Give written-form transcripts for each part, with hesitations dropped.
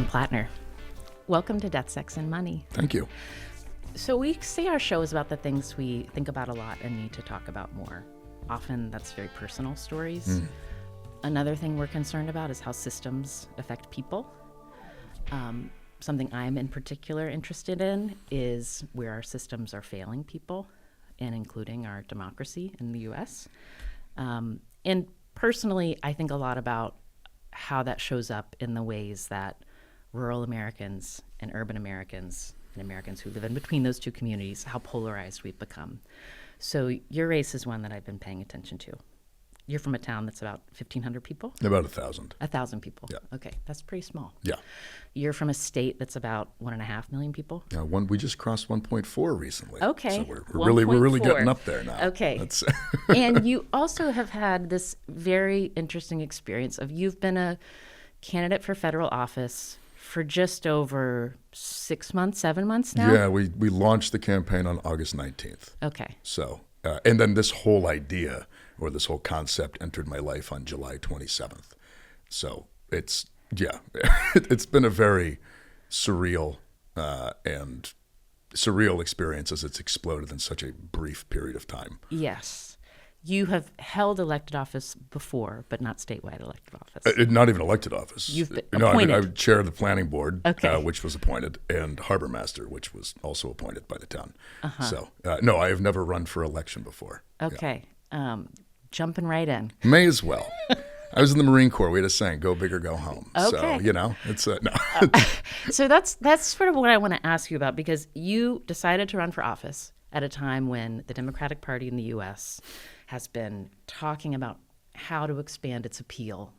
Platner. Welcome to Death, Sex, and Money. Thank you. So we say our show is about the things we think about a lot and need to talk about more. Often that's very personal stories. Another thing we're concerned about is how systems affect people. Something I'm in particular interested in is where our systems are failing people, and including our democracy in the U.S. And personally, I think a lot about how that shows up in the ways that rural Americans and urban Americans and Americans who live in between those two communities, how polarized we've become. So your race is one that I've been paying attention to. You're from a town that's about 1,500 people? About 1,000. 1,000 people. Yeah. Okay, that's pretty small. Yeah. You're from a state that's about 1.5 million people? Yeah, we just crossed 1.4 recently. Okay. So we're really 1.4. getting up there now. Okay. And you also have had this very interesting experience of you've been a candidate for federal office for just over 6 months, 7 months now? Yeah, we launched the campaign on August 19th. Okay. So, and then this whole idea or this whole concept entered my life on July 27th. So it's been a very surreal experience as it's exploded in such a brief period of time. Yes. You have held elected office before, but not statewide elected office. Not even elected office. You've been No, appointed. I chair the planning board, Okay. which was appointed, and harbor master, which was also appointed by the town. So, no, I have never run for election before. Okay. Jumping right in. May as well. I was in the Marine Corps. We had a saying, "Go big or go home." Okay. So, it's no. So that's sort of what I want to ask you about, because you decided to run for office at a time when the Democratic Party in the U.S. has been talking about how to expand its appeal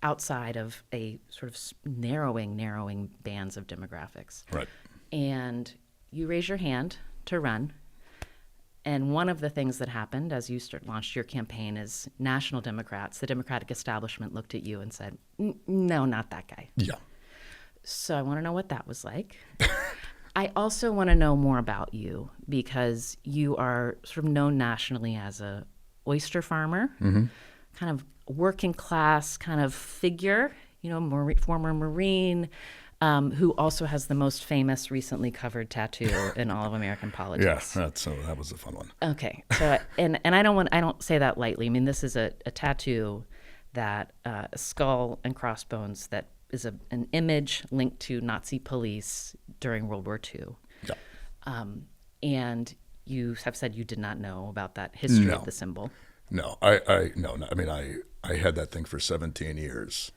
outside of a sort of narrowing bands of demographics. Right. And you raise your hand to run. And one of the things that happened as you launched your campaign is national Democrats, the Democratic establishment, looked at you and said, no, not that guy. Yeah. So I want to know what that was like. I also want to know more about you, because you are sort of known nationally as a oyster farmer, kind of working class kind of figure, former Marine, who also has the most famous recently covered tattoo in all of American politics. Yeah, that was a fun one. Okay, so and I don't say that lightly. I mean, this is a tattoo that a skull and crossbones that is an image linked to Nazi police during World War II. Yeah. And you have said you did not know about that history No. of the symbol. No, I mean, I had that thing for 17 years.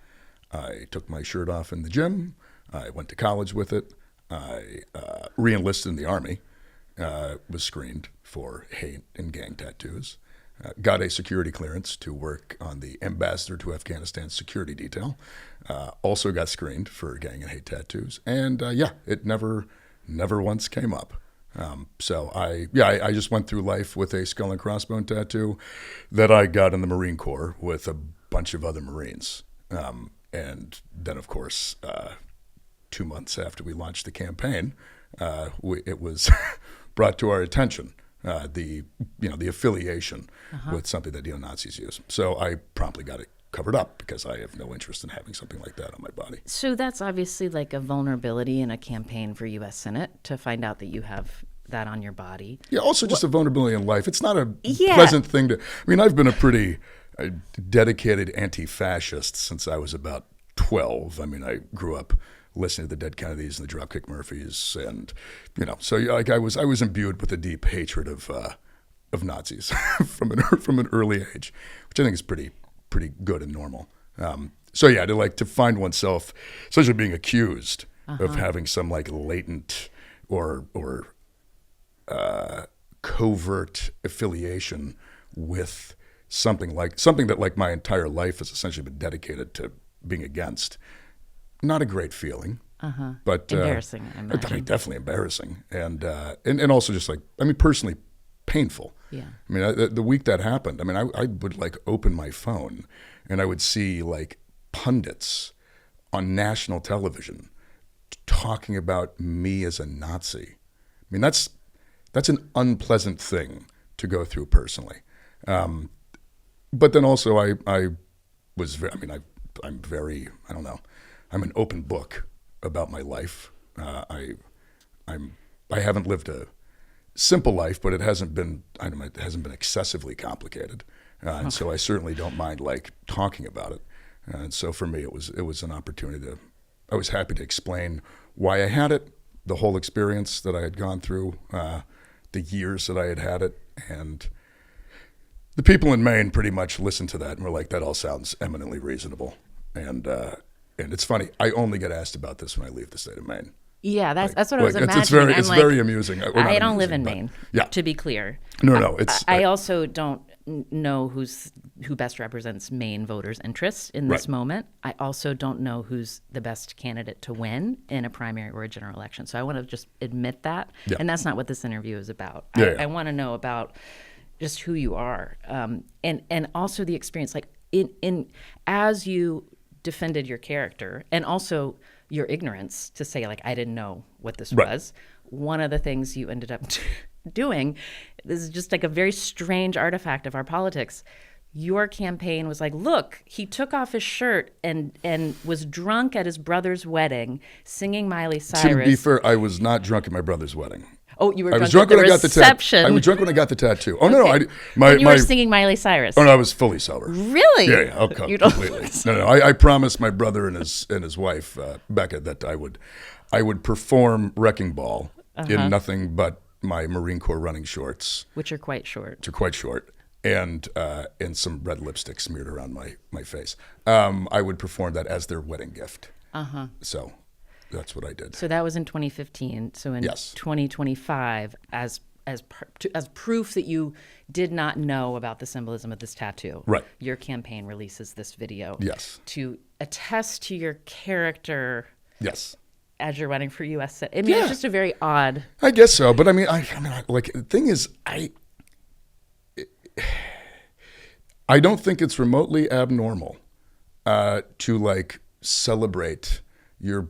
I took my shirt off in the gym. I went to college with it. I re-enlisted in the Army, was screened for hate and gang tattoos, got a security clearance to work on the ambassador to Afghanistan security detail, also got screened for gang and hate tattoos, and it never once came up. So I just went through life with a skull and crossbone tattoo that I got in the Marine Corps with a bunch of other Marines. And then, of course, 2 months after we launched the campaign, it was brought to our attention, the affiliation with something that neo-Nazis use. So I promptly got it covered up because I have no interest in having something like that on my body. So that's obviously like a vulnerability in a campaign for U.S. Senate to find out that you have that on your body. Yeah, also just a vulnerability in life. It's not a pleasant thing to... I mean, I've been a pretty dedicated anti-fascist since I was about 12. I mean, I grew up listening to the Dead Kennedys and the Dropkick Murphys, and so like I was imbued with a deep hatred of Nazis from an early age, which I think is pretty good and normal. To find oneself essentially being accused of having some like latent or covert affiliation with something that like my entire life has essentially been dedicated to being against. Not a great feeling, but embarrassing. I imagine. I mean, definitely embarrassing, and also just personally painful. Yeah. I mean, the week that happened, I mean, I would like open my phone and I would see like pundits on national television talking about me as a Nazi. I mean, that's an unpleasant thing to go through personally. But then also I'm very, I don't know, an open book about my life. I haven't lived a simple life, but it hasn't been excessively complicated, and so I certainly don't mind like talking about it. And so for me, it was an opportunity to. I was happy to explain why I had it, the whole experience that I had gone through, the years that I had had it, and the people in Maine pretty much listened to that and were like, "That all sounds eminently reasonable." And it's funny, I only get asked about this when I leave the state of Maine. Yeah, that's what I was imagining. It's very amusing. I don't live in Maine, to be clear. No. I also don't know who best represents Maine voters' interests in this moment. I also don't know who's the best candidate to win in a primary or a general election. So I want to just admit that. Yeah. And that's not what this interview is about. I want to know about just who you are, and also the experience. Like in as you defended your character, and also your ignorance to say, like, I didn't know what this was. One of the things you ended up doing, this is just like a very strange artifact of our politics. Your campaign was like, look, he took off his shirt and was drunk at his brother's wedding, singing Miley Cyrus. To be fair, I was not drunk at my brother's wedding. Oh, you were drunk at the reception. I was drunk when I got the tattoo. Oh, okay. No. You were singing Miley Cyrus. Oh, no, I was fully sober. Really? Yeah, okay, completely. No, I promised my brother and his wife, Becca, that I would perform Wrecking Ball in nothing but my Marine Corps running shorts. Which are quite short. And some red lipstick smeared around my face. I would perform that as their wedding gift. So that's what I did. So that was in 2015. So in 2025, as proof that you did not know about the symbolism of this tattoo, your campaign releases this video to attest to your character as you're running for U.S. I mean, it's just a very odd. I guess so. But I mean, like, the thing is, I don't think it's remotely abnormal to like celebrate your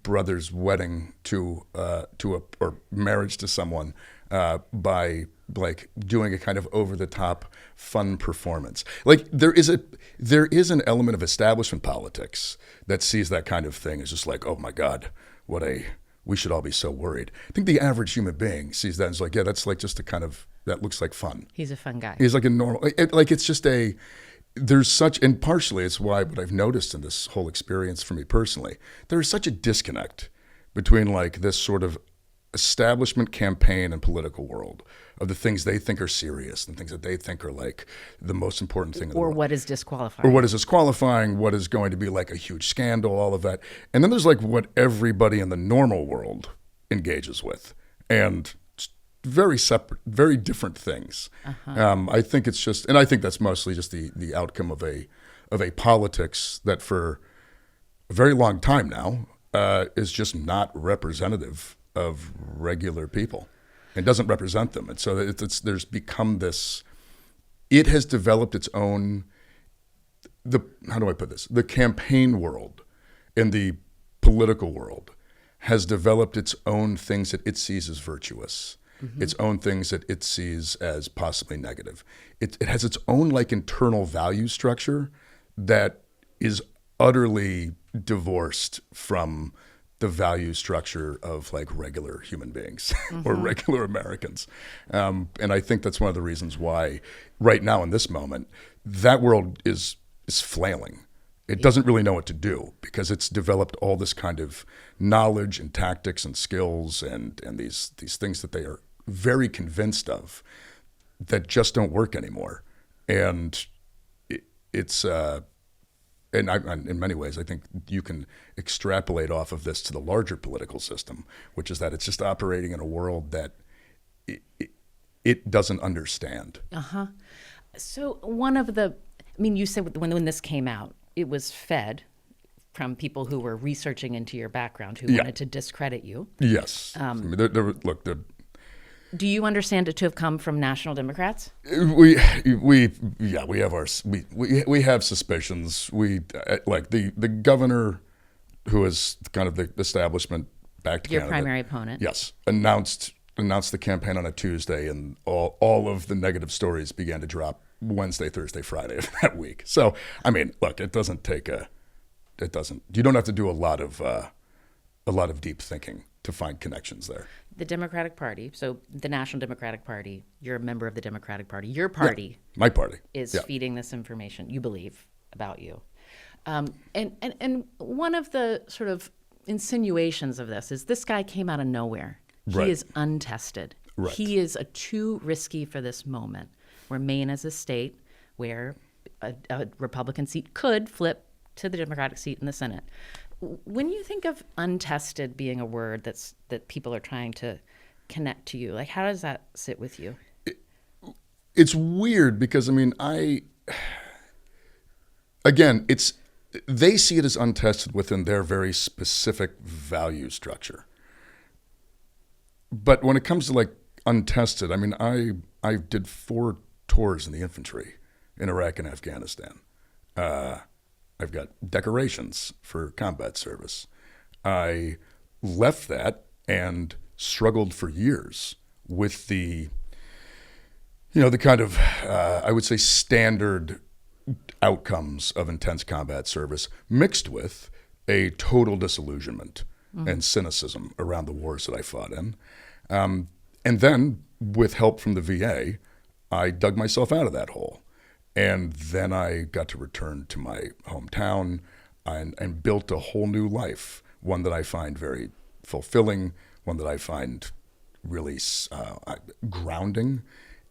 brother's wedding or marriage to someone by like doing a kind of over the top fun performance. Like there is an element of establishment politics that sees that kind of thing as just like, oh my God, we should all be so worried. I think the average human being sees that and is like, yeah, that's like just a kind of, that looks like fun. He's a fun guy. He's like a normal, it's just there's such, and partially it's why what I've noticed in this whole experience for me personally, there is such a disconnect between like this sort of establishment campaign and political world of the things they think are serious and things that they think are like the most important thing in the world. Or what is disqualifying. Or what is disqualifying, what is going to be like a huge scandal, all of that. And then there's like what everybody in the normal world engages with. And very separate, very different things. I think it's just, and I think that's mostly just the outcome of a politics that for a very long time now is just not representative of regular people. It doesn't represent them, and so there's become this. It has developed its own. How do I put this? The campaign world and the political world has developed its own things that it sees as virtuous. Its own things that it sees as possibly negative. It has its own like internal value structure that is utterly divorced from the value structure of like regular human beings or regular Americans. And I think that's one of the reasons why right now in this moment, that world is flailing. It doesn't really know what to do because it's developed all this kind of knowledge and tactics and skills and these things that they are very convinced of that just don't work anymore. And it's and in many ways, I think you can extrapolate off of this to the larger political system, which is that it's just operating in a world that it doesn't understand. So you said when this came out, it was fed from people who were researching into your background, who wanted to discredit you. Yes. Do you understand it to have come from National Democrats? We have suspicions. We like the governor, who is kind of the establishment backed your candidate. Primary opponent. Yes, announced the campaign on a Tuesday, and all of the negative stories began to drop Wednesday, Thursday, Friday of that week. So I mean, look, it doesn't take it doesn't. You don't have to do a lot of deep thinking to find connections there. The Democratic Party, so the National Democratic Party, you're a member of the Democratic Party. Your party, my party, is feeding this information, you believe, about you. And one of the sort of insinuations of this guy came out of nowhere. He Right. is untested. Right. He is too risky for this moment, where Maine is a state where a Republican seat could flip to the Democratic seat in the Senate. When you think of untested being a word that people are trying to connect to you, like, how does that sit with you? It's weird because, I mean, again, they see it as untested within their very specific value structure. But when it comes to like untested, I mean, I did 4 tours in the infantry in Iraq and Afghanistan. I've got decorations for combat service. I left that and struggled for years with the kind of, I would say, standard outcomes of intense combat service mixed with a total disillusionment and cynicism around the wars that I fought in. And then, with help from the VA, I dug myself out of that hole. And then I got to return to my hometown and built a whole new life, one that I find very fulfilling, one that I find really grounding,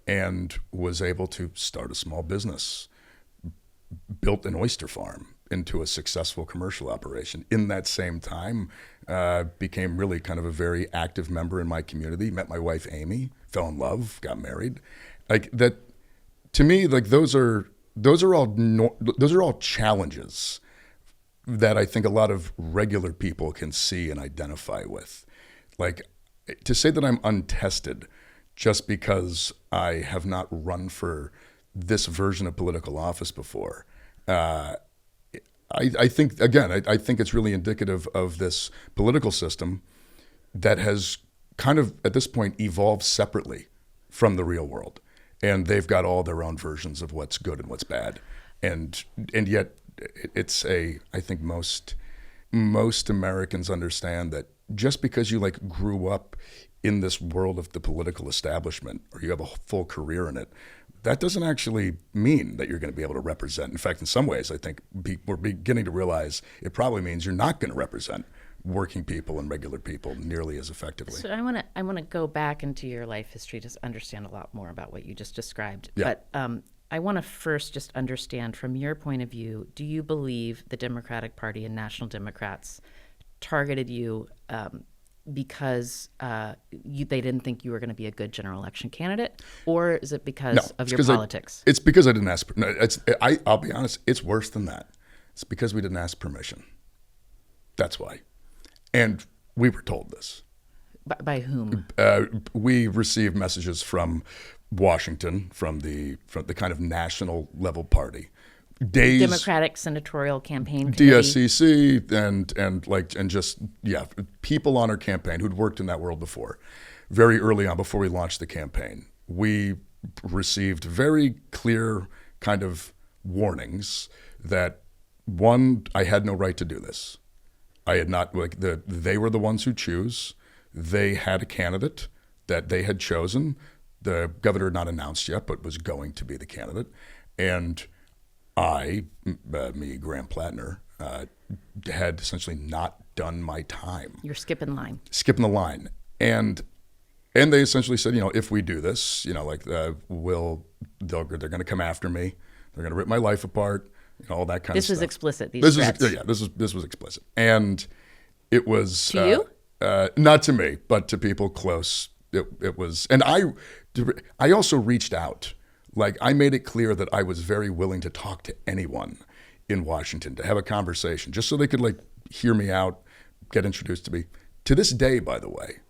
and was able to start a small business, built an oyster farm into a successful commercial operation. In that same time, became really kind of a very active member in my community, met my wife, Amy, fell in love, got married. Like that. To me, like those are all challenges that I think a lot of regular people can see and identify with. Like, to say that I'm untested just because I have not run for this version of political office before, I think it's really indicative of this political system that has kind of at this point evolved separately from the real world. And they've got all their own versions of what's good and what's bad, and yet I think most Americans understand that just because you like grew up in this world of the political establishment or you have a full career in it, that doesn't actually mean that you're going to be able to represent. In fact, in some ways, I think we're beginning to realize it probably means you're not going to represent working people and regular people nearly as effectively. So I want to go back into your life history to understand a lot more about what you just described. Yeah. But I want to first just understand from your point of view, do you believe the Democratic Party and National Democrats targeted you because they didn't think you were going to be a good general election candidate, or is it because of your politics? It's because I didn't ask. I'll be honest. It's worse than that. It's because we didn't ask permission. That's why. And we were told this. By whom? We received messages from Washington, from the kind of national level party. Democratic Senatorial Campaign Committee. DSCC and just people on our campaign who'd worked in that world before. Very early on, before we launched the campaign, we received very clear kind of warnings that, one, I had no right to do this. I had not, they were the ones who choose. They had a candidate that they had chosen. The governor had not announced yet, but was going to be the candidate. And Graham Platner, had essentially not done my time. You're skipping the line. And they essentially said, if we do this, they're going to come after me. They're going to rip my life apart. All that kind of stuff. This was explicit. This was explicit, and it was to you, not to me, but to people close. It was, and I also reached out. Like, I made it clear that I was very willing to talk to anyone in Washington, to have a conversation, just so they could hear me out, get introduced to me. To this day, by the way,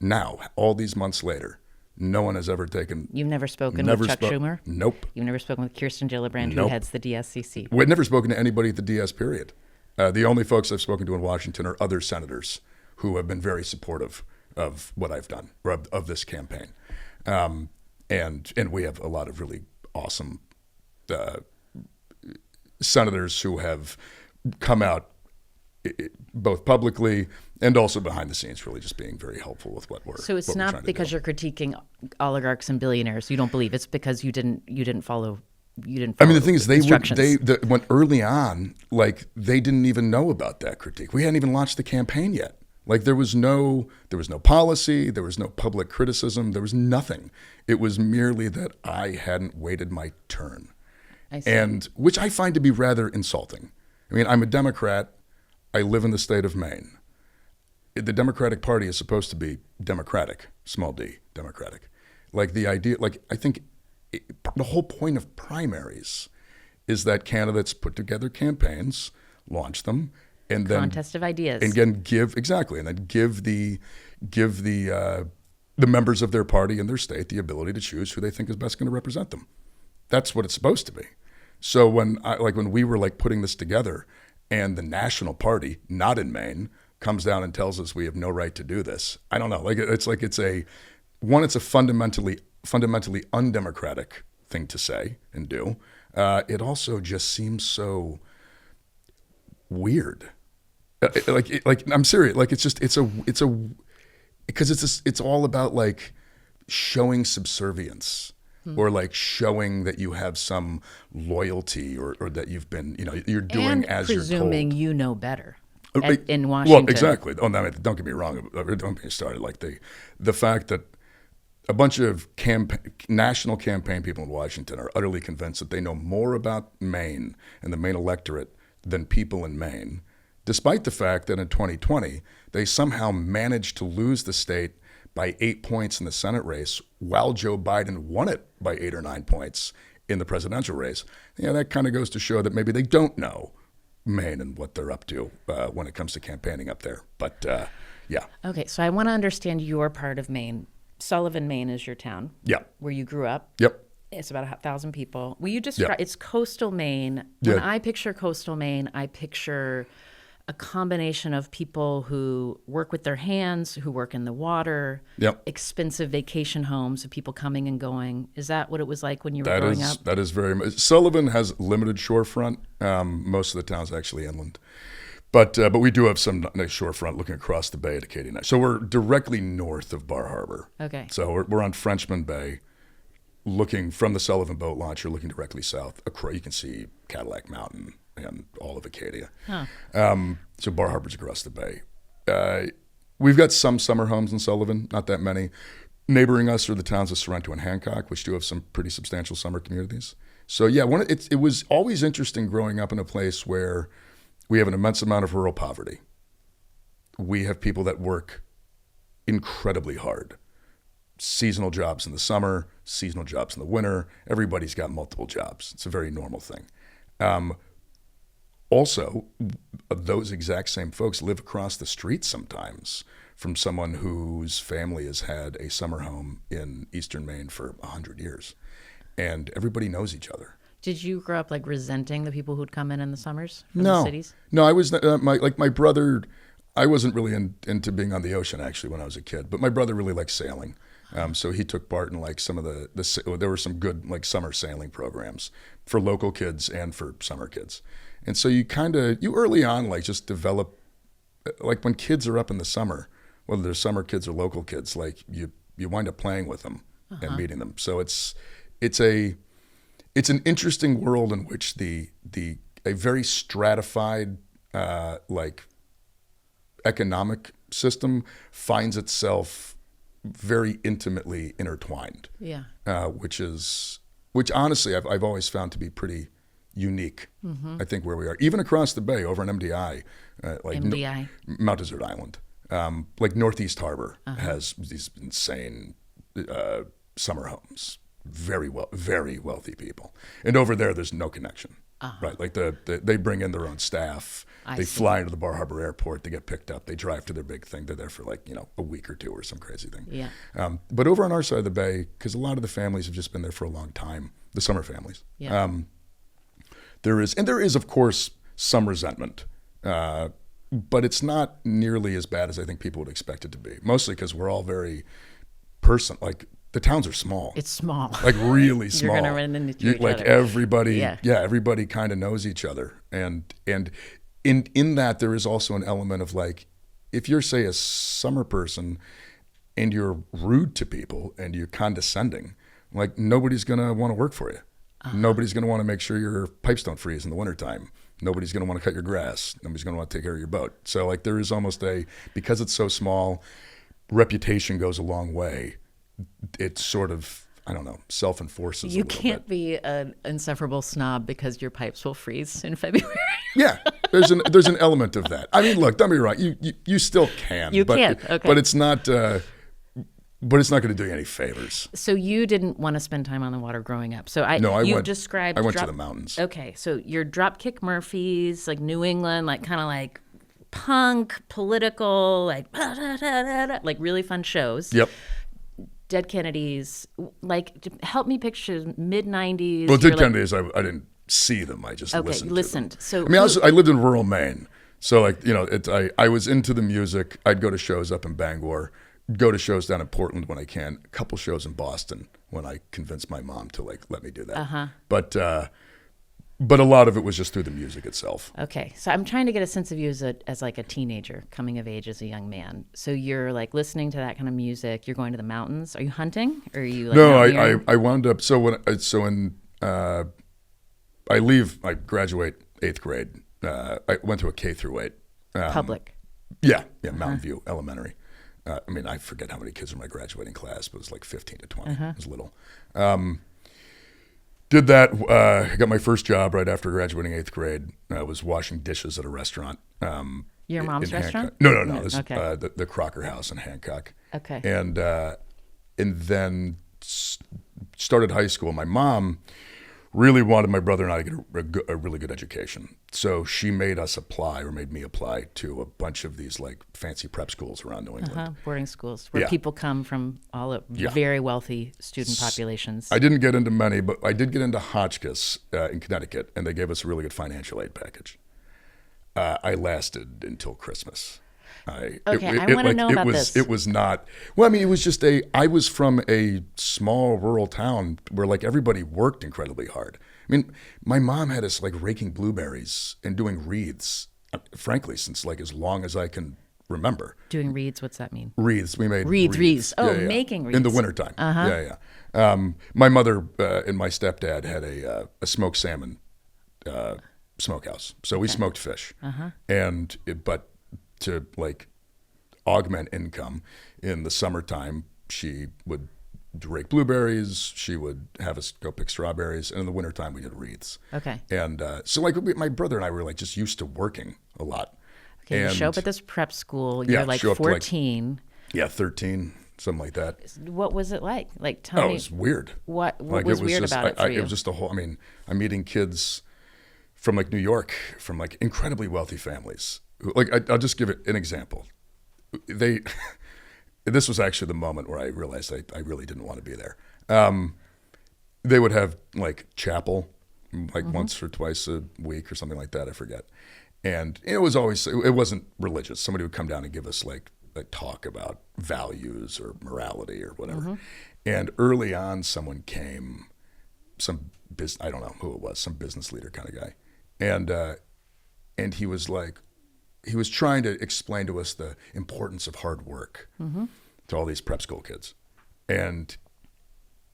now all these months later, no one has ever taken. You've never spoken with Chuck Schumer? Nope. You've never spoken with Kirsten Gillibrand, who heads the DSCC? We've never spoken to anybody at the DS, period. The only folks I've spoken to in Washington are other senators who have been very supportive of what I've done, or of this campaign. And we have a lot of really awesome senators who have come out both publicly and also behind the scenes, really just being very helpful with what we're. So it's what we're not trying to because do. you're critiquing oligarchs and billionaires. You don't believe it's because you didn't follow. I mean, the thing is, instructions. when early on, like they didn't even know about that critique. We hadn't even launched the campaign yet. Like there was no policy, there was no public criticism, there was nothing. It was merely that I hadn't waited my turn, I see. and which I find to be rather insulting. I mean, I'm a Democrat. I live in the state of Maine. The Democratic Party is supposed to be democratic, small d, democratic. Like the idea, like I think the whole point of primaries is that candidates put together campaigns, launch them, and then Contest of ideas. and then give the members of their party and their state the ability to choose who they think is best going to represent them. That's what it's supposed to be. So when we were like putting this together, and the national party, not in Maine, comes down and tells us we have no right to do this, I don't know. It's a fundamentally undemocratic thing to say and do. It also just seems so weird. I'm serious. Like it's all about like showing subservience or like showing that you have some loyalty or that you've been, you're doing and as you're told. presuming you know better Right. in Washington. Well, exactly. Oh, no, don't get me wrong. Don't get me started. Like the fact that a bunch of national campaign people in Washington are utterly convinced that they know more about Maine and the Maine electorate than people in Maine, despite the fact that in 2020, they somehow managed to lose the state by 8 points in the Senate race while Joe Biden won it by 8 or 9 points in the presidential race. That kind of goes to show that maybe they don't know Maine and what they're up to when it comes to campaigning up there. But yeah. Okay, so I want to understand your part of Maine. Sullivan, Maine is your town. Yeah. Where you grew up. Yep. It's about 1,000 people. Will you describe? Yeah. It's coastal Maine. When Yeah. I picture coastal Maine, I picture a combination of people who work with their hands, who work in the water, Yep. expensive vacation homes of people coming and going. Is that what it was like when you were growing up? That is very much. Sullivan has limited shorefront. Most of the town's actually inland. But we do have some nice shorefront looking across the bay at Acadia Night. So we're directly north of Bar Harbor. Okay. So we're on Frenchman Bay, looking from the Sullivan boat launch. You're looking directly south. You can see Cadillac Mountain and all of Acadia. Huh. So Bar Harbor's across the bay. We've got some summer homes in Sullivan, not that many. Neighboring us are the towns of Sorrento and Hancock, which do have some pretty substantial summer communities. So yeah, it was always interesting growing up in a place where we have an immense amount of rural poverty. We have people that work incredibly hard. Seasonal jobs in the summer, seasonal jobs in the winter. Everybody's got multiple jobs. It's a very normal thing. Also, those exact same folks live across the street sometimes from someone whose family has had a summer home in eastern Maine for 100 years. And everybody knows each other. Did you grow up like resenting the people who'd come in the summers from No. the cities? No, I was my brother. I wasn't really into being on the ocean actually when I was a kid, but my brother really liked sailing. So he took part in like some of there were some good like summer sailing programs for local kids and for summer kids. And so you early on like just develop, like when kids are up in the summer, whether they're summer kids or local kids, like you wind up playing with them and meeting them. So it's an interesting world in which a very stratified like economic system finds itself very intimately intertwined. Yeah. Which honestly I've always found to be pretty unique. I think where we are, even across the bay over in MDI, like MDI. Mount Desert Island, like Northeast Harbor has these insane summer homes. Very wealthy people, and over there's no connection, right? Like they bring in their own staff. They fly into the Bar Harbor airport. They get picked up. They drive to their big thing. They're there for like a week or two or some crazy thing. Yeah. But over on our side of the bay, because a lot of the families have just been there for a long time, the summer families. Yeah. There is of course some resentment, but it's not nearly as bad as I think people would expect it to be. Mostly because we're all very like. The towns are small. It's small. Like really small. You're gonna run into each like other. everybody, Yeah. everybody kind of knows each other, and in that there is also an element of like, if you're, say, a summer person and you're rude to people and you're condescending, like nobody's going to want to work for you. Nobody's going to want to make sure your pipes don't freeze in the wintertime. Nobody's going to want to cut your grass. Nobody's going to want to take care of your boat. So like there is almost because it's so small, reputation goes a long way. It sort of, I don't know, self-enforces a You little can't bit. be an insufferable snob because your pipes will freeze in February. Yeah, there's an element of that. I mean, look, don't be wrong. You still can. You can, okay. But it's not. But it's not going to do you any favors. So you didn't want to spend time on the water growing up. So I went to the mountains. Okay, so your Dropkick Murphys, like New England, like kind of like punk, political, like like really fun shows. Yep. Dead Kennedys, like help me picture mid-90s. Well, Dead Kennedys, I didn't see them. I just listened to them. So I mean, I lived in rural Maine, so like I was into the music. I'd go to shows up in Bangor, go to shows down in Portland when I can, a couple shows in Boston when I convinced my mom to like let me do that. But a lot of it was just through the music itself. Okay, so I'm trying to get a sense of you as like a teenager, coming of age as a young man. So you're like listening to that kind of music. You're going to the mountains. Are you hunting, or are you like? No, I wound up. I graduate 8th grade. I went to a K through 8. Public. Yeah, Mountain View Elementary. I mean, I forget how many kids were in my graduating class, but it was like 15 to 20. It was little. Did that. Got my first job right after graduating 8th grade. I was washing dishes at a restaurant. Your mom's restaurant? No. This is Okay. the Crocker House in Hancock. Okay. And then started high school. My mom really wanted my brother and I to get a really good education. So she made me apply to a bunch of these like fancy prep schools around New England. Boarding schools where people come from very wealthy student populations. I didn't get into many, but I did get into Hotchkiss in Connecticut, and they gave us a really good financial aid package. I lasted until Christmas. I want to know about this. It was not, well, I mean, it was just I was from a small rural town where like everybody worked incredibly hard. I mean, my mom had us like raking blueberries and doing wreaths, frankly, since like as long as I can remember. Doing wreaths, what's that mean? Wreaths. We made wreaths. Oh, yeah. making wreaths. In the wintertime. My mother and my stepdad had a smoked salmon smokehouse. So we smoked fish. But to like augment income in the summertime, she would rake blueberries. She would have us go pick strawberries, and in the wintertime we did wreaths. Okay. And so like my brother and I were like just used to working a lot. Okay, you show up at this prep school. You're like 14. 13, something like that. What was it like? Like, tell me. It was weird. What was weird about it for you? It was just I'm meeting kids from like New York, from like incredibly wealthy families. Like I'll just give it an example. This was actually the moment where I realized I really didn't want to be there. They would have like chapel, like once or twice a week or something like that. I forget. And it wasn't religious. Somebody would come down and give us like a talk about values or morality or whatever. And early on, someone came, I don't know who it was, some business leader kind of guy, and he was like. He was trying to explain to us the importance of hard work to all these prep school kids. And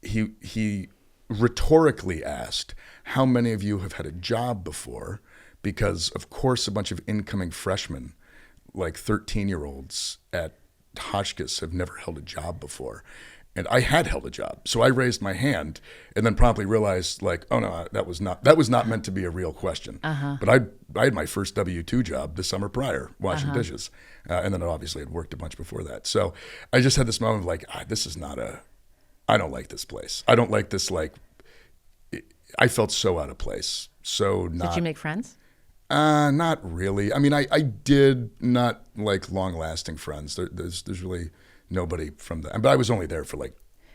he rhetorically asked, how many of you have had a job before? Because, of course, a bunch of incoming freshmen, like 13-year-olds at Hotchkiss, have never held a job before. And I had held a job. So I raised my hand and then promptly realized, like, oh, no, that was not meant to be a real question. But I had my first W-2 job the summer prior, washing dishes. And then obviously had worked a bunch before that. So I just had this moment of like, this is not I don't like this place. I don't like this, like, I felt so out of place. So not. Did you make friends? Not really. I mean, I did not like long-lasting friends. There's really nobody from that. But I was only there for I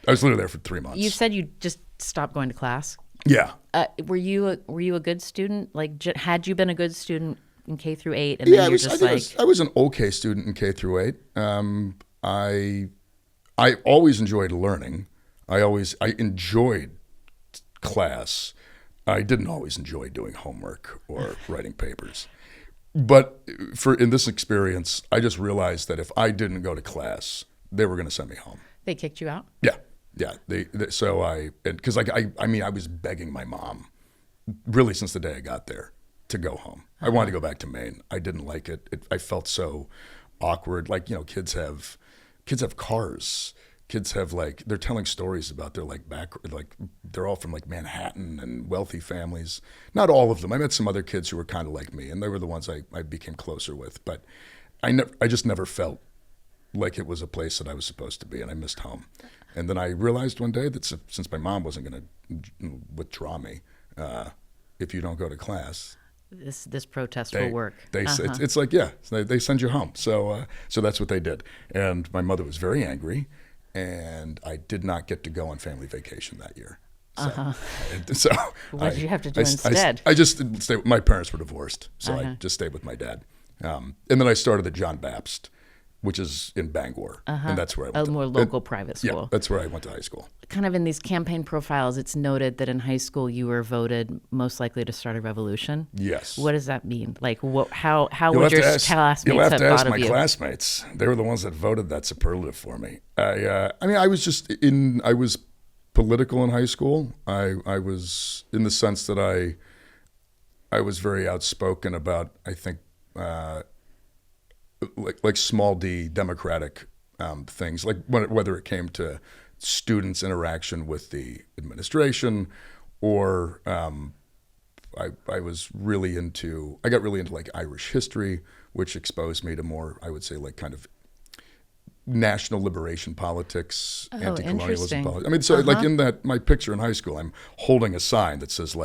was literally there for 3 months. You said you just stopped going to class. Yeah. Were you a good student? Like, had you been a good student in K through 8? And then I was an okay student in K through 8. I always enjoyed learning. I enjoyed class. I didn't always enjoy doing homework or writing papers. But in this experience, I just realized that if I didn't go to class, they were going to send me home. They kicked you out? Yeah. Yeah. Because I was begging my mom really since the day I got there to go home. I wanted to go back to Maine. I didn't like it. I felt so awkward. Like, kids have cars. Kids have they're telling stories about their they're all from Manhattan and wealthy families. Not all of them. I met some other kids who were kind of like me, and they were the ones I became closer with. But I just never felt like it was a place that I was supposed to be, and I missed home. And then I realized one day that since my mom wasn't going to withdraw me, if you don't go to class, this protest will work. It's they send you home. So that's what they did. And my mother was very angry, and I did not get to go on family vacation that year. So what did you have to do instead? I just stayed. My parents were divorced, so I just stayed with my dad. And then I started at John Baptist, which is in Bangor, and that's where I went. A more local private school. Yeah, that's where I went to high school. Kind of in these campaign profiles, it's noted that in high school you were voted most likely to start a revolution. Yes. What does that mean? How would your classmates have thought of you? You'll have to ask my classmates. They were the ones that voted that superlative for me. I was political in high school. I was, in the sense that I was very outspoken about, I think, like small d democratic things, like whether it came to students' interaction with the administration, or I got really into Irish history, which exposed me to more, I would say, kind of national liberation politics, anti-colonialism politics. I mean, in that my picture in high school, I'm holding a sign that says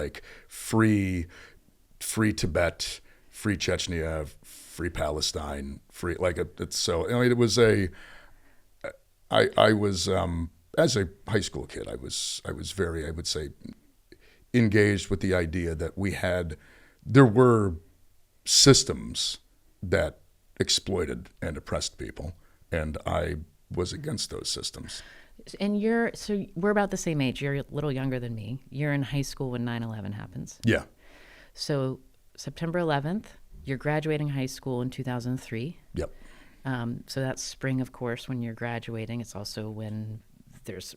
free Tibet, free Chechnya, free Palestine, free it was I was as a high school kid, I was very, I would say, engaged with the idea that there were systems that exploited and oppressed people, and I was against those systems. And we're about the same age. You're a little younger than me. You're in high school when 9/11 happens. Yeah. So September 11th, you're graduating high school in 2003. Yep. So that's spring, of course, when you're graduating. It's also when there's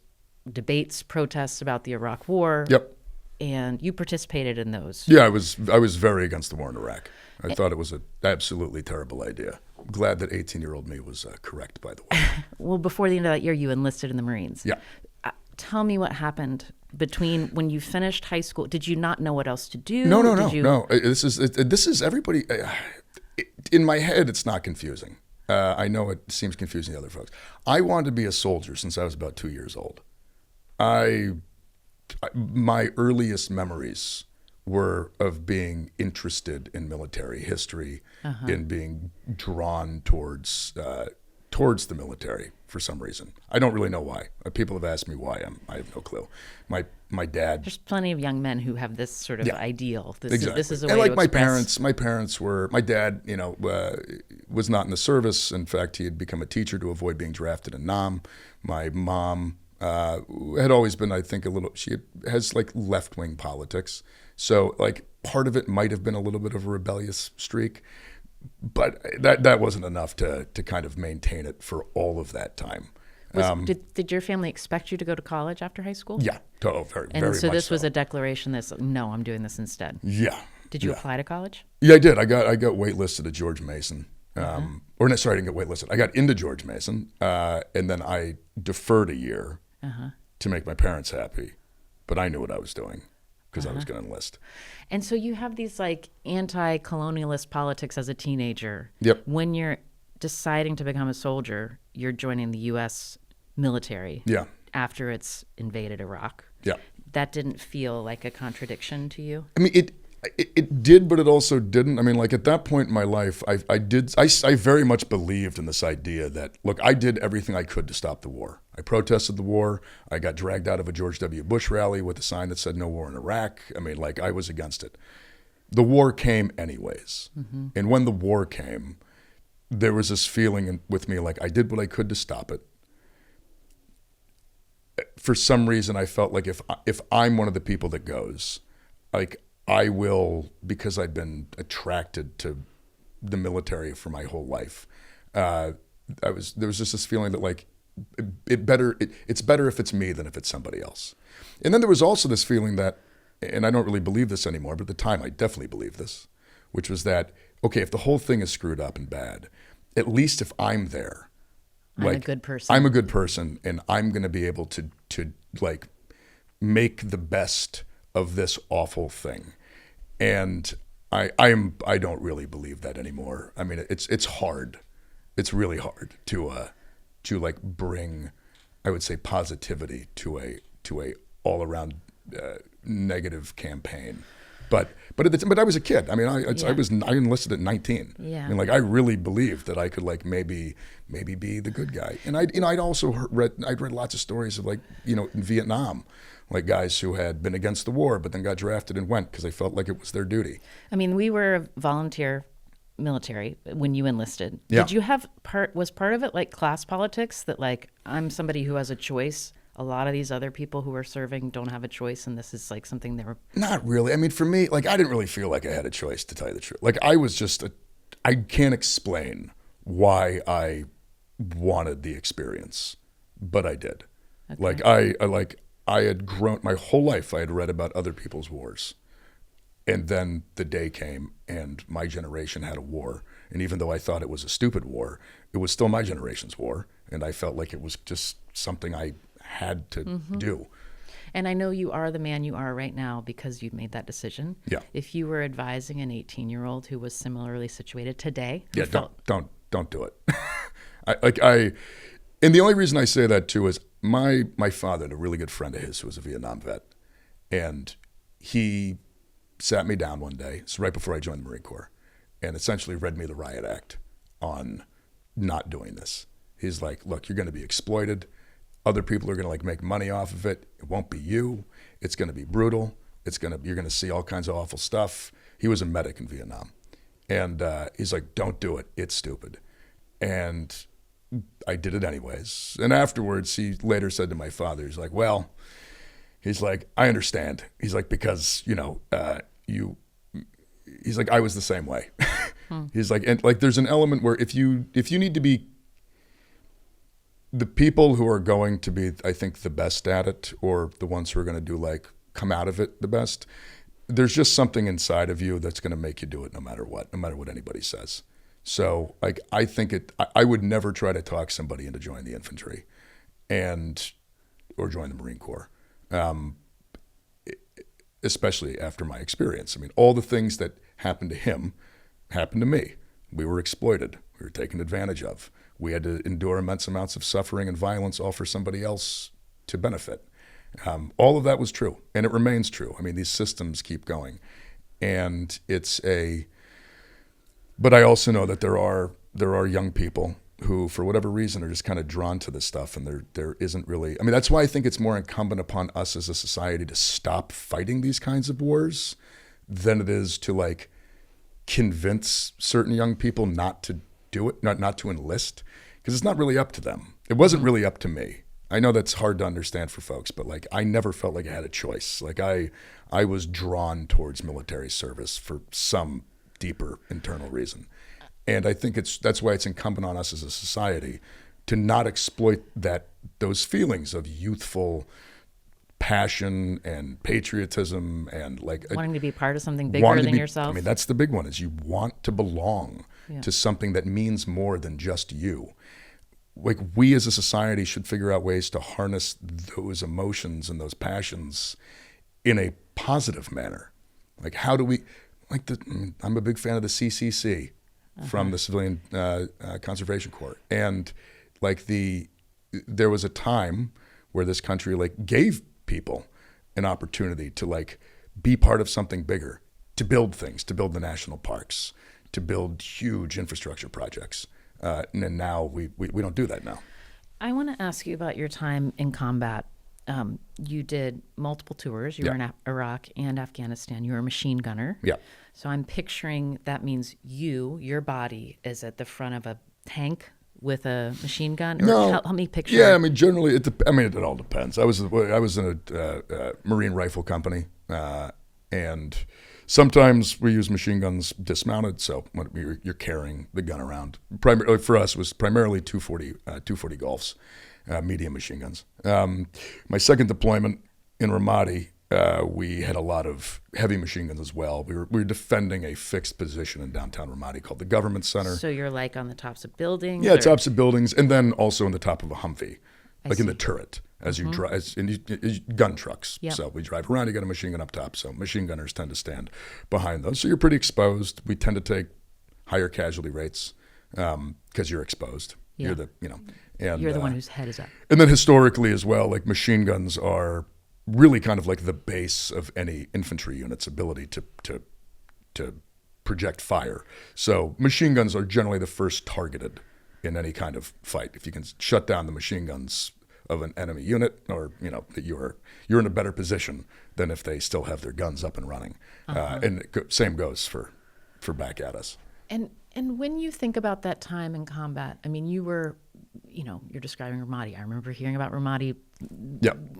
debates, protests about the Iraq War. Yep. And you participated in those. Yeah, I was very against the war in Iraq. I thought it was an absolutely terrible idea. I'm glad that 18-year-old me was correct, by the way. Well, before the end of that year, you enlisted in the Marines. Yeah. Tell me what happened between when you finished high school. Did you not know what else to do? No. This is everybody. In my head, it's not confusing. I know it seems confusing to other folks. I wanted to be a soldier since I was about 2 years old. My earliest memories were of being interested in military history, in being drawn towards the military for some reason. I don't really know why. People have asked me why. I have no clue. My dad. There's plenty of young men who have this sort of ideal. This is a way and to my express. My parents were. My dad, was not in the service. In fact, he had become a teacher to avoid being drafted in Nam. My mom had always been, I think, she has left-wing politics. So part of it might have been a little bit of a rebellious streak, but that wasn't enough to kind of maintain it for all of that time. Did your family expect you to go to college after high school? Yeah, very, very much. And so this was a declaration no, I'm doing this instead. Yeah. Did you apply to college? Yeah, I did. I got waitlisted at George Mason. I didn't get waitlisted. I got into George Mason, and then I deferred a year to make my parents happy, but I knew what I was doing because I was going to enlist. And so you have these anti-colonialist politics as a teenager. Yep. When you're deciding to become a soldier, you're joining the U.S. military. Yeah. After it's invaded Iraq. Yeah. That didn't feel like a contradiction to you? I mean, it did, but it also didn't. I mean, at that point in my life, I very much believed in this idea that, look, I did everything I could to stop the war. I protested the war. I got dragged out of a George W. Bush rally with a sign that said no war in Iraq. I mean, I was against it. The war came anyways. Mm-hmm. And when the war came, there was this feeling with me I did what I could to stop it. For some reason, I felt like if I'm one of the people that goes, I will, because I'd been attracted to the military for my whole life. There was just this feeling that like it's better if it's me than if it's somebody else. And then there was also this feeling that, and I don't really believe this anymore, but at the time I definitely believed this, which was that, okay, if the whole thing is screwed up and bad, at least if I'm there, I'm a good person. I'm a good person, and I'm going to be able to like make the best of this awful thing. And I don't really believe that anymore. I mean, it's hard. It's really hard to like bring, I would say, positivity to a all around negative campaign. But I was a kid. I mean, I enlisted at 19. Yeah. I mean, like I really believed that I could like maybe be the good guy. And I'd also read lots of stories of like, in Vietnam, like guys who had been against the war but then got drafted and went because they felt like it was their duty. I mean, we were a volunteer military when you enlisted. Yeah. Did you have was part of it like class politics, that like I'm somebody who has a choice? A lot of these other people who are serving don't have a choice, and this is like something they were... Not really. I mean, for me, like I didn't really feel like I had a choice, to tell you the truth. Like I was just I can't explain why I wanted the experience, but I did. Okay. Like I had grown my whole life. I had read about other people's wars. And then the day came and my generation had a war. And even though I thought it was a stupid war, it was still my generation's war. And I felt like it was just something I had to do. And I know you are the man you are right now because you made that decision. Yeah. If you were advising an 18-year-old who was similarly situated today, don't do it. And the only reason I say that too is my father, a really good friend of his who was a Vietnam vet, and he sat me down one day, so right before I joined the Marine Corps, and essentially read me the riot act on not doing this. He's like, look, you're going to be exploited. Other people are going to like make money off of it. It won't be you. It's going to be brutal. You're going to see all kinds of awful stuff. He was a medic in Vietnam. And he's like, don't do it. It's stupid. And I did it anyways. And afterwards, he later said to my father, he's like, well, he's like, I understand. He's like, because, he's like, I was the same way. He's like, and like, there's an element where if you need to be, the people who are going to be, I think, the best at it, or the ones who are going to do like come out of it the best, there's just something inside of you that's going to make you do it no matter what anybody says. So like, I think I would never try to talk somebody into joining the infantry or join the Marine Corps. Especially after my experience. I mean, all the things that happened to him happened to me. We were exploited. We were taken advantage of. We had to endure immense amounts of suffering and violence, all for somebody else to benefit. All of that was true, and it remains true. I mean, these systems keep going, and but I also know that there are young people who, for whatever reason, are just kind of drawn to this stuff, and there isn't really. I mean, that's why I think it's more incumbent upon us as a society to stop fighting these kinds of wars than it is to like convince certain young people not to do it, not to enlist, because it's not really up to them. It wasn't really up to me. I know that's hard to understand for folks, but like I never felt like I had a choice. Like I was drawn towards military service for some deeper internal reason. And I think that's why it's incumbent on us as a society to not exploit those feelings of youthful passion and patriotism and like wanting to be part of something bigger than yourself. I mean, that's the big one, is you want to belong to something that means more than just you. Like, we as a society should figure out ways to harness those emotions and those passions in a positive manner. Like, how do we, I'm a big fan of the CCC from the Civilian Conservation Corps. And like there was a time where this country like gave people an opportunity to like be part of something bigger, to build things, to build the national parks, to build huge infrastructure projects. And now we don't do that now. I want to ask you about your time in combat. You did multiple tours. You were in Iraq and Afghanistan. You were a machine gunner. Yeah. So I'm picturing that means your body is at the front of a tank with a machine gun? Or no. Help me picture. Yeah, I mean, generally, it all depends. I was in a Marine rifle company, and Sometimes we use machine guns dismounted, so when you're carrying the gun around. Primarily for us, it was primarily 240 Golfs, medium machine guns. My second deployment in Ramadi, we had a lot of heavy machine guns as well. We were defending a fixed position in downtown Ramadi called the Government Center. So you're like on the tops of buildings? Yeah, tops of buildings, and then also on the top of a Humvee, like in the turret. As you drive, gun trucks. Yep. So we drive around, you got a machine gun up top. So machine gunners tend to stand behind those. So you're pretty exposed. We tend to take higher casualty rates because you're exposed. Yeah. You're the one whose head is up. And then historically as well, like machine guns are really kind of like the base of any infantry unit's ability to project fire. So machine guns are generally the first targeted in any kind of fight. If you can shut down the machine guns of an enemy unit, or that you're in a better position than if they still have their guns up and running. And same goes for back at us. And when you think about that time in combat, I mean, you were, you're describing Ramadi. I remember hearing about Ramadi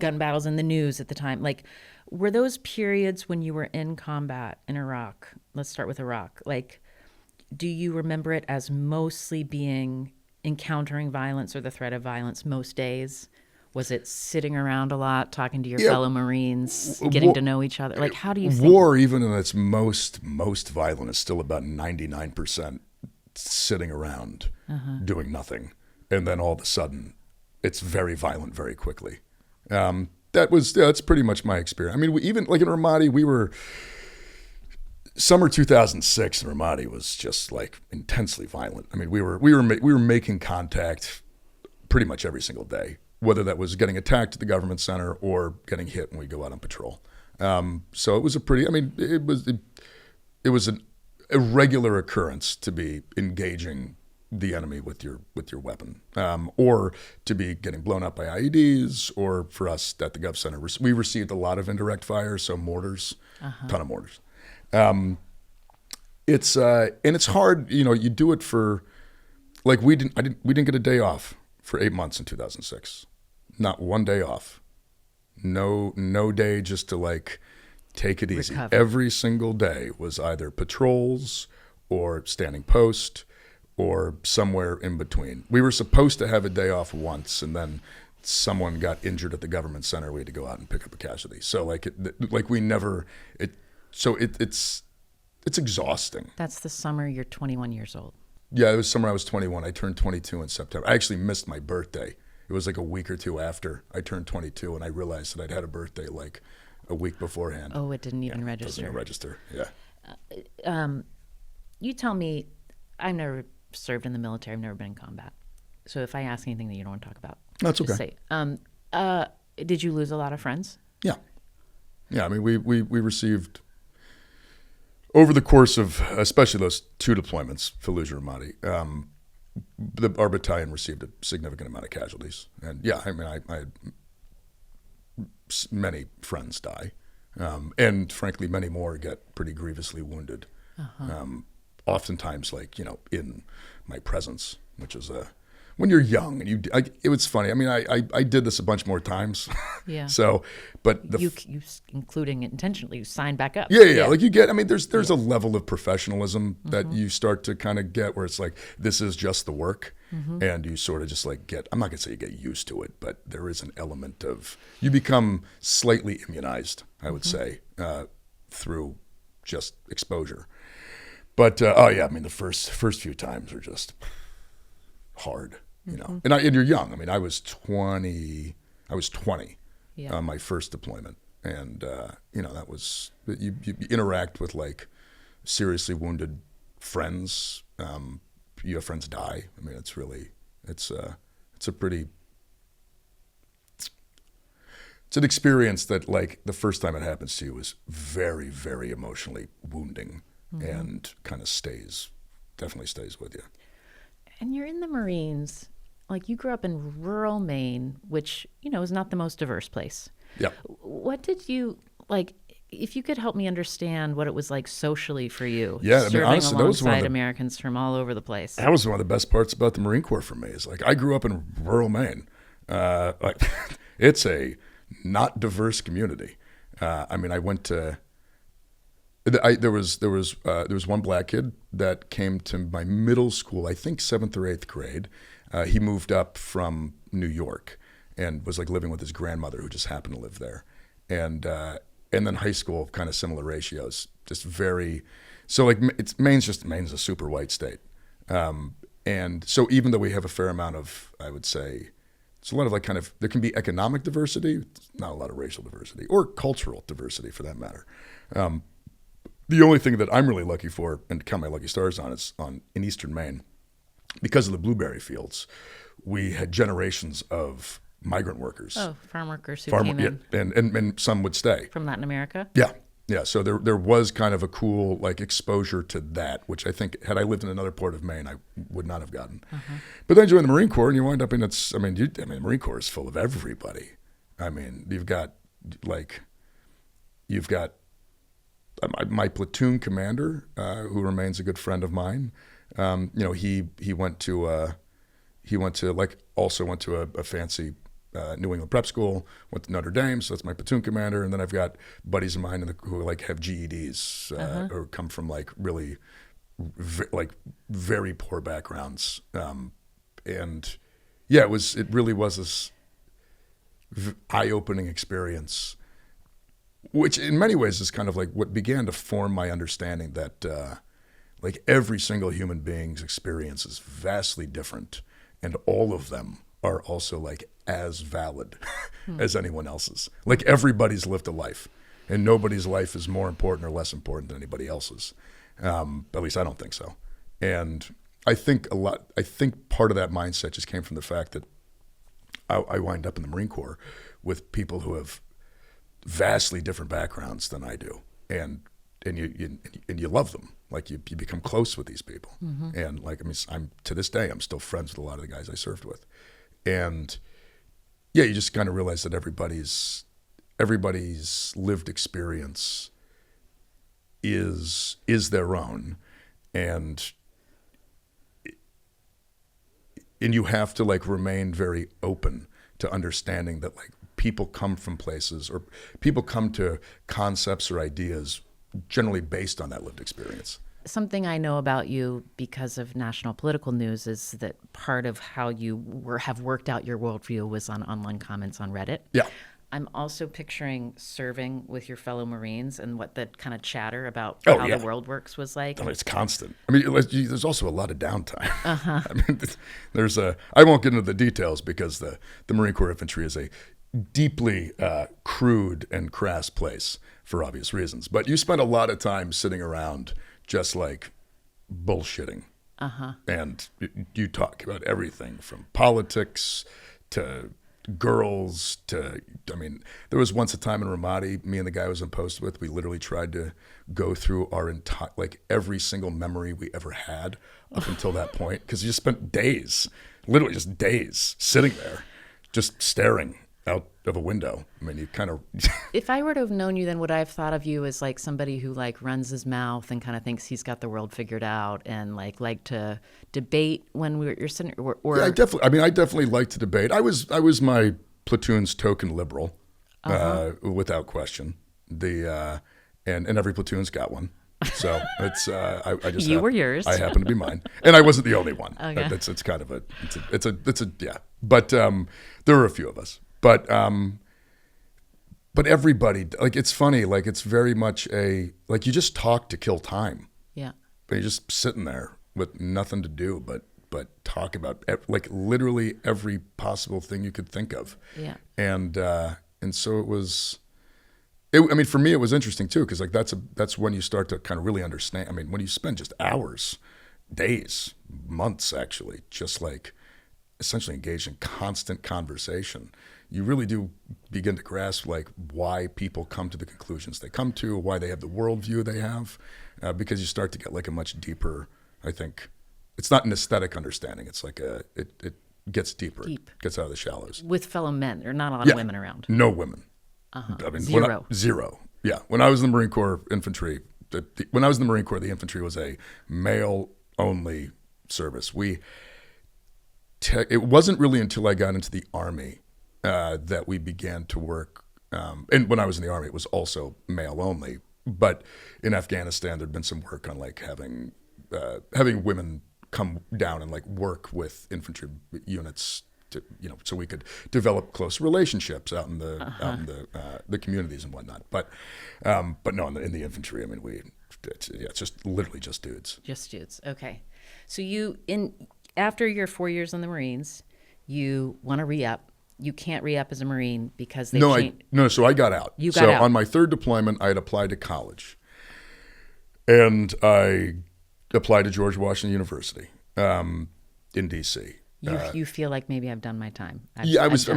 gun battles in the news at the time. Like, were those periods when you were in combat in Iraq? Let's start with Iraq. Like, do you remember it as mostly being encountering violence or the threat of violence most days? Was it sitting around a lot, talking to your fellow Marines, getting to know each other? Like, how do you think? War, even in its most violent, is still about 99% sitting around doing nothing. And then all of a sudden, it's very violent very quickly. That's pretty much my experience. I mean, even like in Ramadi, we were... Summer 2006 in Ramadi was just like intensely violent. I mean, we were making contact pretty much every single day, whether that was getting attacked at the Government Center or getting hit when we go out on patrol. So it was it was an irregular occurrence to be engaging the enemy with your weapon, or to be getting blown up by IEDs, or for us at the Gov Center, we received a lot of indirect fire, so mortars, ton of mortars. It's hard, you do it for, like we didn't get a day off for 8 months in 2006. Not one day off. No day just to like take it easy. Recover. Every single day was either patrols or standing post or somewhere in between. We were supposed to have a day off once, and then someone got injured at the Government Center. We had to go out and pick up a casualty. So it's exhausting. That's the summer you're 21 years old. Yeah, it was summer I was 21. I turned 22 in September. I actually missed my birthday. It was like a week or two after I turned 22, and I realized that I'd had a birthday like a week beforehand. Oh, it didn't even register. It doesn't even register, yeah. You tell me, I've never served in the military. I've never been in combat. So if I ask anything that you don't want to talk about, that's just okay. Say. Did you lose a lot of friends? Yeah. I mean, we received, over the course of, especially those two deployments, Fallujah and Ramadi, our battalion received a significant amount of casualties. And yeah, I mean, I had many friends die. And frankly, many more get pretty grievously wounded. Oftentimes, like, in my presence, which is when you're young and it was funny. I mean, I did this a bunch more times. Yeah. So, but you including it intentionally, you signed back up. Yeah. Like there's a level of professionalism that you start to kind of get where it's like, this is just the work. And you sort of just like I'm not gonna say you get used to it, but there is an element of, you become slightly immunized, I would say, through just exposure. But I mean, the first few times are just hard, and you're young. I mean, I was 20 on my first deployment, and that was, you interact with like seriously wounded friends. You have friends die. I mean, it's an experience that, like, the first time it happens to you is very, very emotionally wounding, and kind of definitely stays with you. And you're in the Marines. Like, you grew up in rural Maine, which, is not the most diverse place. Yeah. What did you, like, if you could help me understand what it was like socially for you, serving honestly, alongside Americans from all over the place. That was one of the best parts about the Marine Corps for me. Is like, I grew up in rural Maine. It's a not diverse community. I mean, I went to There was one black kid that came to my middle school, I think 7th or 8th grade. He moved up from New York and was like living with his grandmother who just happened to live there. And then high school, kind of similar ratios, just very, so like Maine's a super white state. And so even though we have a fair amount of, I would say, it's a lot of like kind of, there can be economic diversity, not a lot of racial diversity or cultural diversity for that matter. The only thing that I'm really lucky for and count my lucky stars on is in eastern Maine, because of the blueberry fields, we had generations of migrant workers. Oh, farm workers who came in. Yeah, and some would stay. From Latin America? Yeah. Yeah, so there was kind of a cool like exposure to that, which I think had I lived in another part of Maine, I would not have gotten. But then join the Marine Corps, and you wind up in the Marine Corps is full of everybody. I mean, you've got my platoon commander, who remains a good friend of mine. He went to a fancy New England prep school, went to Notre Dame, so that's my platoon commander. And then I've got buddies of mine who like have GEDs or come from like really very poor backgrounds. And yeah, it really was this eye-opening experience, which in many ways is kind of like what began to form my understanding that like every single human being's experience is vastly different, and all of them are also like as valid as anyone else's. Like everybody's lived a life, and nobody's life is more important or less important than anybody else's. At least I don't think so. And I think part of that mindset just came from the fact that I wind up in the Marine Corps with people who have vastly different backgrounds than I do, and you love them. Like you become close with these people, and like I'm to this day I'm still friends with a lot of the guys I served with, and yeah, you just kind of realize that everybody's lived experience is their own, and you have to like remain very open to understanding that like people come from places, or people come to concepts or ideas generally based on that lived experience. Something I know about you because of national political news is that part of how you have worked out your worldview was on online comments on Reddit. Yeah. I'm also picturing serving with your fellow Marines and what the kind of chatter about how the world works was like. I mean, it's constant. I mean, there's also a lot of downtime. I mean, I won't get into the details because the Marine Corps Infantry is a deeply crude and crass place for obvious reasons. But you spend a lot of time sitting around just like bullshitting. And you talk about everything from politics to girls to, I mean, there was once a time in Ramadi, me and the guy I was on post with, we literally tried to go through our entire, like every single memory we ever had up until that point. Because you just spent days, literally just days sitting there, just staring out of a window. I mean, you kind of... If I were to have known you, then would I have thought of you as like somebody who like runs his mouth and kind of thinks he's got the world figured out and like to debate when you're sitting or... Yeah, I definitely like to debate. I was my platoon's token liberal, without question. And every platoon's got one. So it's I just you were yours. I happen to be mine, and I wasn't the only one. Okay. It's kind of it's a yeah. But there were a few of us. But everybody, like, it's funny, like, it's very much like, you just talk to kill time. Yeah. But you're just sitting there with nothing to do but talk about, like, literally every possible thing you could think of. Yeah. And so it was, I mean, for me, it was interesting, too, because, like, that's when you start to kind of really understand. I mean, when you spend just hours, days, months, actually, just, like, essentially engaged in constant conversation, you really do begin to grasp like why people come to the conclusions they come to, why they have the worldview they have, because you start to get like a much deeper, I think, it's not an aesthetic understanding. It's like it gets deeper, gets out of the shallows. With fellow men, there are not a lot of women around. No women. I mean, zero. Yeah. When I was in the Marine Corps Infantry, the infantry was a male-only service. It wasn't really until I got into the Army that we began to work. And when I was in the Army, it was also male only. But in Afghanistan, there'd been some work on like having women come down and like work with infantry units to, so we could develop close relationships out in the communities and whatnot. But no, in the infantry, I mean, it's just literally just dudes. Just dudes. Okay. So after your 4 years in the Marines, you want to re-up. You can't re-up as a Marine because they changed. So I got out. You got out. So on my third deployment, I had applied to college. And I applied to George Washington University in D.C. You feel like maybe I've done my time. I was a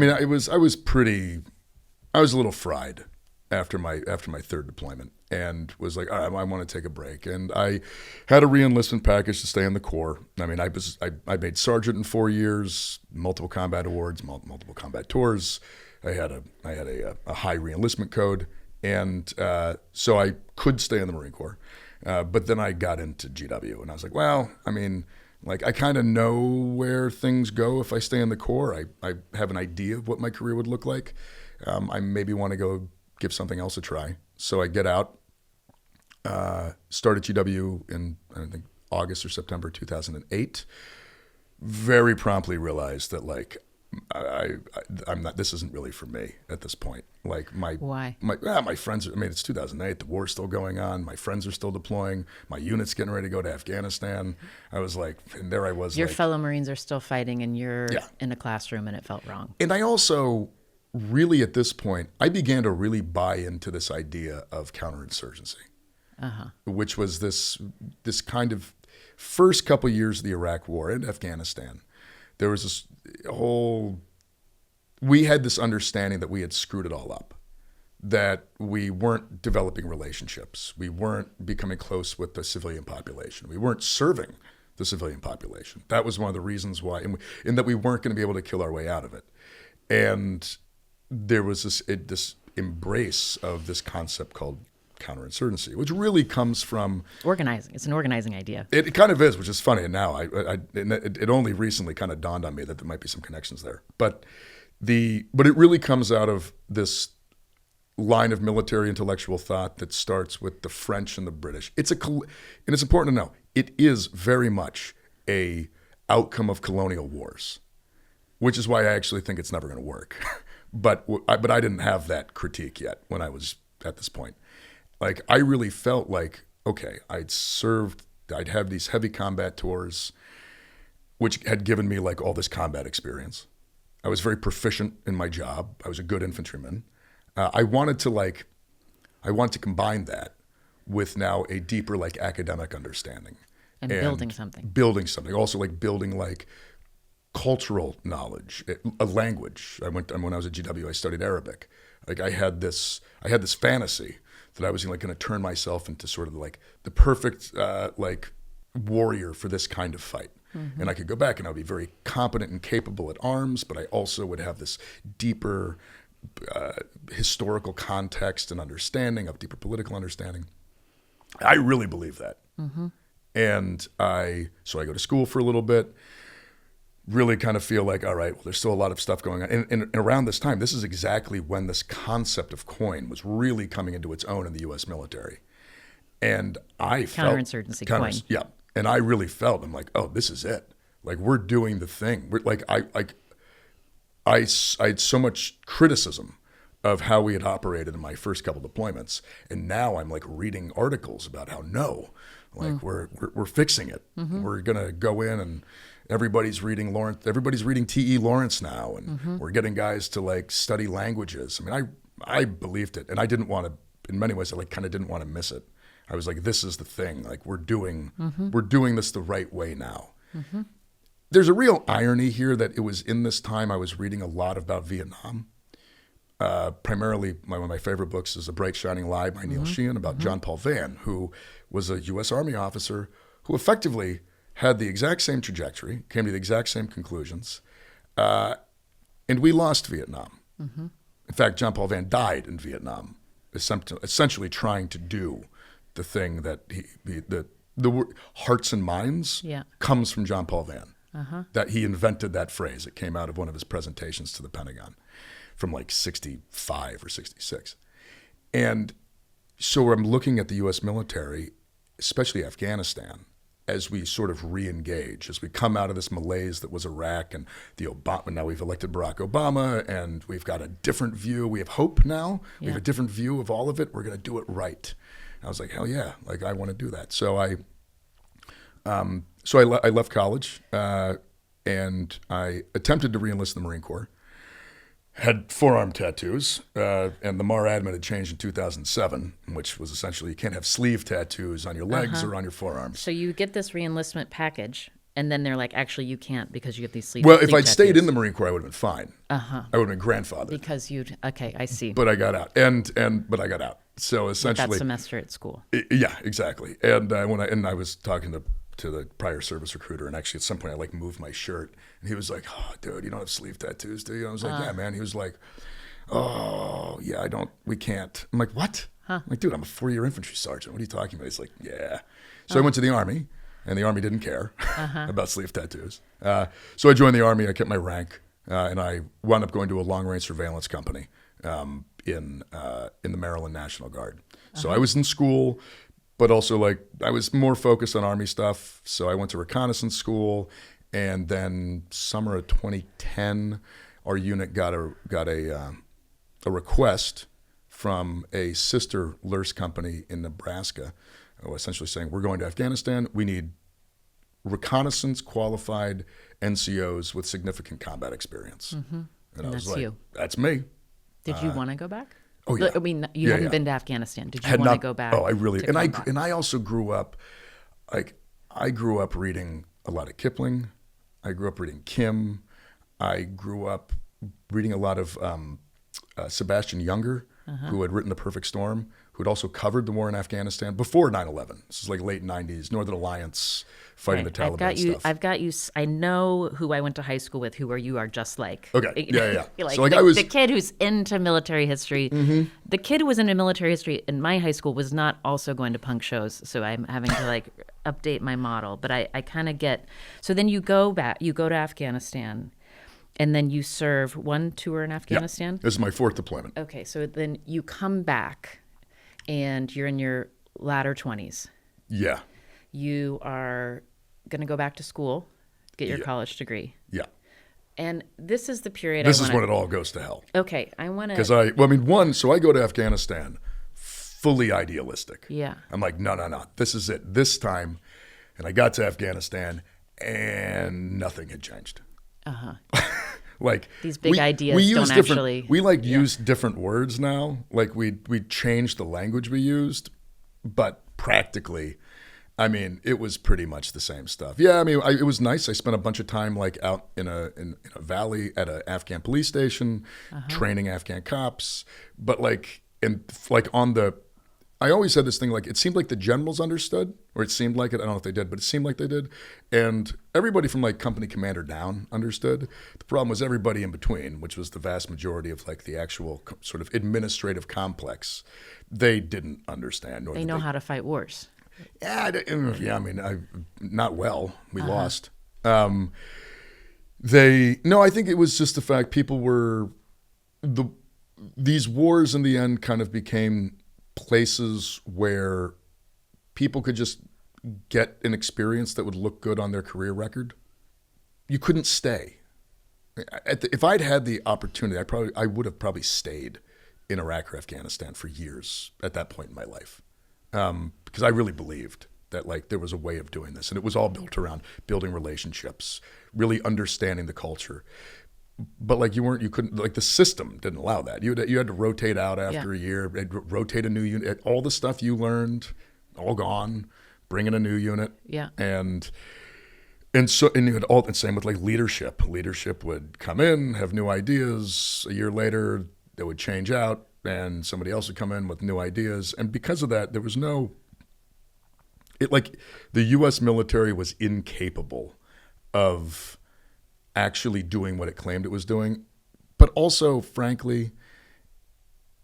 little fried after my third deployment, and was like, all right, I want to take a break. And I had a re-enlistment package to stay in the Corps. I mean, I made sergeant in 4 years, multiple combat awards, multiple combat tours. I had a high re-enlistment code, and so I could stay in the Marine Corps. But then I got into GW, and I was like, well, I mean, like I kind of know where things go if I stay in the Corps. I have an idea of what my career would look like. I maybe want to go give something else a try. So I get out, started GW in, I think, August or September 2008. Very promptly realized that like I'm not. This isn't really for me at this point. Like Why? My friends. I mean, it's 2008. The war's still going on. My friends are still deploying. My unit's getting ready to go to Afghanistan. I was like, and there I was. Your fellow Marines are still fighting, and you're in a classroom, and it felt wrong. And I also really, at this point, I began to really buy into this idea of counterinsurgency, which was this kind of first couple years of the Iraq War and Afghanistan. There was this we had this understanding that we had screwed it all up, that we weren't developing relationships. We weren't becoming close with the civilian population. We weren't serving the civilian population. That was one of the reasons why, and that we weren't going to be able to kill our way out of it. And there was this embrace of this concept called counterinsurgency, which really comes from organizing. It's an organizing idea. It kind of is, which is funny. And now it only recently kind of dawned on me that there might be some connections there. But it really comes out of this line of military intellectual thought that starts with the French and the British. And it's important to know it is very much a outcome of colonial wars, which is why I actually think it's never going to work. But I didn't have that critique yet when I was at this point. Like, I really felt like, okay, I'd have these heavy combat tours, which had given me like all this combat experience. I was very proficient in my job. I was a good infantryman. I wanted to combine that with now a deeper like academic understanding. And building something. Building something. Also like building like cultural knowledge, a language. When I was at GW, I studied Arabic. Like I had this fantasy that I was like going to turn myself into sort of like the perfect like warrior for this kind of fight. Mm-hmm. And I could go back and I would be very competent and capable at arms, but I also would have this deeper historical context and understanding, of deeper political understanding. I really believe that. Mm-hmm. And so I go to school for a little bit, really kind of feel like, all right, well, there's still a lot of stuff going on. And around this time, this is exactly when this concept of coin was really coming into its own in the U.S. military. And I felt... Counterinsurgency coin. Yeah. And I really felt, I'm like, oh, this is it. Like, we're doing the thing. We're like, I had so much criticism of how we had operated in my first couple deployments. And now I'm like reading articles about how we're fixing it. Mm-hmm. We're going to go in and everybody's reading T.E. Lawrence now. And we're getting guys to like study languages. I mean, I believed it. And I didn't want to, in many ways, I like kind of didn't want to miss it. I was like, this is the thing. Like we're doing this the right way now. Mm-hmm. There's a real irony here that it was in this time I was reading a lot about Vietnam. Primarily, one of my favorite books is A Bright Shining Light by Neil Sheehan about John Paul Vann, who was a U.S. Army officer who effectively had the exact same trajectory, came to the exact same conclusions, and we lost Vietnam. Mm-hmm. In fact, John Paul Vann died in Vietnam, essentially trying to do the thing that the word hearts and minds comes from John Paul Vann. Uh-huh. That he invented that phrase. It came out of one of his presentations to the Pentagon from like 65 or 66. And So I'm looking at the U.S. military, especially Afghanistan, as we sort of re-engage, as we come out of this malaise that was Iraq and the Obama. Now we've elected Barack Obama, and we've got a different view. We have hope now. We have a different view of all of it. We're going to do it right. And I was like, hell yeah! Like I want to do that. So I left college and I attempted to re-enlist in the Marine Corps. Had forearm tattoos, and the MAR admin had changed in 2007, which was essentially you can't have sleeve tattoos on your legs or on your forearms. So you get this re-enlistment package, and then they're like, actually, you can't because you have these sleeve Well, if sleeve I'd stayed tattoos. in the Marine Corps, I would have been fine. I would have been grandfathered. Because okay, I see. But I got out, but I got out. So essentially, that semester at school. Yeah, exactly. And I was talking to the prior service recruiter, and actually at some point I moved my shirt, and he was like, "Oh, dude, you don't have sleeve tattoos, do you?" I was like, "Yeah, man." He was like, "Oh, yeah, we can't." I'm like, "What?" I'm like, "Dude, I'm a 4-year infantry sergeant. What are you talking about?" He's like, "Yeah." So I went to the Army, and the Army didn't care about sleeve tattoos. So I joined the Army. I kept my rank, and I wound up going to a long-range surveillance company in the Maryland National Guard. So I was in school, but also I was more focused on Army stuff. So I went to reconnaissance school, and then summer of 2010, our unit got a request from a sister LURS company in Nebraska, essentially saying, we're going to Afghanistan. We need reconnaissance qualified NCOs with significant combat experience. And I was that's like, you. That's me. Did you want to go back? Oh yeah. I mean, you hadn't been to Afghanistan. Did you want to go back? Oh, I really. to And combat? I also grew up, I grew up reading a lot of Kipling. I grew up reading Kim. I grew up reading a lot of Sebastian Junger, who had written The Perfect Storm, who had also covered the war in Afghanistan before 9/11. This is late 90s, Northern Alliance, fighting the Taliban stuff. I've got you. I know who I went to high school with, you are just like. Okay, yeah. You're So the, I was the kid who's into military history. The kid who was into military history in my high school was not also going to punk shows, so I'm having to update my model. But I kind of get. So then you go back. You go to Afghanistan. And then you serve one tour in Afghanistan? Yeah. This is my 4th deployment. Okay, so then you come back and you're in your latter 20s. Yeah. You are going to go back to school, get your college degree. Yeah. And this is the period This is when it all goes to hell. Okay, I want to... Because so I go to Afghanistan fully idealistic. Yeah. I'm like, no, this is it. This time. And I got to Afghanistan and nothing had changed. These big ideas don't actually... We use different words now. We changed the language we used, but practically, it was pretty much the same stuff. Yeah, it was nice. I spent a bunch of time out in a valley at an Afghan police station, training Afghan cops. But I always said this thing, it seemed like the generals understood, or it seemed like it. I don't know if they did, but it seemed like they did. And everybody from company commander down understood. The problem was everybody in between, which was the vast majority of the actual sort of administrative complex. They didn't understand. They know how to fight wars. Yeah, not well. We lost. I think it was just the fact people were, these wars in the end kind of became places where people could just get an experience that would look good on their career record. You couldn't stay. If I'd had the opportunity, I would have probably stayed in Iraq or Afghanistan for years at that point in my life, because I really believed that there was a way of doing this, and it was all built around building relationships, really understanding the culture. But the system didn't allow that. You had to rotate out after a year, rotate a new unit. All the stuff you learned, all gone. Bring in a new unit. Yeah. And you had all, and same with leadership. Leadership would come in, have new ideas. A year later, they would change out, and somebody else would come in with new ideas. And because of that, there was the U.S. military was incapable of actually doing what it claimed it was doing. But also, frankly,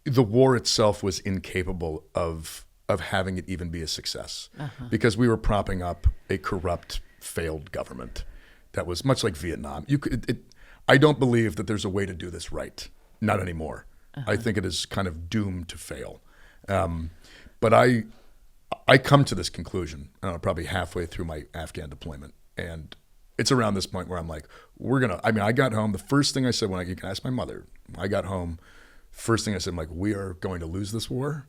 the war itself was incapable of having it even be a success, because we were propping up a corrupt, failed government that was much like Vietnam. I don't believe that there's a way to do this right. Not anymore. I think it is kind of doomed to fail. But I come to this conclusion probably halfway through my Afghan deployment, and it's around this point where I'm like, I got home. The first thing I said you can ask my mother. I got home. First thing I said, I'm like, we are going to lose this war,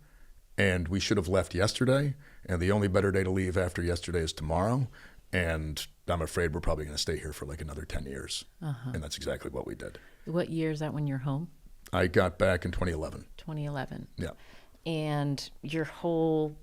and we should have left yesterday. And the only better day to leave after yesterday is tomorrow. And I'm afraid we're probably going to stay here for like another 10 years. And that's exactly what we did. What year is that when you're home? I got back in 2011. 2011. Yeah. And your whole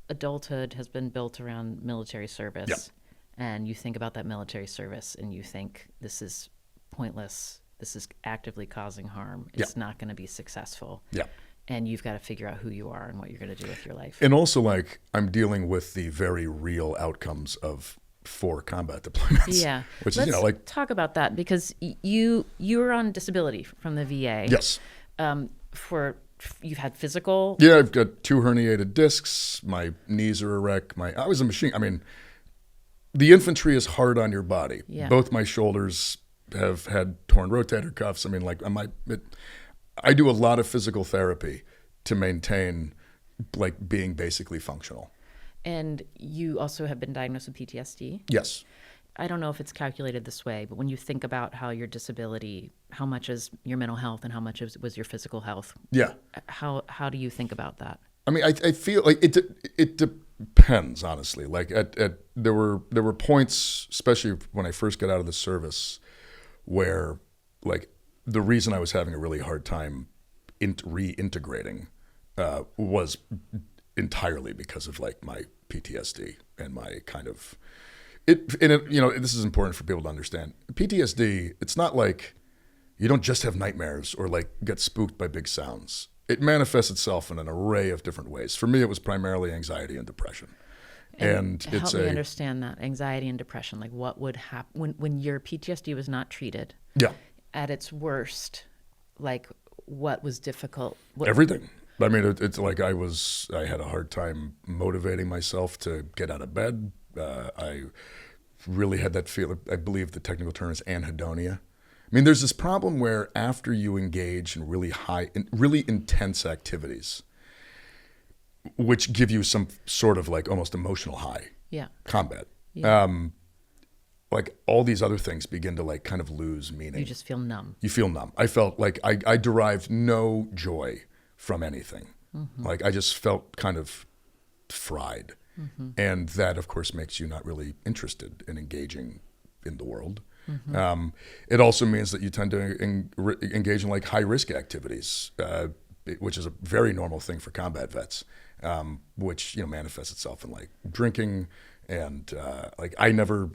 adulthood has been built around military service. Yeah. And you think about that military service and you think this is pointless. This is actively causing harm. It's not going to be successful. Yeah. And you've got to figure out who you are and what you're going to do with your life. And also, like, I'm dealing with the very real outcomes of 4 combat deployments. Yeah. Which Let's is, talk about that, because you were on disability from the VA. Yes. You've had physical. Yeah, I've got 2 herniated discs. My knees are a wreck. I was a machine. I mean, the infantry is hard on your body. Yeah. Both my shoulders have had torn rotator cuffs. I mean, like, I do a lot of physical therapy to maintain, like, being basically functional. And you also have been diagnosed with PTSD. Yes. I don't know if it's calculated this way, but when you think about how your disability, how much is your mental health and how much was your physical health? Yeah. How do you think about that? I mean, I feel like it depends, honestly. Like there were points, especially when I first got out of the service, where, like, the reason I was having a really hard time reintegrating was entirely because of, like, my PTSD and my kind of this is important for people to understand. PTSD, it's not like you don't just have nightmares or, like, get spooked by big sounds. It manifests itself in an array of different ways. For me, it was primarily anxiety and depression. And help me understand that, anxiety and depression. Like, what would happen when your PTSD was not treated? Yeah. At its worst, like, what was difficult? Everything. I mean, it's like I had a hard time motivating myself to get out of bed. I really had that feeling. I believe the technical term is anhedonia. I mean, there's this problem where after you engage in really intense activities, which give you some sort of, like, almost emotional high. Yeah. Combat. Yeah. Like, all these other things begin to, like, kind of lose meaning. You just feel numb. You feel numb. I felt like I derived no joy from anything. Mm-hmm. Like, I just felt kind of fried. Mm-hmm. And that, of course, makes you not really interested in engaging in the world. Mm-hmm. It also means that you tend to engage in, like, high-risk activities, which is a very normal thing for combat vets, which, manifests itself in, like, drinking. And like, I never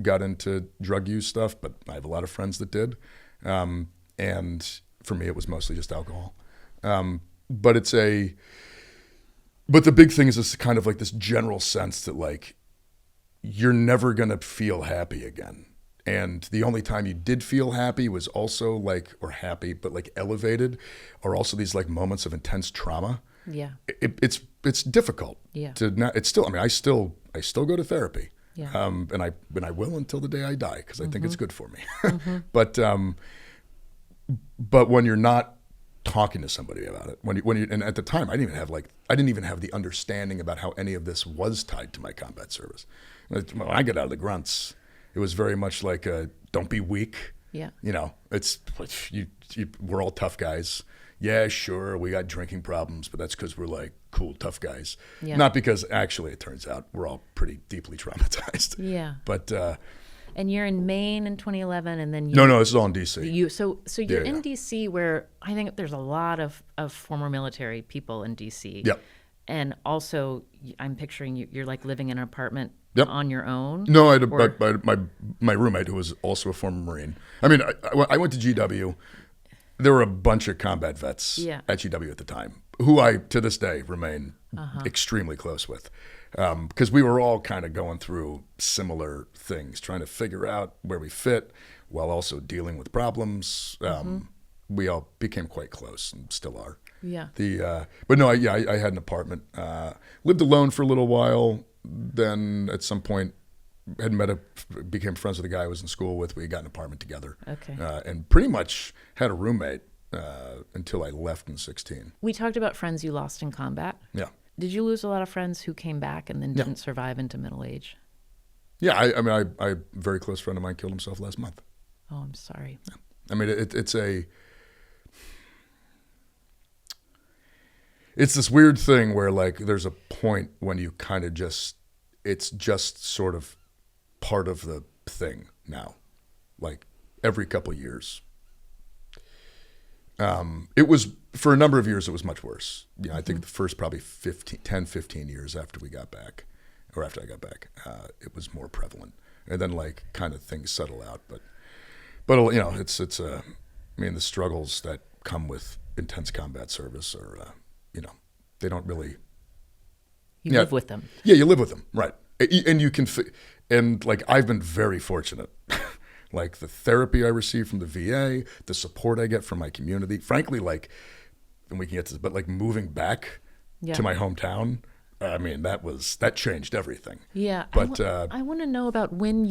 got into drug use stuff, but I have a lot of friends that did. And for me, it was mostly just alcohol. But the big thing is this kind of, like, this general sense that, like, you're never going to feel happy again. And the only time you did feel happy was also, like, or happy, but, like, elevated, are also these, like, moments of intense trauma. Yeah. It's difficult. Yeah. It's still, I mean, I still go to therapy. Yeah. And I will until the day I die, because I think it's good for me. Mm-hmm. But when you're not talking to somebody about it, and at the time I didn't even have the understanding about how any of this was tied to my combat service. When I got out of the grunts, it was very much like, don't be weak. Yeah. We're all tough guys. Yeah, sure, we got drinking problems, but that's because we're, like, cool, tough guys. Yeah. Not because, actually, it turns out we're all pretty deeply traumatized. Yeah. But and you're in Maine in 2011, and then no, this is all in D.C. So you're in D.C., where I think there's a lot of former military people in D.C. Yep. And also, I'm picturing you're, like, living in an apartment. Yep. On your own? No, I had my roommate, who was also a former Marine. I mean, I went to GW. There were a bunch of combat vets at GW at the time, who I, to this day, remain extremely close with. Because we were all kind of going through similar things, trying to figure out where we fit while also dealing with problems. We all became quite close and still are. Yeah. But no, I had an apartment. Lived alone for a little while. Then at some point became friends with a guy I was in school with. We got an apartment together. Okay. And pretty much had a roommate until I left in 2016. We talked about friends you lost in combat. Yeah. Did you lose a lot of friends who came back and then didn't survive into middle age? Yeah, I mean, a very close friend of mine killed himself last month. Oh, I'm sorry. Yeah. I mean, it's this weird thing where like there's a point when you kind of it's just sort of part of the thing now, like every couple of years. It was, for a number of years, it was much worse. Yeah, I think the first probably 10, 15 years after we got back, or after I got back, it was more prevalent. And then like kind of things settle out. But you know, it's I mean, the struggles that come with intense combat service are, you know, they don't really. You live with them. Yeah, you live with them, right? And you can, and like I've been very fortunate. Like the therapy I receive from the VA, the support I get from my community, frankly, like, and we can get to this, but like moving back to my hometown, I mean, that changed everything. Yeah. But I want to know about when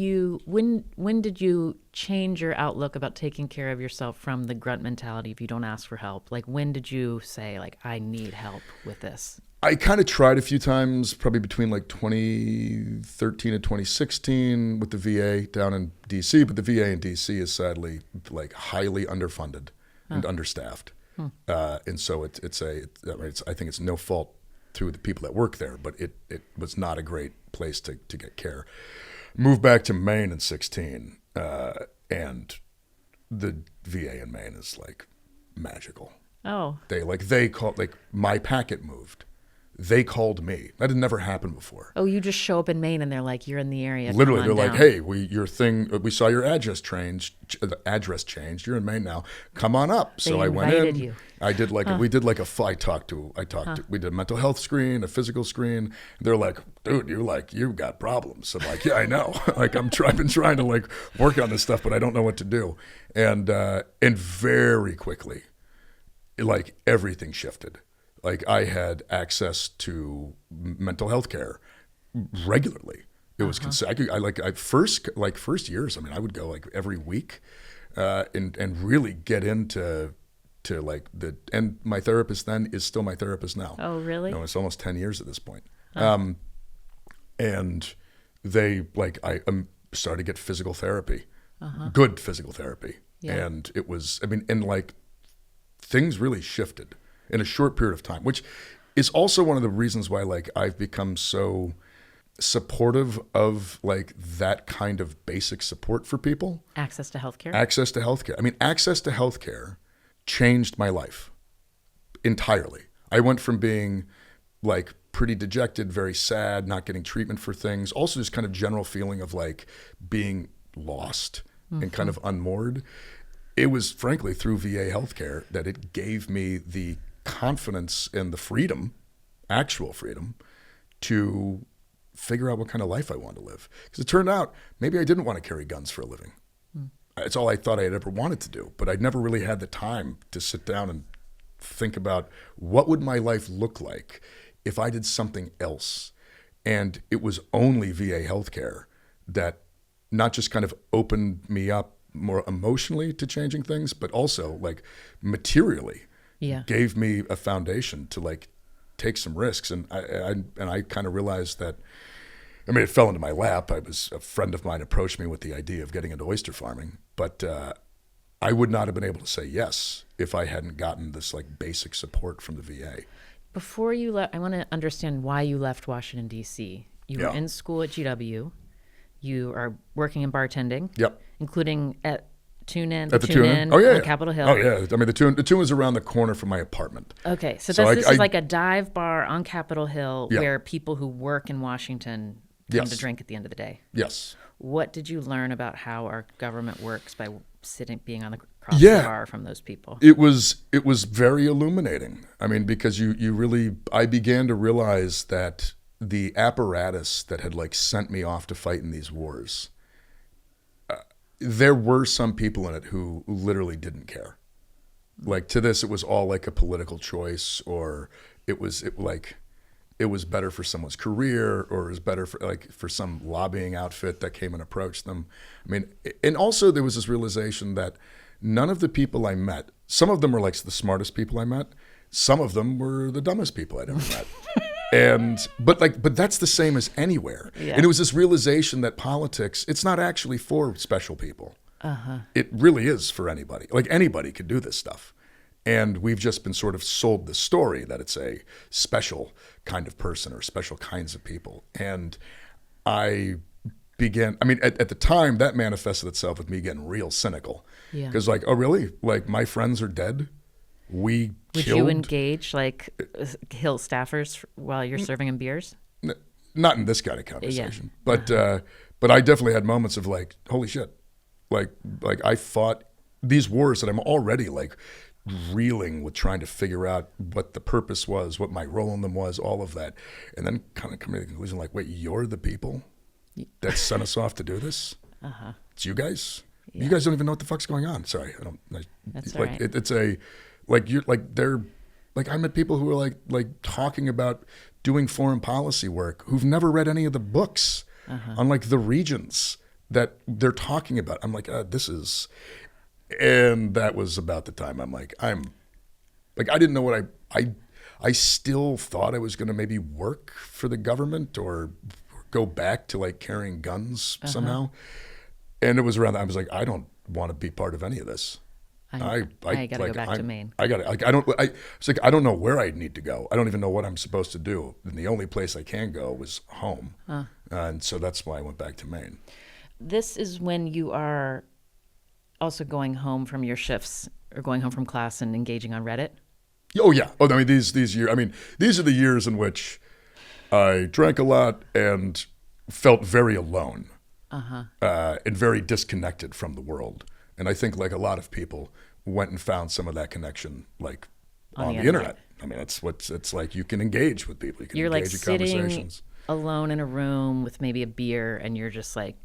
did you change your outlook about taking care of yourself from the grunt mentality if you don't ask for help? Like when did you say like, I need help with this? I kind of tried a few times, probably between like 2013 and 2016 with the VA down in DC, but the VA in DC is sadly like highly underfunded and understaffed. And so I think it's no fault to the people that work there, but it was not a great place to get care. Moved back to Maine in 16, and the VA in Maine is like magical. Oh. They called, like my packet moved. They called me. That had never happened before. Oh, you just show up in Maine and they're like, you're in the area. Literally, they're down. like, hey, we saw your address changed. You're in Maine now. Come on up. So I went in. You. I did like we did like we did a mental health screen, a physical screen. They're like, dude, you've got problems. I'm like, yeah, I know. Like I've been trying to like work on this stuff, but I don't know what to do. And very quickly, like everything shifted. Like I had access to mental health care regularly. It was first years. I mean, I would go like every week, and really get into like and my therapist then is still my therapist now. Oh, really? No, it's almost 10 years at this point. And they like I started to get physical therapy, good physical therapy, and it was and like things really shifted in a short period of time, which is also one of the reasons why like I've become so supportive of like that kind of basic support for people. Access to healthcare. I mean, access to healthcare changed my life entirely. I went from being like pretty dejected, very sad, not getting treatment for things, also just kind of general feeling of like being lost and kind of unmoored. It was frankly through VA healthcare that it gave me the confidence and the freedom, actual freedom, to figure out what kind of life I wanted to live. Because it turned out maybe I didn't want to carry guns for a living. It's all I thought I had ever wanted to do, but I'd never really had the time to sit down and think about what would my life look like if I did something else. And it was only VA healthcare that not just kind of opened me up more emotionally to changing things, but also like materially gave me a foundation to like take some risks. And I kind of realized that, I mean, it fell into my lap. A friend of mine approached me with the idea of getting into oyster farming, but I would not have been able to say yes if I hadn't gotten this like basic support from the VA. Before you left, I want to understand why you left Washington, D.C. You were in school at GW. You are working in bartending, including at Tune In on Capitol Hill. Oh yeah, I mean the tune was around the corner from my apartment. Okay, so this is like a dive bar on Capitol Hill where people who work in Washington come to drink at the end of the day. Yes. What did you learn about how our government works by being on the across the bar from those people? It was very illuminating. I mean, because I began to realize that the apparatus that had like sent me off to fight in these wars, there were some people in it who literally didn't care. Like to this, it was all like a political choice, or it was better for someone's career, or it was better for some lobbying outfit that came and approached them. I mean, and also there was this realization that none of the people I met, some of them were like the smartest people I met, some of them were the dumbest people I'd ever met. But that's the same as anywhere. Yeah. And it was this realization that politics, it's not actually for special people. It really is for anybody. Like anybody could do this stuff. And we've just been sort of sold the story that it's a special kind of person or special kinds of people. And at the time, that manifested itself with me getting real cynical. Yeah. Because like, oh, really? Like my friends are dead? Would you engage like Hill staffers while you're serving them beers? Not in this kind of conversation. Yeah. But I definitely had moments of like, holy shit. Like I fought these wars that I'm already like reeling with trying to figure out what the purpose was, what my role in them was, all of that. And then kind of coming to the conclusion like, wait, you're the people that sent us off to do this? It's you guys? Yeah. You guys don't even know what the fuck's going on. Sorry. That's like, right. It's a, like you're like, they're like, I met people who are like talking about doing foreign policy work who've never read any of the books on like the regions that they're talking about. I'm like, this is, and that was about the time I didn't know what I still thought I was going to maybe work for the government or go back to like carrying guns somehow. And it was around that I was like, I don't want to be part of any of this. I gotta go back to Maine. I don't know where I need to go. I don't even know what I'm supposed to do. And the only place I can go was home. And so that's why I went back to Maine. This is when you are also going home from your shifts or going home from class and engaging on Reddit? Oh yeah. Oh, I mean these years. I mean these are the years in which I drank a lot and felt very alone and very disconnected from the world. And I think like a lot of people went and found some of that connection like on the internet. I mean it's like you can engage with people. You can engage in conversations. Alone in a room with maybe a beer and you're just like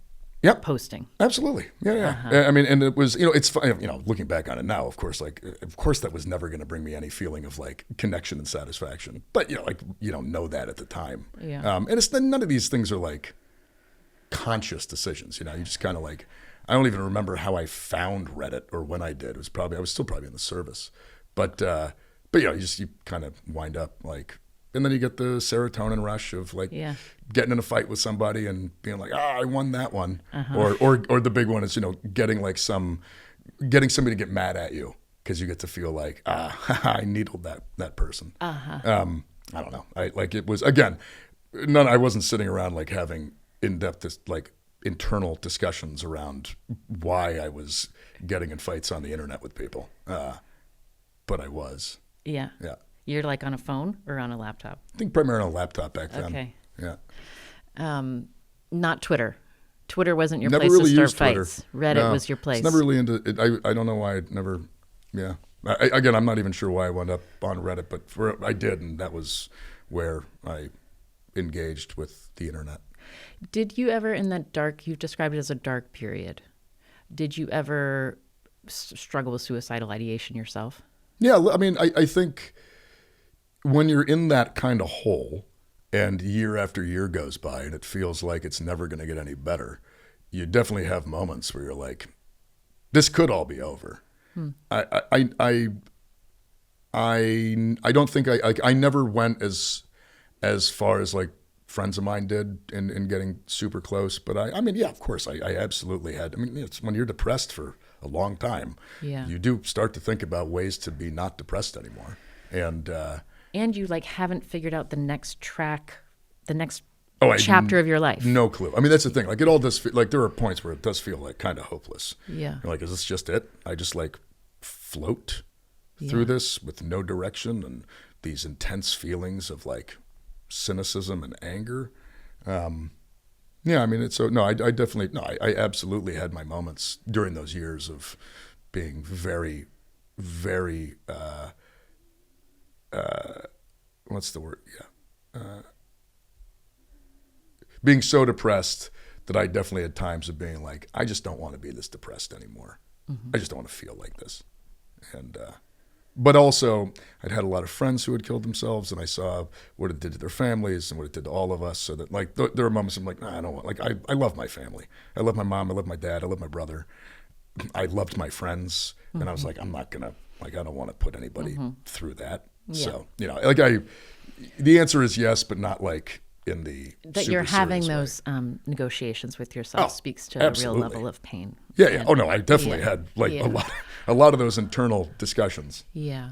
posting. Absolutely. Yeah. I mean, and it was, it's fun, looking back on it now, of course that was never going to bring me any feeling of like connection and satisfaction. But, you don't know that at the time. Yeah. And it's none of these things are like conscious decisions. You just kind of like, I don't even remember how I found Reddit or when I did. I was still probably in the service. But you kind of wind up like, and then you get the serotonin rush of like getting in a fight with somebody and being like, I won that one. Or the big one is, getting somebody to get mad at you because you get to feel like, I needled that person. I don't know. It was, again, I wasn't sitting around like having in-depth like internal discussions around why I was getting in fights on the internet with people. But I was. Yeah. Yeah. You're like on a phone or on a laptop? I think primarily on a laptop back then. Okay. Yeah. Not Twitter. Twitter wasn't your never place really to start used fights. Twitter. Reddit No, was your place. It's never really into it. I don't know why I never, yeah. Again, I'm not even sure why I wound up on Reddit, but I did, and that was where I engaged with the internet. Did you ever, in that you've described it as a dark period, did you ever struggle with suicidal ideation yourself? Yeah, I mean, I think when you're in that kind of hole and year after year goes by and it feels like it's never going to get any better, you definitely have moments where you're like, this could all be over. I don't think I never went as far as like friends of mine did in getting super close. But I mean, yeah, of course, I absolutely had. I mean, it's when you're depressed for a long time, you do start to think about ways to be not depressed anymore. And you like haven't figured out the next track, the next chapter of your life. No clue. I mean, that's the thing. Like it all does feel, like there are points where it does feel like kind of hopeless. Yeah. You're like, is this just it? I just like float through this with no direction and these intense feelings of like cynicism and anger. Yeah, I mean, I absolutely had my moments during those years of being very, very, what's the word? Yeah. Being so depressed that I definitely had times of being like, I just don't want to be this depressed anymore. I just don't want to feel like this. And, but also I'd had a lot of friends who had killed themselves and I saw what it did to their families and what it did to all of us. So that like, there were moments I'm like, I don't want, like, I love my family. I love my mom. I love my dad. I love my brother. I loved my friends. And I was like, I'm not going to, like, I don't want to put anybody through that. Yeah. So, like The answer is yes, but not like in the That super you're having serious way. those negotiations with yourself Oh, speaks to absolutely. a real level of pain. Yeah. And- Oh no, I definitely yeah, had like yeah. a lot of those internal discussions. Yeah.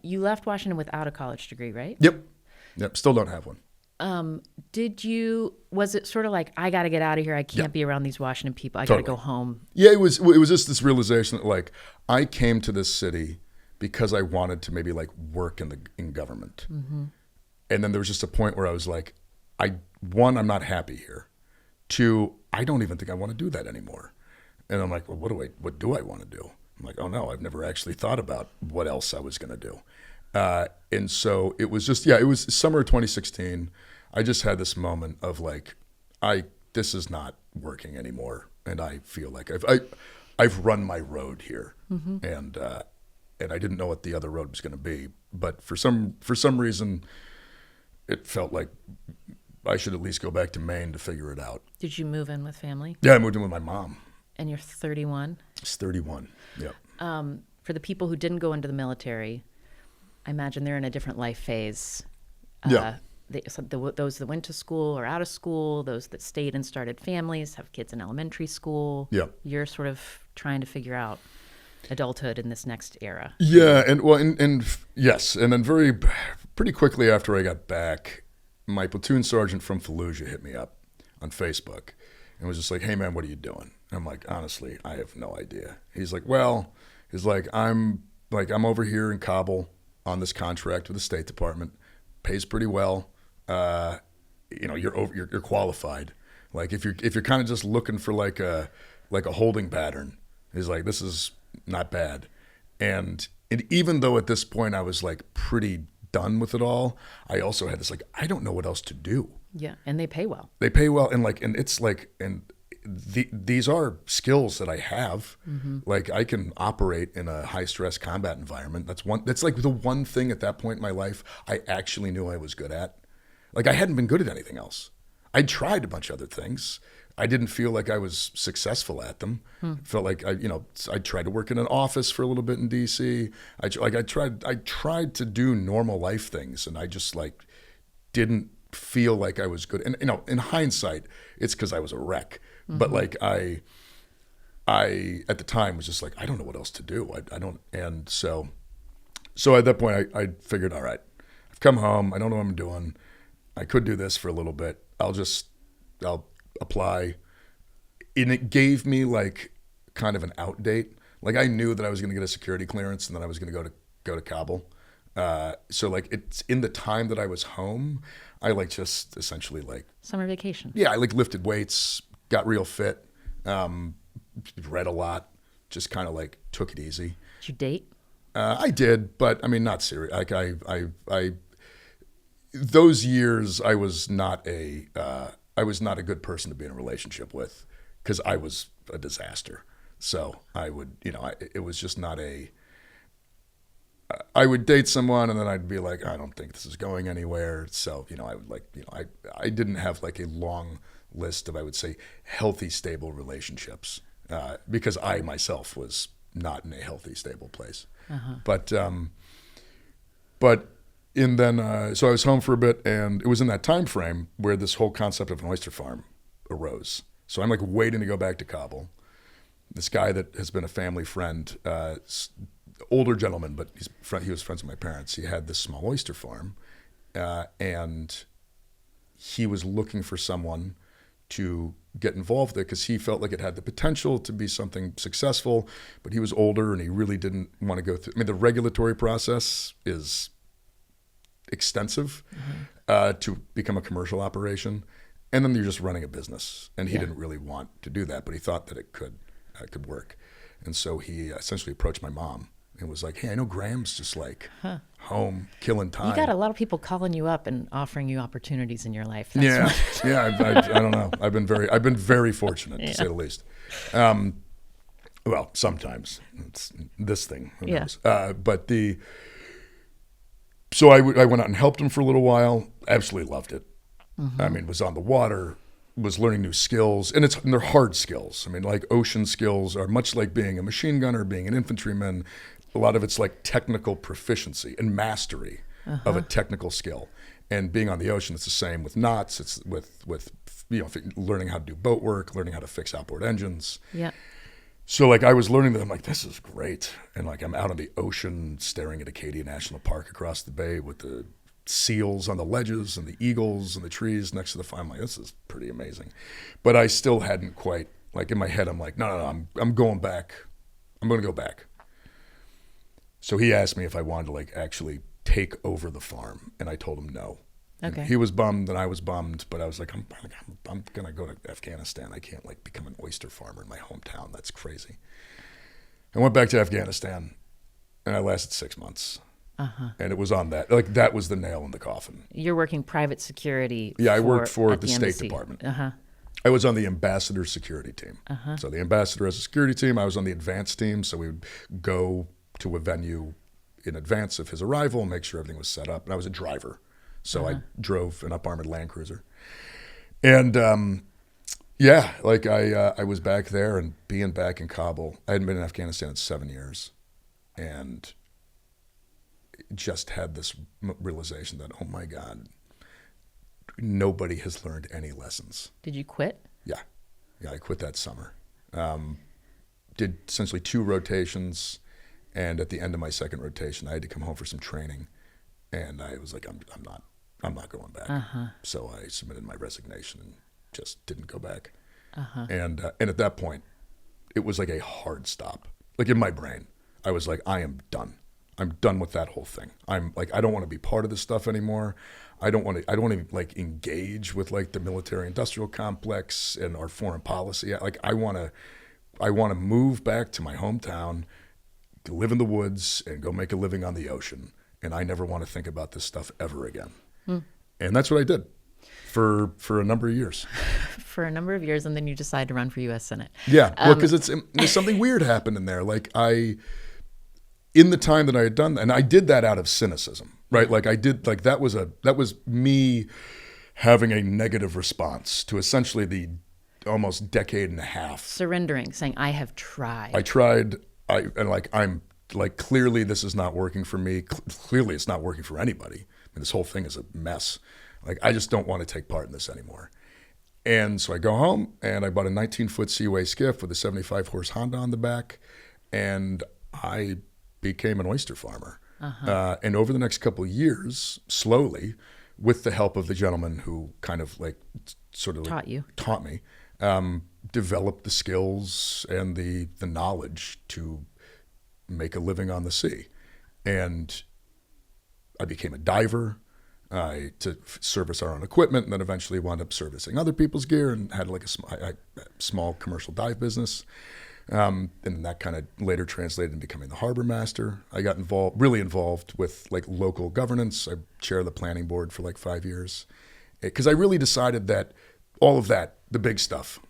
You left Washington without a college degree, right? Yep. Still don't have one. Was it sort of like, I got to get out of here. I can't be around these Washington people. I got to Totally. go home. Yeah, it was just this realization that like I came to this city because I wanted to maybe like work in government. Mm-hmm. And then there was just a point where I was like, I'm not happy here. Two, I don't even think I want to do that anymore. And I'm like, well, what do I want to do? I'm like, oh no, I've never actually thought about what else I was going to do. And so it was just, it was summer of 2016. I just had this moment of like, this is not working anymore. And I feel like I've run my road here. Mm-hmm. And I didn't know what the other road was going to be. But for some reason, it felt like I should at least go back to Maine to figure it out. Did you move in with family? Yeah, I moved in with my mom. And you're 31? It's 31, yep. For the people who didn't go into the military, I imagine they're in a different life phase. Yeah. Those that went to school or out of school, those that stayed and started families, have kids in elementary school. Yeah. You're sort of trying to figure out adulthood in this next era. Yeah, and yes, and then pretty quickly after I got back, my platoon sergeant from Fallujah hit me up on Facebook and was just like, "Hey man, what are you doing?" And I'm like, "Honestly, I have no idea." He's like, I'm over here in Kabul on this contract with the State Department, pays pretty well. You're qualified. Like if you're kind of just looking for like a holding pattern, he's like, this is not bad. And even though at this point I was like pretty done with it all, I also had this like, I don't know what else to do. Yeah, and they pay well. They pay well, and these are skills that I have. Mm-hmm. Like I can operate in a high stress combat environment. That's like the one thing at that point in my life I actually knew I was good at. Like I hadn't been good at anything else. I'd tried a bunch of other things. I didn't feel like I was successful at them. Felt like I tried to work in an office for a little bit in DC. I tried to do normal life things, and I just like didn't feel like I was good. And in hindsight, it's because I was a wreck. Mm-hmm. But like I at the time was just like, I don't know what else to do. I don't. And so at that point, I figured, all right, I've come home. I don't know what I'm doing. I could do this for a little bit. I'll apply. And it gave me like kind of an out date. Like I knew that I was going to get a security clearance and then I was going to go to Kabul. So like it's in the time that I was home, I like just essentially like summer vacation. Yeah, I like lifted weights, got real fit, read a lot, just kind of like took it easy. Did you date? I did, but I mean not serious. Like I those years I was not a good person to be in a relationship with because I was a disaster. So I would, it was just not I would date someone and then I'd be like, I don't think this is going anywhere. So, I would like, I didn't have like a long list of, I would say, healthy, stable relationships because I myself was not in a healthy, stable place. Uh-huh. So I was home for a bit, and it was in that time frame where this whole concept of an oyster farm arose. So I'm like waiting to go back to Kabul. This guy that has been a family friend, older gentleman, but he was friends with my parents. He had this small oyster farm, and he was looking for someone to get involved there because he felt like it had the potential to be something successful, but he was older and he really didn't want to go through. I mean, the regulatory process is extensive to become a commercial operation, and then you're just running a business. And he didn't really want to do that, but he thought that it could work. And so he essentially approached my mom and was like, "Hey, I know Graham's just like home killing time." You got a lot of people calling you up and offering you opportunities in your life. That's I don't know. I've been very fortunate to say the least. Well, sometimes it's this thing. Who knows? So I went out and helped him for a little while. Absolutely loved it. Mm-hmm. I mean, was on the water, was learning new skills, and they're hard skills. I mean, like ocean skills are much like being a machine gunner, being an infantryman. A lot of it's like technical proficiency and mastery. of a technical skill. And being on the ocean, it's the same with knots. It's with learning how to do boat work, learning how to fix outboard engines. Yeah. So like I was learning that, I'm like, this is great. And like I'm out on the ocean staring at Acadia National Park across the bay with the seals on the ledges and the eagles and the trees next to the fire. I'm like, this is pretty amazing. But I still hadn't quite, like in my head, I'm like, no, I'm going back. I'm going to go back. So he asked me if I wanted to like actually take over the farm, and I told him no. Okay. And he was bummed and I was bummed, but I was like, I'm going to go to Afghanistan. I can't like become an oyster farmer in my hometown. That's crazy. I went back to Afghanistan and I lasted 6 months. And it was on that, like that was the nail in the coffin. You're working private security. Yeah, I worked for the State Department. Uh-huh. I was on the ambassador security team. So the ambassador has a security team. I was on the advanced team. So we would go to a venue in advance of his arrival, make sure everything was set up. And I was a driver. So I drove an up-armored Land Cruiser. And like I was back there, and being back in Kabul, I hadn't been in Afghanistan in 7 years. And just had this realization that, oh my God, nobody has learned any lessons. Did you quit? Yeah, I quit that summer. Did essentially 2 rotations, and at the end of my second rotation, I had to come home for some training, and I was like, I'm not going back. So I submitted my resignation and just didn't go back. And at that point, it was like a hard stop. Like in my brain, I was like, I am done. I'm done with that whole thing. I'm like, I don't want to be part of this stuff anymore. I don't want to like engage with like the military industrial complex and our foreign policy. Like I want to move back to my hometown, to live in the woods and go make a living on the ocean. And I never want to think about this stuff ever again. And that's what I did for a number of years. For a number of years, and then you decide to run for U.S. Senate. Yeah, well, because there's something weird happened in there. Like in the time that I had done that, and I did that out of cynicism, right? Like I did, like that was me having a negative response to essentially the almost decade and a half. Surrendering, saying, I have tried. I tried, I'm like, clearly this is not working for me. Clearly it's not working for anybody. I mean, this whole thing is a mess. Like, I just don't want to take part in this anymore. And so I go home and I bought a 19-foot Seaway skiff with a 75-horse Honda on the back, and I became an oyster farmer. And over the next couple of years, slowly, with the help of the gentleman who kind of like sort of taught me, developed the skills and the knowledge to make a living on the sea. And I became a diver to service our own equipment, and then eventually wound up servicing other people's gear and had like a small commercial dive business. And then that kind of later translated into becoming the harbor master. I got really involved with like local governance. I chaired the planning board for like 5 years, because I really decided that all of that, the big stuff,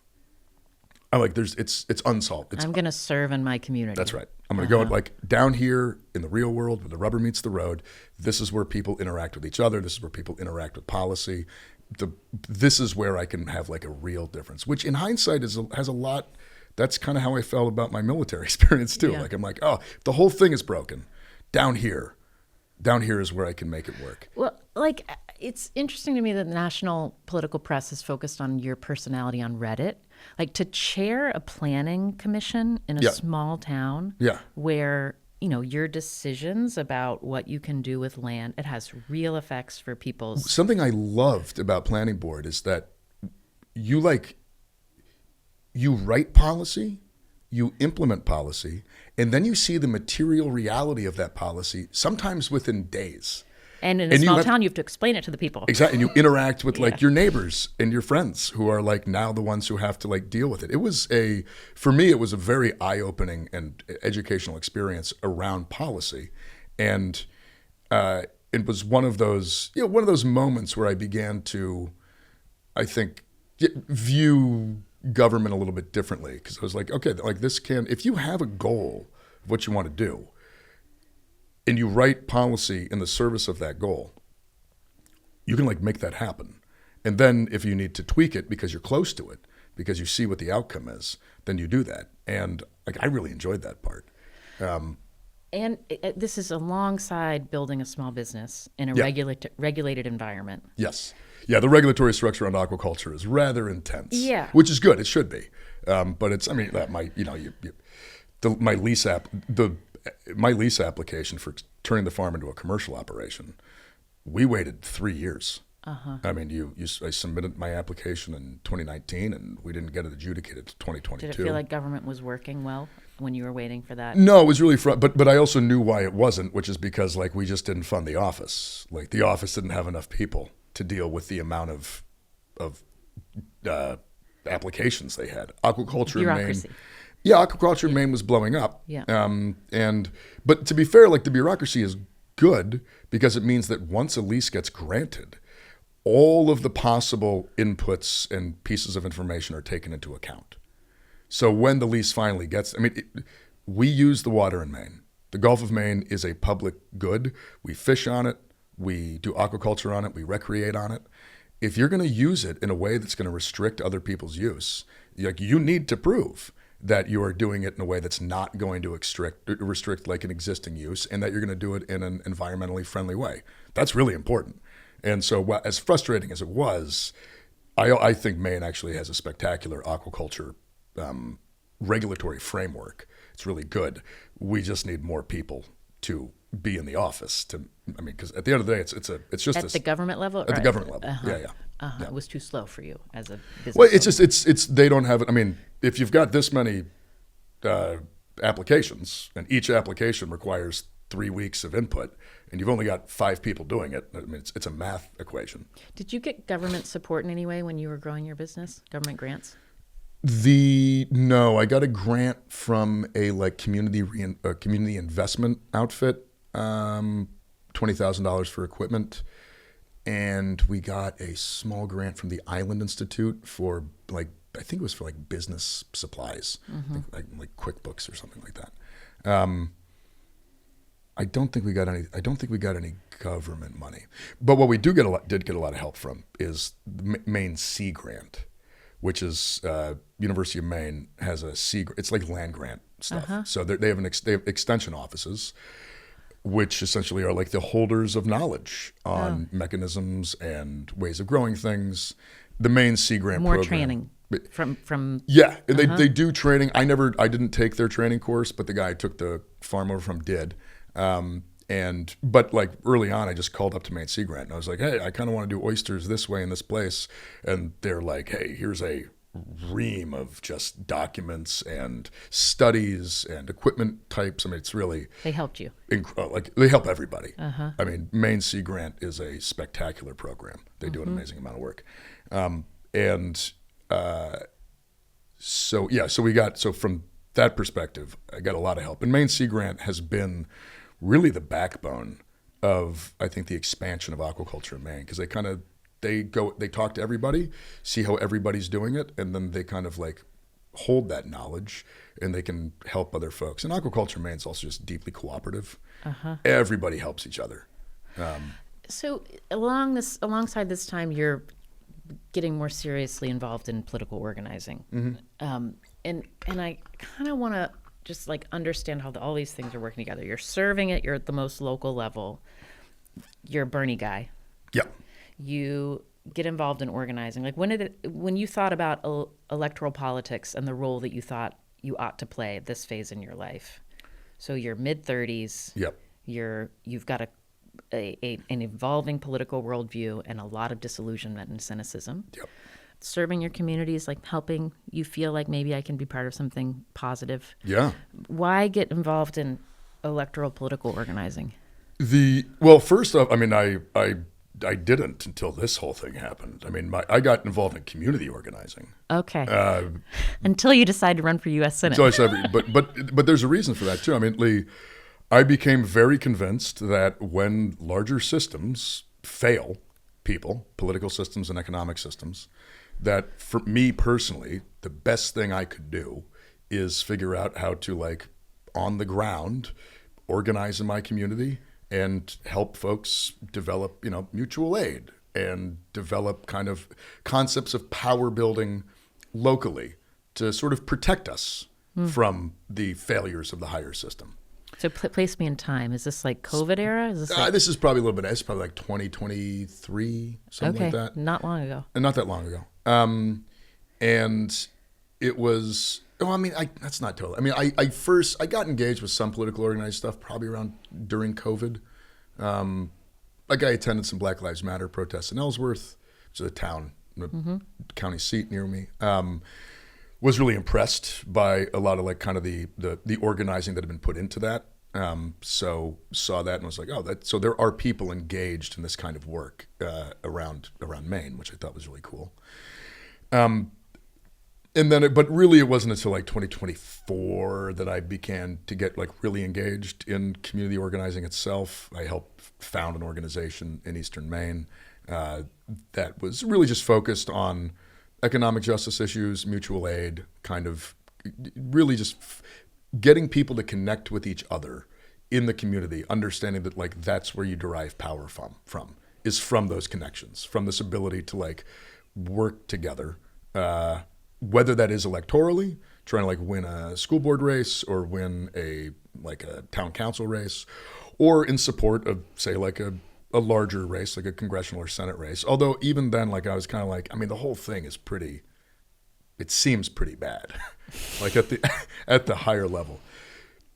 it's unsolved. I'm going to serve in my community. That's right. I'm going to go like down here in the real world where the rubber meets the road. This is where people interact with each other. This is where people interact with policy. This is where I can have like a real difference, which in hindsight has a lot. That's kind of how I felt about my military experience too. Yeah. Like I'm like, oh, the whole thing is broken. Down here is where I can make it work. Well, like, it's interesting to me that the national political press is focused on your personality on Reddit. Like, to chair a planning commission in a small town where, your decisions about what you can do with land, it has real effects for people's... Something I loved about planning board is that you write policy, you implement policy, and then you see the material reality of that policy, sometimes within days. And in a small town, you have to explain it to the people. Exactly. And you interact with like your neighbors and your friends who are like now the ones who have to like deal with it. For me, it was a very eye-opening and educational experience around policy. And it was one of those moments where I began to, I think, view government a little bit differently, because I was like, okay, like if you have a goal of what you want to do, and you write policy in the service of that goal, you can like make that happen. And then if you need to tweak it because you're close to it, because you see what the outcome is, then you do that. And like I really enjoyed that part. And this is alongside building a small business in a Yeah. regulated environment. Yes. Yeah, the regulatory structure on aquaculture is rather intense. Yeah. Which is good. It should be. But it's, I mean, that might, you know, my lease application for turning the farm into a commercial operation, we waited 3 years. I mean, I submitted my application in 2019, and we didn't get it adjudicated until 2022. Did it feel like government was working well when you were waiting for that? No, it was really but I also knew why it wasn't, which is because like we just didn't fund the office. Like the office didn't have enough people to deal with the amount of applications they had. Aquaculture Bureaucracy. in Maine. Yeah, aquaculture in Maine was blowing up. Yeah. But to be fair, like the bureaucracy is good because it means that once a lease gets granted, all of the possible inputs and pieces of information are taken into account. So when the lease finally gets, we use the water in Maine. The Gulf of Maine is a public good. We fish on it. We do aquaculture on it. We recreate on it. If you're going to use it in a way that's going to restrict other people's use, like you need to prove that you are doing it in a way that's not going to restrict like an existing use, and that you're going to do it in an environmentally friendly way. That's really important. And so as frustrating as it was, I think Maine actually has a spectacular aquaculture regulatory framework. It's really good. We just need more people to be in the office because at the end of the day, it's just at the government level. At the government level, yeah. It was too slow for you as a business. Well, it's they don't have it. I mean, if you've got this many applications, and each application requires 3 weeks of input, and you've only got 5 people doing it, I mean, it's a math equation. Did you get government support in any way when you were growing your business? Government grants? No, I got a grant from a community investment outfit, $20,000 for equipment, and we got a small grant from the Island Institute for I think it was for business supplies, like QuickBooks or something like that. I don't think we got any government money, but what we did get a lot of help from is the Maine Sea Grant, which is University of Maine has a Sea. It's like land grant stuff. So they have extension offices, which essentially are like the holders of knowledge on mechanisms and ways of growing things. The Maine Sea Grant more program. Training from Yeah, they do training. I didn't take their training course, but the guy I took the farm over from did. But early on, I just called up to Maine Sea Grant and I was like, hey, I kind of want to do oysters this way in this place. And they're like, hey, here's a ream of just documents and studies and equipment types. I mean, it's really... They helped you. They help everybody. I mean, Maine Sea Grant is a spectacular program. They do an amazing amount of work. So from that perspective, I got a lot of help. And Maine Sea Grant has been really the backbone of, I think, the expansion of aquaculture in Maine, because they talk to everybody, see how everybody's doing it, and then they kind of hold that knowledge and they can help other folks. And aquaculture in Maine is also just deeply cooperative. Everybody helps each other. So alongside this time, you're getting more seriously involved in political organizing. And I kind of want to just understand how all these things are working together. You're serving it. You're at the most local level. You're a Bernie guy. Yeah. You get involved in organizing. When you thought about electoral politics and the role that you thought you ought to play at this phase in your life. So you're mid-30s. Yep. You've got an evolving political worldview and a lot of disillusionment and cynicism. Yep. Serving your community is helping you feel like maybe I can be part of something positive. Yeah. Why get involved in electoral political organizing? First off, I mean, I didn't until this whole thing happened. I mean, I got involved in community organizing. Okay. Until you decide to run for U.S. Senate. So I said, but there's a reason for that too. I mean, Lee, I became very convinced that when larger systems fail political systems and economic systems, that for me personally, the best thing I could do is figure out how to on the ground organize in my community and help folks develop, mutual aid and develop kind of concepts of power building locally to sort of protect us from the failures of the higher system. So place me in time. Is this like COVID era? Is this This is probably a little bit. It's probably like 2023, something like that. Not long ago. And not that long ago. And it was. Oh, I mean, that's not total. I mean, I got engaged with some political organized stuff probably around during COVID. Like I attended some Black Lives Matter protests in Ellsworth, which is a town, county seat near me. Was really impressed by a lot of like kind of the organizing that had been put into that. So saw that and was like, so there are people engaged in this kind of work around Maine, which I thought was really cool. And then, but really, it wasn't until like 2024 that I began to get like really engaged in community organizing itself. I helped found an organization in Eastern Maine that was really just focused on economic justice issues, mutual aid, kind of really just getting people to connect with each other in the community, understanding that like that's where you derive power from is from those connections, from this ability to like work together. Whether that is electorally, trying to like win a school board race or win a town council race, or in support of say like a larger race, like a congressional or Senate race. Although even then, like I was kind of like, I mean, the whole thing is it seems pretty bad, like at the higher level.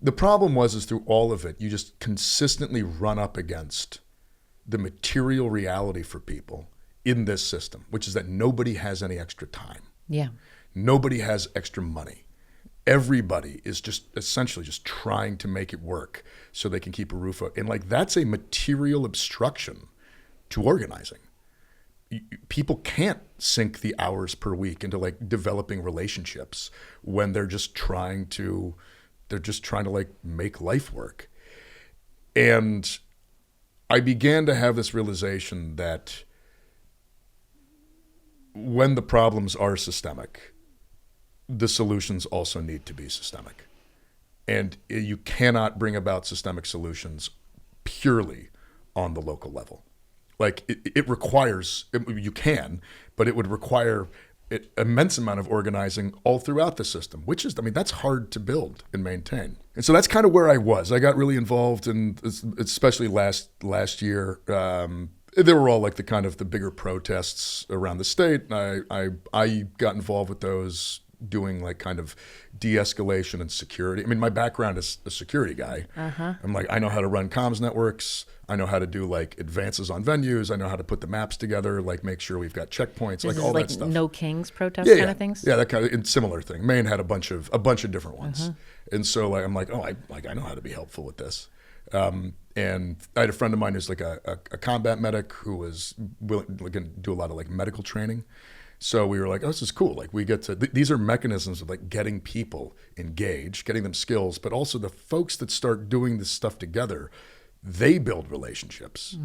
The problem is through all of it, you just consistently run up against the material reality for people in this system, which is that nobody has any extra time. Yeah. Nobody has extra money. Everybody is just essentially just trying to make it work so they can keep a roof over. And like that's a material obstruction to organizing. People can't sink the hours per week into like developing relationships when they're just trying to like make life work. And I began to have this realization that when the problems are systemic, the solutions also need to be systemic. And you cannot bring about systemic solutions purely on the local level. Like it requires, you can, but it would require an immense amount of organizing all throughout the system, which is, I mean, that's hard to build and maintain. And so that's kind of where I was. I got really involved in, especially last year, there were all like the kind of the bigger protests around the state. I got involved with those, doing like kind of de-escalation and security. I mean, my background is a security guy. I'm like, I know how to run comms networks. I know how to do like advances on venues. I know how to put the maps together, like make sure we've got checkpoints, like all that stuff. No Kings protest kind of things? Yeah, that kind of similar thing. Maine had a bunch of different ones. And so like, I'm like, I know how to be helpful with this. And I had a friend of mine who's like a combat medic who was willing to do a lot of like medical training. So we were like, this is cool. Like we get to, these are mechanisms of like getting people engaged, getting them skills, but also the folks that start doing this stuff together, they build relationships,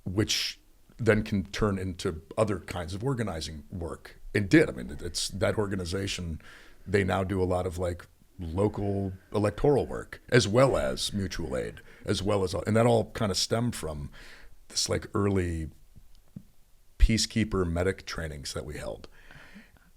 which then can turn into other kinds of organizing work. It did. I mean, it's that organization, they now do a lot of like local electoral work as well as mutual aid, as well as, and that all kind of stemmed from this like early peacekeeper medic trainings that we held.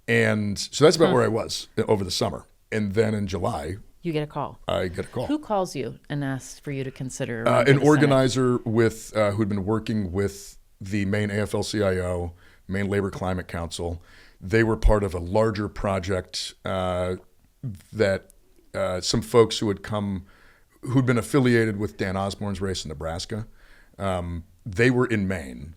And so that's about where I was over the summer. And then in July, you get a call. I get a call. Who calls you and asks for you to consider? An organizer with who'd been working with the Maine AFL-CIO, Maine Labor Climate Council. They were part of a larger project that some folks who'd been affiliated with Dan Osborne's race in Nebraska. They were in Maine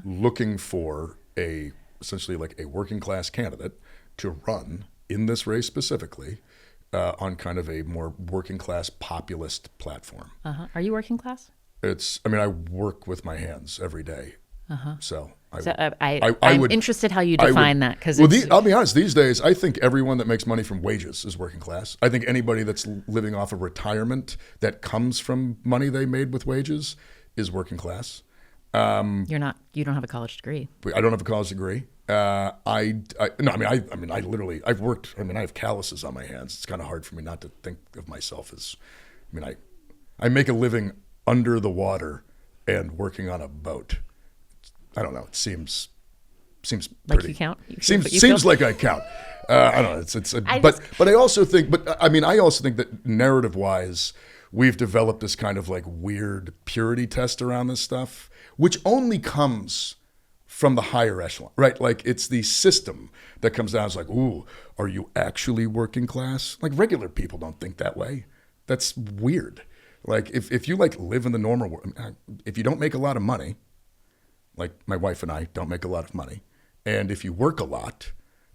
looking for essentially like a working class candidate to run in this race specifically on kind of a more working class populist platform. Are you working class? I work with my hands every day. So I'm interested how you define that. Because I'll be honest, these days, I think everyone that makes money from wages is working class. I think anybody that's living off of retirement that comes from money they made with wages is working class. You don't have a college degree. I don't have a college degree. I've worked, I have calluses on my hands. It's kind of hard for me not to think of myself as, I make a living under the water and working on a boat. I don't know. It seems like pretty. You count. Seems like I count. I don't know. But I also think that narrative-wise, we've developed this kind of like weird purity test around this stuff, which only comes from the higher echelon, right? Like it's the system that comes down. It's like, ooh, are you actually working class? Like regular people don't think that way. That's weird. Like if you like live in the normal world, if you don't make a lot of money, like my wife and I don't make a lot of money, and if you work a lot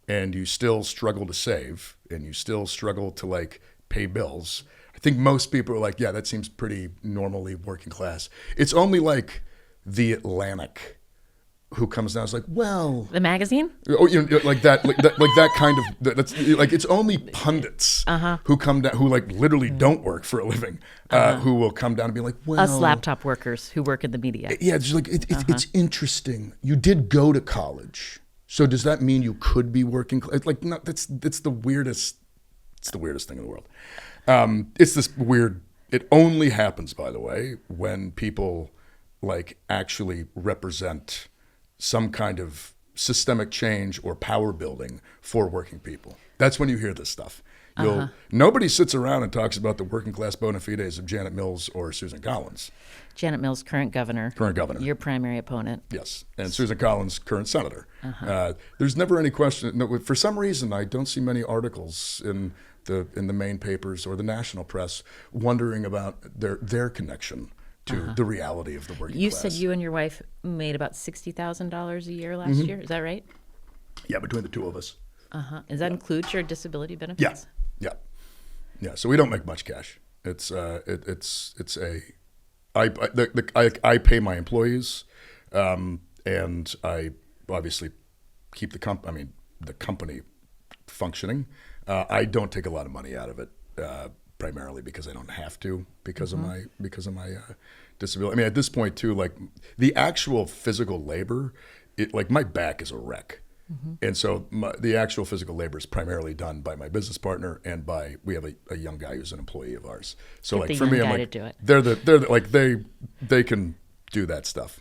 and you still struggle to save and you still struggle to like pay bills, I think most people are like, yeah, that seems pretty normally working class. It's only like The Atlantic who comes down and is like, well, The magazine? oh, like that kind of, that's like, it's only pundits who come down, who like literally don't work for a living, who will come down and be like, well, Us laptop workers who work in the media. yeah, it's like, it's interesting. You did go to college. So does that mean you could be working? Like, no, it's the weirdest, it's the weirdest thing in the world. It's this weird, it only happens, by the way, when people like actually represent some kind of systemic change or power building for working people. That's when you hear this stuff. Nobody sits around and talks about the working class bona fides of Janet Mills or Susan Collins. Janet Mills, current governor. Your primary opponent. Yes, and Susan Collins, current senator. There's never any question. No, for some reason, I don't see many articles in the Maine papers or the national press wondering about their connection to the reality of the working class. You said you and your wife made about $60,000 a year last year. Is that right? Yeah, between the two of us. Does that include your disability benefits? Yeah. So we don't make much cash. I pay my employees, and I obviously keep the company functioning. I don't take a lot of money out of it, primarily because I don't have to because of my disability. I mean, at this point too, like the actual physical labor, like my back is a wreck. And so the actual physical labor is primarily done by my business partner and we have a young guy who's an employee of ours. So Get like the for young me, guy I'm like, to do it. they're like, they can do that stuff.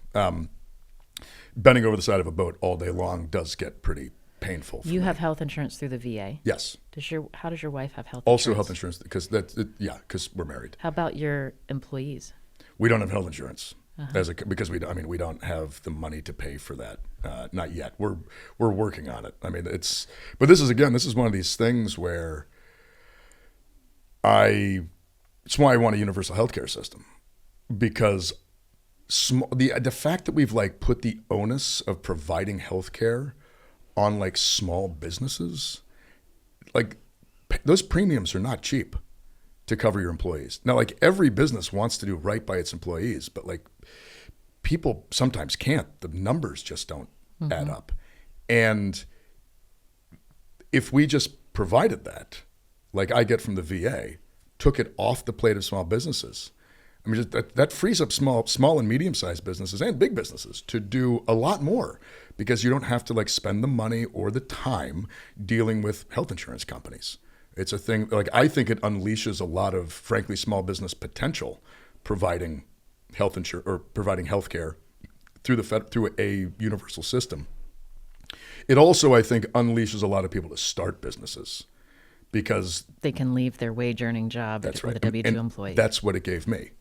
Bending over the side of a boat all day long does get pretty painful. You have health insurance through the VA. Yes. How does your wife have health Also insurance? health insurance because we're married. How about your employees? We don't have health insurance because we don't have the money to pay for that. Not yet. We're working on it. I mean, this is one of these things where it's why I want a universal healthcare system, because the fact that we've like put the onus of providing healthcare on like small businesses, like those premiums are not cheap to cover your employees. Now, like every business wants to do right by its employees, but like people sometimes can't. The numbers just don't add up. And if we just provided that, like I get from the VA, took it off the plate of small businesses, I mean, that frees up small and medium-sized businesses and big businesses to do a lot more, because you don't have to like spend the money or the time dealing with health insurance companies. It's a thing, like I think it unleashes a lot of, frankly, small business potential, providing health insurance or providing healthcare through a universal system. It also, I think, unleashes a lot of people to start businesses because they can leave their wage-earning job with a W-2 employee. That's what it gave me.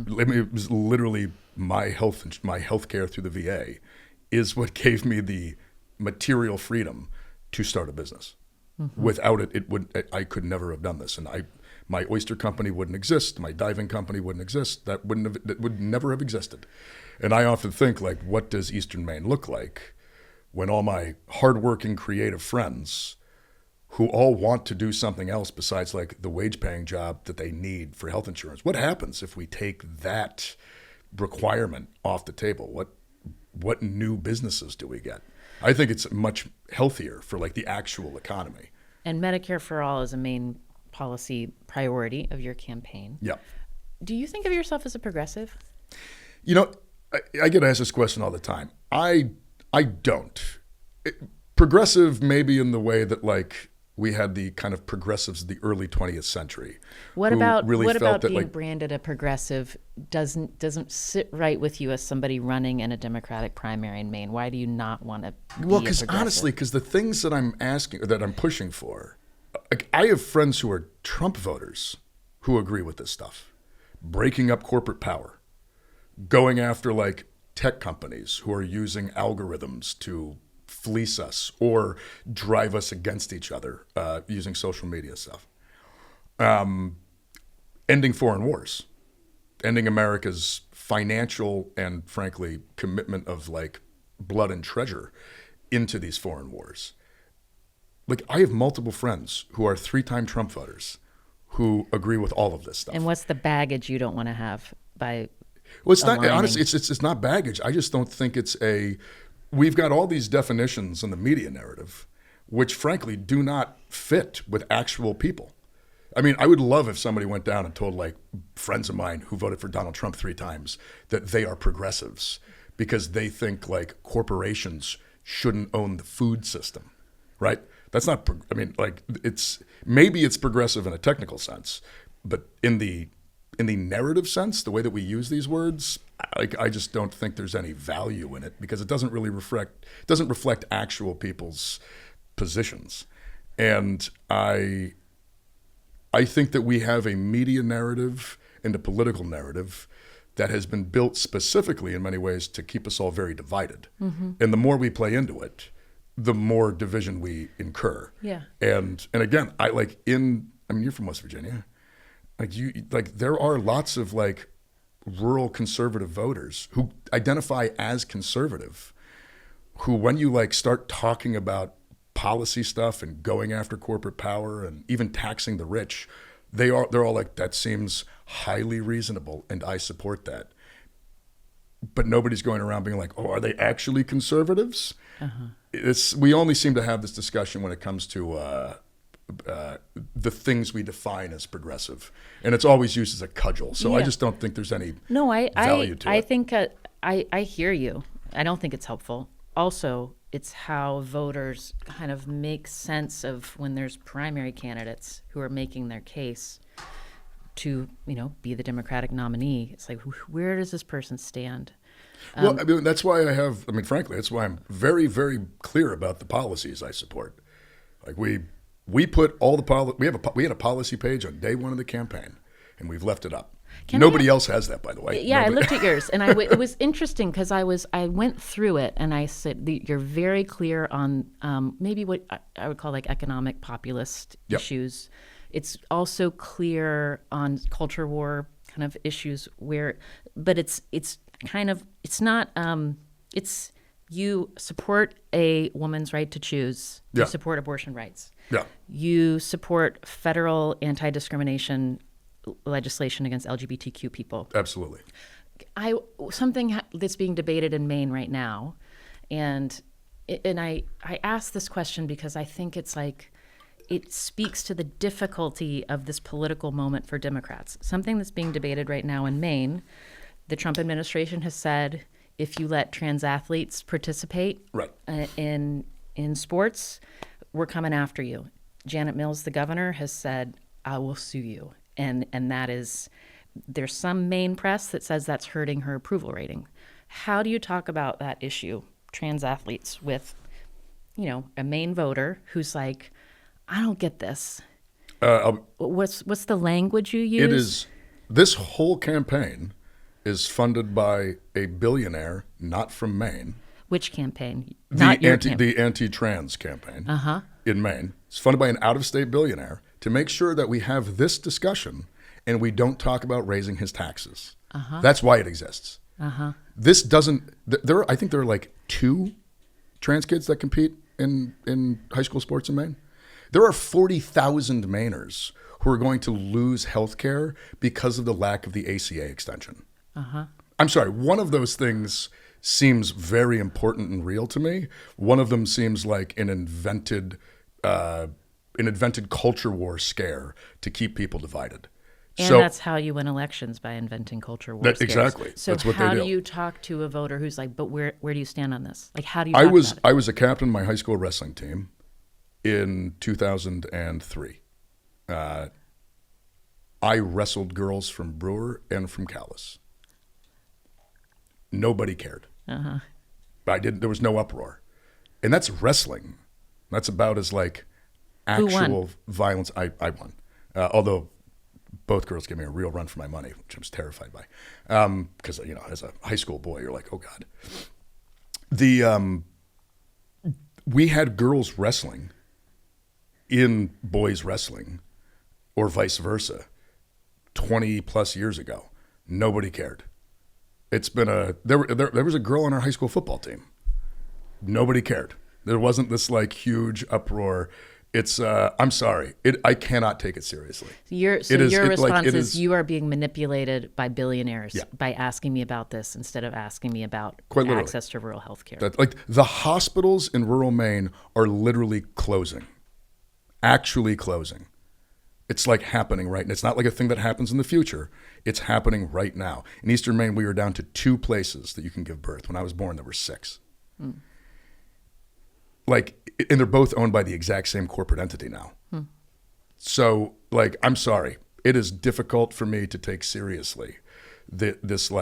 It was literally my healthcare through the VA is what gave me the material freedom to start a business. Without it, I could never have done this. And my oyster company wouldn't exist. My diving company wouldn't exist. That would never have existed. And I often think, like, what does Eastern Maine look like when all my hardworking, creative friends who all want to do something else besides like the wage-paying job that they need for health insurance? What happens if we take that requirement off the table? What new businesses do we get? I think it's much healthier for like the actual economy. And Medicare for All is a main policy priority of your campaign. Yeah. Do you think of yourself as a progressive? You know, I get asked this question all the time. I don't. Progressive maybe in the way that like we had the kind of progressives of the early 20th century. What about being like, branded a progressive doesn't sit right with you as somebody running in a Democratic primary in Maine? Why do you not want to be a progressive? Well, because honestly, the things that I'm pushing for, like I have friends who are Trump voters who agree with this stuff. breaking up corporate power, going after like tech companies who are using algorithms to fleece us or drive us against each other using social media stuff. Ending foreign wars, ending America's financial and frankly commitment of like blood and treasure into these foreign wars. Like I have multiple friends who are 3-time Trump voters who agree with all of this stuff. And what's the baggage you don't want to have by Well, it's not, aligning? honestly, it's not baggage. I just don't think it's we've got all these definitions in the media narrative, which frankly do not fit with actual people. I mean, I would love if somebody went down and told like friends of mine who voted for Donald Trump 3 times that they are progressives because they think like corporations shouldn't own the food system, right? That's not, I mean, like maybe it's progressive in a technical sense, but in the narrative sense, the way that we use these words, like I just don't think there's any value in it because it doesn't really reflect actual people's positions. And I think that we have a media narrative and a political narrative that has been built specifically in many ways to keep us all very divided. Mm-hmm. And the more we play into it, the more division we incur. Yeah. And again, you're from West Virginia. There are lots of like rural conservative voters who identify as conservative, who when you like start talking about policy stuff and going after corporate power and even taxing the rich, they're all like, that seems highly reasonable and I support that. But nobody's going around being like, oh, are they actually conservatives? Uh-huh. We only seem to have this discussion when it comes to the things we define as progressive, and it's always used as a cudgel. So I just don't think there's any value to it. I think I hear you. I don't think it's helpful. Also, it's how voters kind of make sense of when there's primary candidates who are making their case to, be the Democratic nominee. It's like, where does this person stand? Well, I mean, that's why frankly, that's why I'm very, very clear about the policies I support. Like we put all the we had a policy page on day one of the campaign, and we've left it up. Nobody else has that, by the way. Yeah, I looked at yours, and it was interesting because I went through it, and I said you're very clear on maybe what I would call like economic populist issues. It's also clear on culture war kind of issues but it's you support a woman's right to choose. You support abortion rights. Yeah. You support federal anti-discrimination legislation against LGBTQ people. Absolutely. Something that's being debated in Maine right now, and I asked this question because I think it's like it speaks to the difficulty of this political moment for Democrats. Something that's being debated right now in Maine, the Trump administration has said if you let trans athletes participate in sports, we're coming after you. Janet Mills, the governor, has said, I will sue you. And that is, there's some Maine press that says that's hurting her approval rating. How do you talk about that issue, trans athletes, with, a Maine voter who's like, I don't get this. What's the language you use? It is, this whole campaign is funded by a billionaire not from Maine. Which campaign? The anti-trans campaign in Maine. It's funded by an out-of-state billionaire to make sure that we have this discussion and we don't talk about raising his taxes. That's why it exists. This doesn't. I think there are like 2 trans kids that compete in high school sports in Maine. There are 40,000 Mainers who are going to lose health care because of the lack of the ACA extension. I'm sorry, one of those things seems very important and real to me. One of them seems like an invented culture war scare to keep people divided. And that's how you win elections, by inventing culture war scares. Exactly. So that's what how they do. Do you talk to a voter who's like, but where do you stand on this? Like, how do you talk about it? I was a captain of my high school wrestling team in 2003. I wrestled girls from Brewer and from Calais. Nobody cared. There was no uproar. And that's wrestling. That's about as like actual violence. I won. Although both girls gave me a real run for my money, which I was terrified by. Because, as a high school boy, you're like, oh God. We had girls wrestling in boys wrestling or vice versa 20 plus years ago. Nobody cared. It's been there was a girl on our high school football team. Nobody cared. There wasn't this like huge uproar. It's I'm sorry. I cannot take it seriously. Your response is you are being manipulated by billionaires by asking me about this instead of asking me about access to rural health care. Like the hospitals in rural Maine are literally closing. Actually closing. It's like happening right now. It's not like a thing that happens in the future. It's happening right now. In Eastern Maine, we were down to 2 places that you can give birth. When I was born, there were 6. And they're both owned by the exact same corporate entity now. So, I'm sorry. It is difficult for me to take seriously this,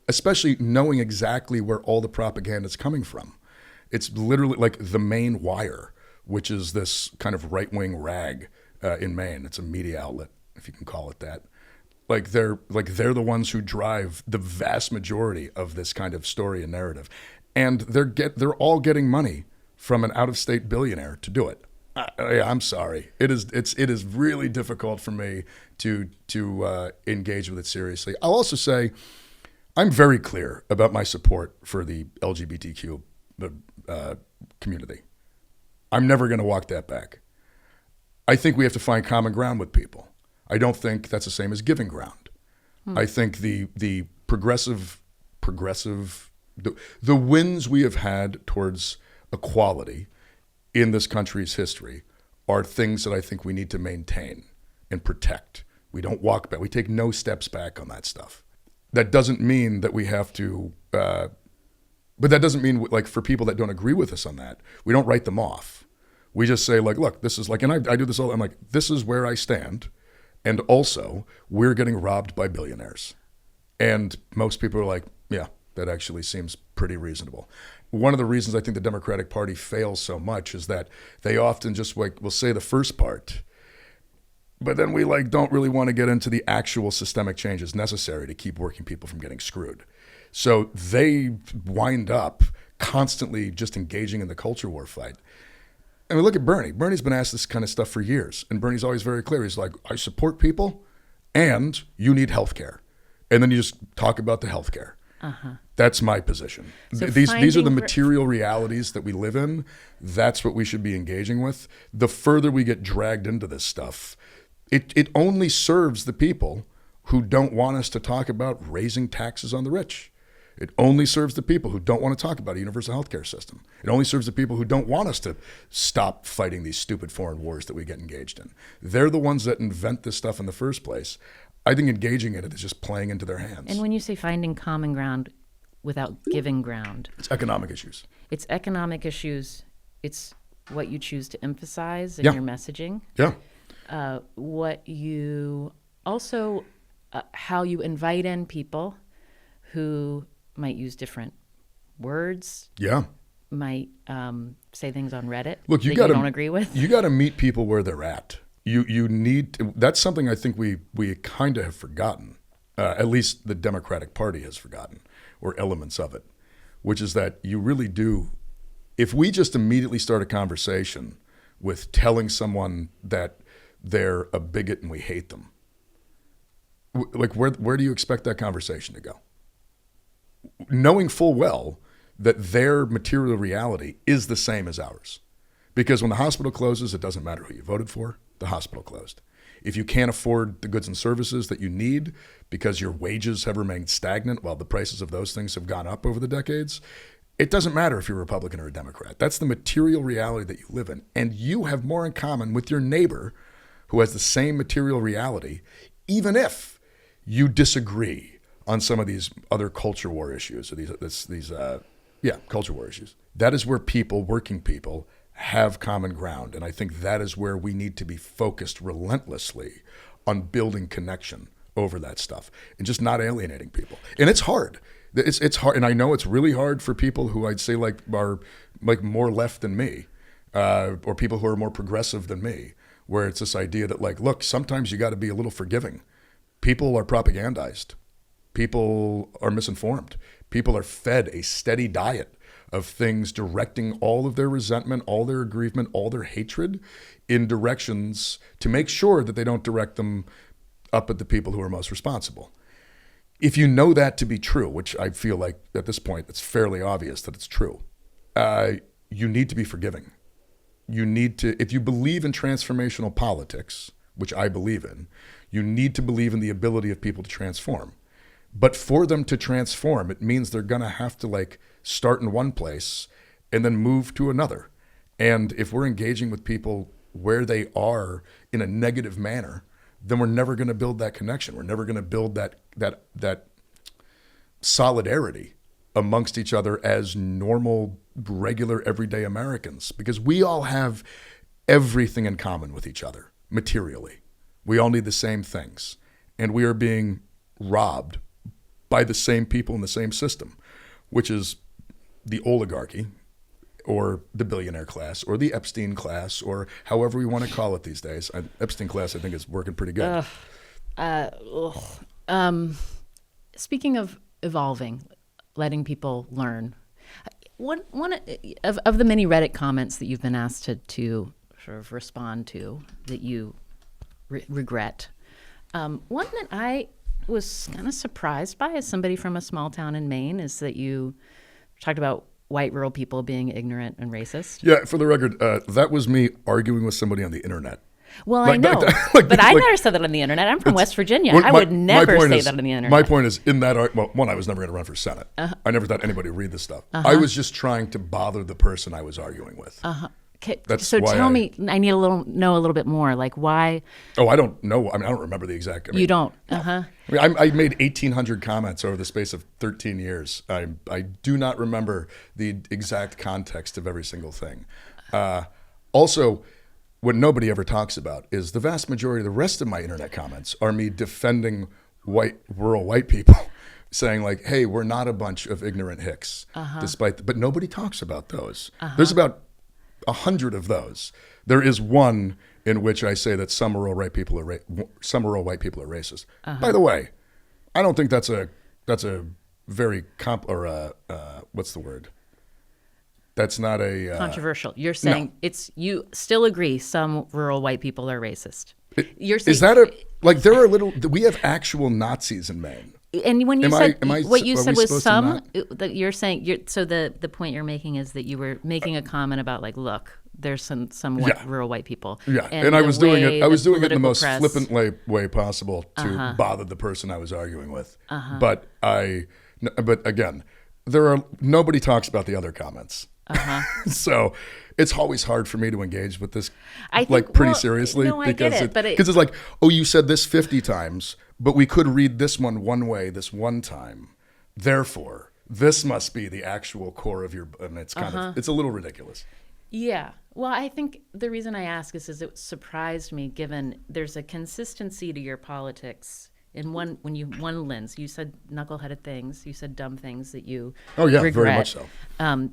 especially knowing exactly where all the propaganda is coming from. It's literally like the Maine Wire, which is this kind of right-wing rag in Maine. It's a media outlet, if you can call it that. They're the ones who drive the vast majority of this kind of story and narrative, and they're all getting money from an out-of-state billionaire to do it. I'm sorry. It is really difficult for me to engage with it seriously. I'll also say I'm very clear about my support for the LGBTQ community. I'm never going to walk that back. I think we have to find common ground with people. I don't think that's the same as giving ground. I think the progressive, the wins we have had towards equality in this country's history are things that I think we need to maintain and protect. We don't walk back. We take no steps back on that stuff. That doesn't mean that we have to, but that doesn't mean for people that don't agree with us on that, we don't write them off. We just say look, this is and I do this all, I'm like, this is where I stand. And also we're getting robbed by billionaires. And most people are like, yeah, that actually seems pretty reasonable. One of the reasons I think the Democratic Party fails so much is that they often just will say the first part, but then we don't really want to get into the actual systemic changes necessary to keep working people from getting screwed. So they wind up constantly just engaging in the culture war fight. I mean, look at Bernie. Bernie's been asked this kind of stuff for years, and Bernie's always very clear. He's like, I support people, and you need health care. And then you just talk about the health care. That's my position. So these are the material realities that we live in. That's what we should be engaging with. The further we get dragged into this stuff, it only serves the people who don't want us to talk about raising taxes on the rich. It only serves the people who don't want to talk about a universal health care system. It only serves the people who don't want us to stop fighting these stupid foreign wars that we get engaged in. They're the ones that invent this stuff in the first place. I think engaging in it is just playing into their hands. And when you say finding common ground without giving ground, it's economic issues. It's economic issues. It's what you choose to emphasize in your messaging. Yeah. What you also, how you invite in people who might use different words. Yeah. Might say things on Reddit that you don't agree with. You got to meet people where they're at. You need to, that's something I think we kind of have forgotten. At least the Democratic Party has forgotten, or elements of it, which is that you really do. If we just immediately start a conversation with telling someone that they're a bigot and we hate them, where do you expect that conversation to go? Knowing full well that their material reality is the same as ours. Because when the hospital closes, it doesn't matter who you voted for, the hospital closed. If you can't afford the goods and services that you need because your wages have remained stagnant while the prices of those things have gone up over the decades, it doesn't matter if you're a Republican or a Democrat. That's the material reality that you live in. And you have more in common with your neighbor who has the same material reality, even if you disagree on some of these other culture war issues, or these culture war issues. That is where people, working people, have common ground. And I think that is where we need to be focused relentlessly on building connection over that stuff and just not alienating people. And it's hard. It's hard. And I know it's really hard for people who I'd say are more left than me, or people who are more progressive than me, where it's this idea that like, look, sometimes you got to be a little forgiving. People are propagandized. People are misinformed. People are fed a steady diet of things directing all of their resentment, all their aggrievement, all their hatred in directions to make sure that they don't direct them up at the people who are most responsible. If you know that to be true, which I feel like at this point it's fairly obvious that it's true, you need to be forgiving. You need to, if you believe in transformational politics, which I believe in, you need to believe in the ability of people to transform. But for them to transform, it means they're going to have to like start in one place and then move to another. And if we're engaging with people where they are in a negative manner, then we're never going to build that connection. We're never going to build that solidarity amongst each other as normal, regular, everyday Americans, because we all have everything in common with each other materially. We all need the same things, and we are being robbed by the same people in the same system, which is the oligarchy or the billionaire class or the Epstein class or however we want to call it these days. Epstein class, I think, is working pretty good. Speaking of evolving, letting people learn, one of the many Reddit comments that you've been asked to sort of respond to that you regret, one that I was kind of surprised by as somebody from a small town in Maine is that you talked about white rural people being ignorant and racist. Yeah, for the record, that was me arguing with somebody on the internet. Well, I know, but I never said that on the internet. I'm from West Virginia. I would never say that on the internet. My point is, in that, well, one, I was never going to run for Senate. I never thought anybody would read this stuff. I was just trying to bother the person I was arguing with. So tell me, I need know a little bit more. Like why? Oh, I don't know. I mean, I don't remember the exact. You don't. I mean, I made 1,800 comments over the space of 13 years. I do not remember the exact context of every single thing. Also, what nobody ever talks about is the vast majority of the rest of my internet comments are me defending rural white people, saying like, "Hey, we're not a bunch of ignorant hicks," but nobody talks about those. There's about 100 of those. There is one in which I say that some rural white people are racist. By the way, I don't think that's a very what's the word? That's not a controversial. You're saying you still agree some rural white people are racist. You're saying, is that there are we have actual Nazis in Maine. And when you what you said was some, that you're saying, so the point you're making is that you were making a comment about like, look, there's some rural white people. Yeah, and I was doing it in the most flippant way possible to bother the person I was arguing with. But again, nobody talks about the other comments. So it's always hard for me to engage with this pretty seriously. No, I get it, because it's like, oh, you said this 50 times, but we could read this one way this one time. Therefore, this must be the actual core of your, and it's kind of, it's a little ridiculous. Yeah. Well, I think the reason I ask is it surprised me given there's a consistency to your politics. In one lens, you said knuckleheaded things, you said dumb things that you regret. Very much so.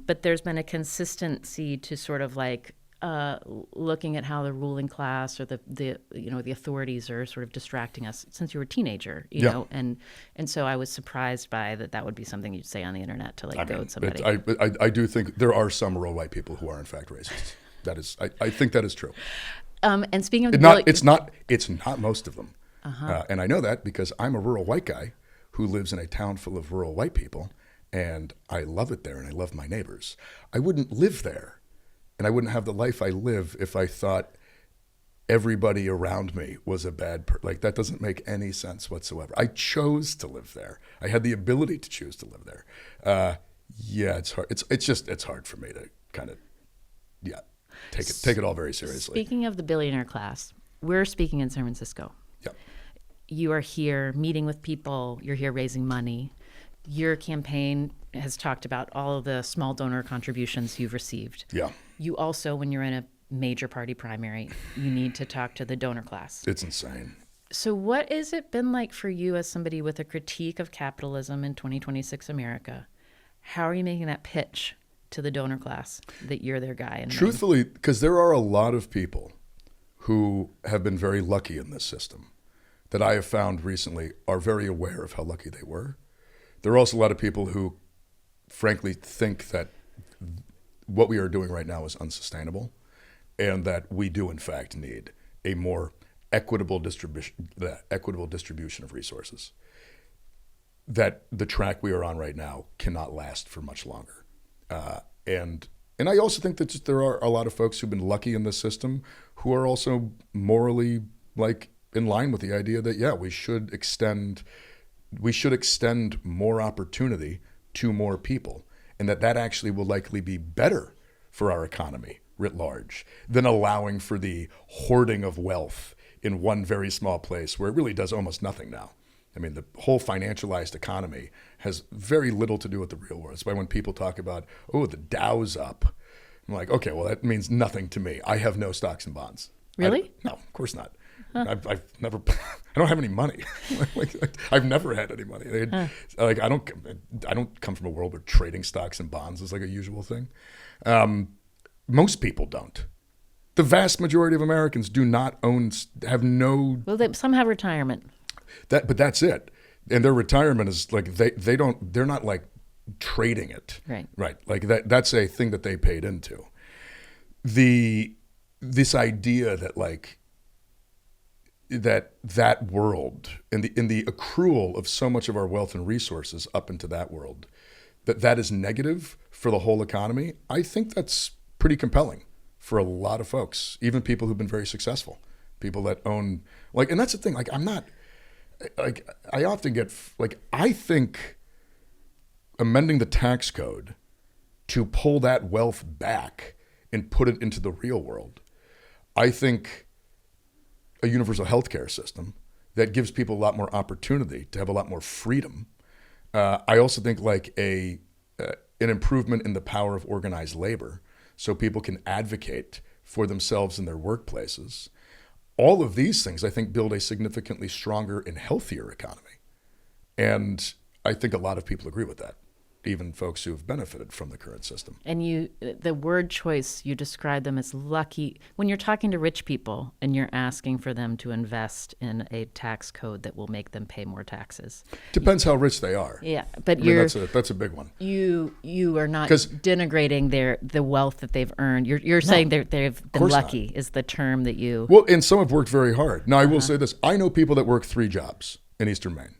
But there's been a consistency to sort of like looking at how the ruling class or the authorities are sort of distracting us since you were a teenager, you know, and so I was surprised by that would be something you'd say on the internet to goad somebody. I do think there are some rural white people who are in fact racist. That is, I think that is true. And speaking of it's not most of them. And I know that because I'm a rural white guy who lives in a town full of rural white people, and I love it there and I love my neighbors. I wouldn't live there and I wouldn't have the life I live if I thought everybody around me was a bad person. That doesn't make any sense whatsoever. I chose to live there. I had the ability to choose to live there. It's hard. It's hard for me to kind of, take it all very seriously. Speaking of the billionaire class, we're speaking in San Francisco. Yeah. You are here meeting with people. You're here raising money. Your campaign has talked about all of the small donor contributions you've received. Yeah. You also, when you're in a major party primary, you need to talk to the donor class. It's insane. So what has it been like for you as somebody with a critique of capitalism in 2026 America? How are you making that pitch to the donor class that you're their guy? Truthfully, because there are a lot of people who have been very lucky in this system that I have found recently are very aware of how lucky they were. There are also a lot of people who frankly think that what we are doing right now is unsustainable and that we do in fact need a more equitable distribution of resources. That the track we are on right now cannot last for much longer. And I also think that there are a lot of folks who've been lucky in this system who are also morally in line with the idea that, yeah, we should extend more opportunity to more people, and that actually will likely be better for our economy writ large than allowing for the hoarding of wealth in one very small place where it really does almost nothing now. I mean, the whole financialized economy has very little to do with the real world. That's why when people talk about, oh, the Dow's up, I'm like, okay, well, that means nothing to me. I have no stocks and bonds. Really? No, of course not. Huh. I've never, I don't have any money. I've never had any money. I don't come from a world where trading stocks and bonds is like a usual thing. Most people don't. The vast majority of Americans do not have no. Well, some have retirement. But that's it. And their retirement is they're not like trading it. Right. Like that's a thing that they paid into. This idea that that world and the accrual of so much of our wealth and resources up into that world, that is negative for the whole economy, I think that's pretty compelling for a lot of folks, even people who've been very successful, people that own, and that's the thing, I'm not, I often get, I think amending the tax code to pull that wealth back and put it into the real world, I think a universal healthcare system that gives people a lot more opportunity to have a lot more freedom. I also think an improvement in the power of organized labor so people can advocate for themselves in their workplaces. All of these things, I think, build a significantly stronger and healthier economy. And I think a lot of people agree with that, even folks who have benefited from the current system. And the word choice, you describe them as lucky. When you're talking to rich people and you're asking for them to invest in a tax code that will make them pay more taxes. Depends how rich they are. Yeah, but that's a big one. You are not denigrating the wealth that they've earned. You're saying they've been lucky not. Is the term that you... Well, and some have worked very hard. Now, I will say this. I know people that work 3 jobs in Eastern Maine.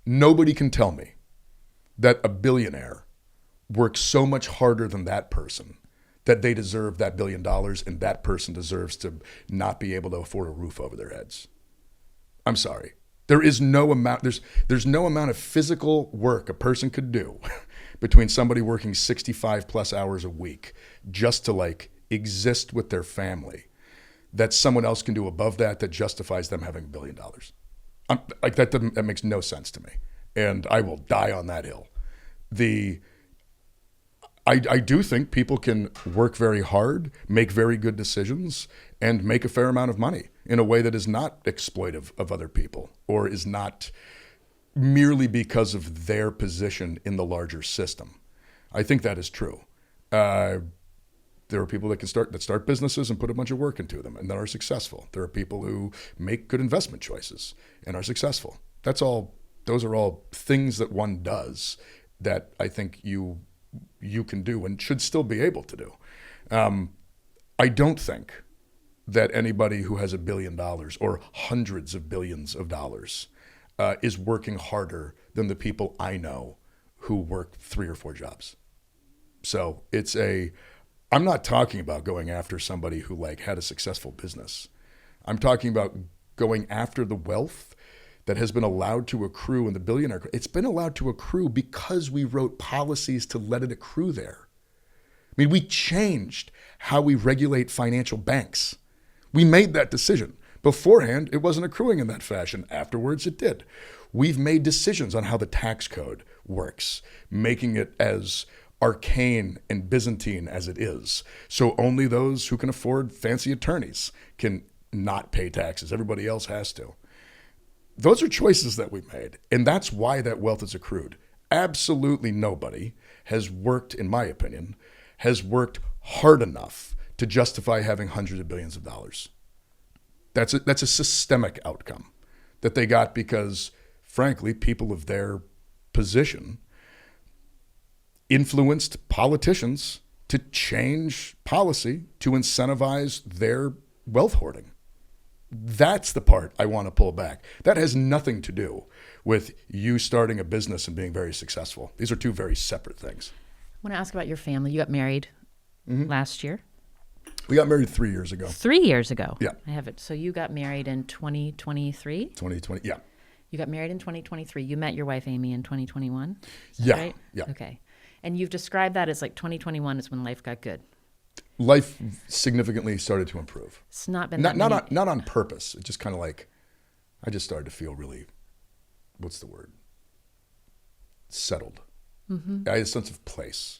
Nobody can tell me that a billionaire works so much harder than that person that they deserve that $1 billion and that person deserves to not be able to afford a roof over their heads. I'm sorry. There is no amount, there's no amount of physical work a person could do between somebody working 65 plus hours a week just to exist with their family that someone else can do above that justifies them having $1 billion. That makes no sense to me. And I will die on that hill. I do think people can work very hard, make very good decisions, and make a fair amount of money in a way that is not exploitive of other people or is not merely because of their position in the larger system. I think that is true. There are people that start businesses and put a bunch of work into them and that are successful. There are people who make good investment choices and are successful. Those are all things that one does that I think you can do and should still be able to do. I don't think that anybody who has $1 billion or hundreds of billions of dollars is working harder than the people I know who work 3 or 4 jobs. So I'm not talking about going after somebody who had a successful business. I'm talking about going after the wealth that has been allowed to accrue in the billionaire. It's been allowed to accrue because we wrote policies to let it accrue there. I mean, we changed how we regulate financial banks. We made that decision. Beforehand, it wasn't accruing in that fashion. Afterwards, it did. We've made decisions on how the tax code works, making it as arcane and Byzantine as it is. So only those who can afford fancy attorneys can not pay taxes. Everybody else has to. Those are choices that we made, and that's why that wealth is accrued. Absolutely nobody has worked, in my opinion, hard enough to justify having hundreds of billions of dollars. That's a systemic outcome that they got because, frankly, people of their position influenced politicians to change policy to incentivize their wealth hoarding. That's the part I want to pull back. That has nothing to do with you starting a business and being very successful. These are two very separate things. I want to ask about your family. You got married last year. We got married 3 years ago. 3 years ago. Yeah. I have it. So you got married in 2023? 2020, yeah. You got married in 2023. You met your wife, Amy, in 2021? Yeah. Right? Yeah. Okay. And you've described that as like 2021 is when life got good. Life significantly started to improve. It's not been not on purpose. It just kind of like, I just started to feel really, what's the word? Settled. I had a sense of place.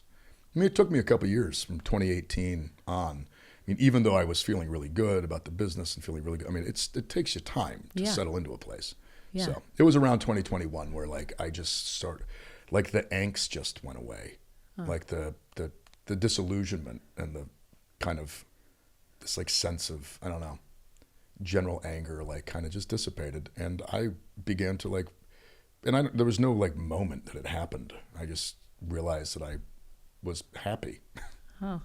I mean, it took me a couple of years from 2018 on. I mean, even though I was feeling really good about the business and feeling really good, I mean, it takes you time to settle into a place. Yeah. So it was around 2021 where like I just started, like the angst just went away, like the disillusionment and the kind of this like sense of, I don't know, general anger like kind of just dissipated, and I began to like, and there was no like moment that it happened. I just realized that I was happy. Oh.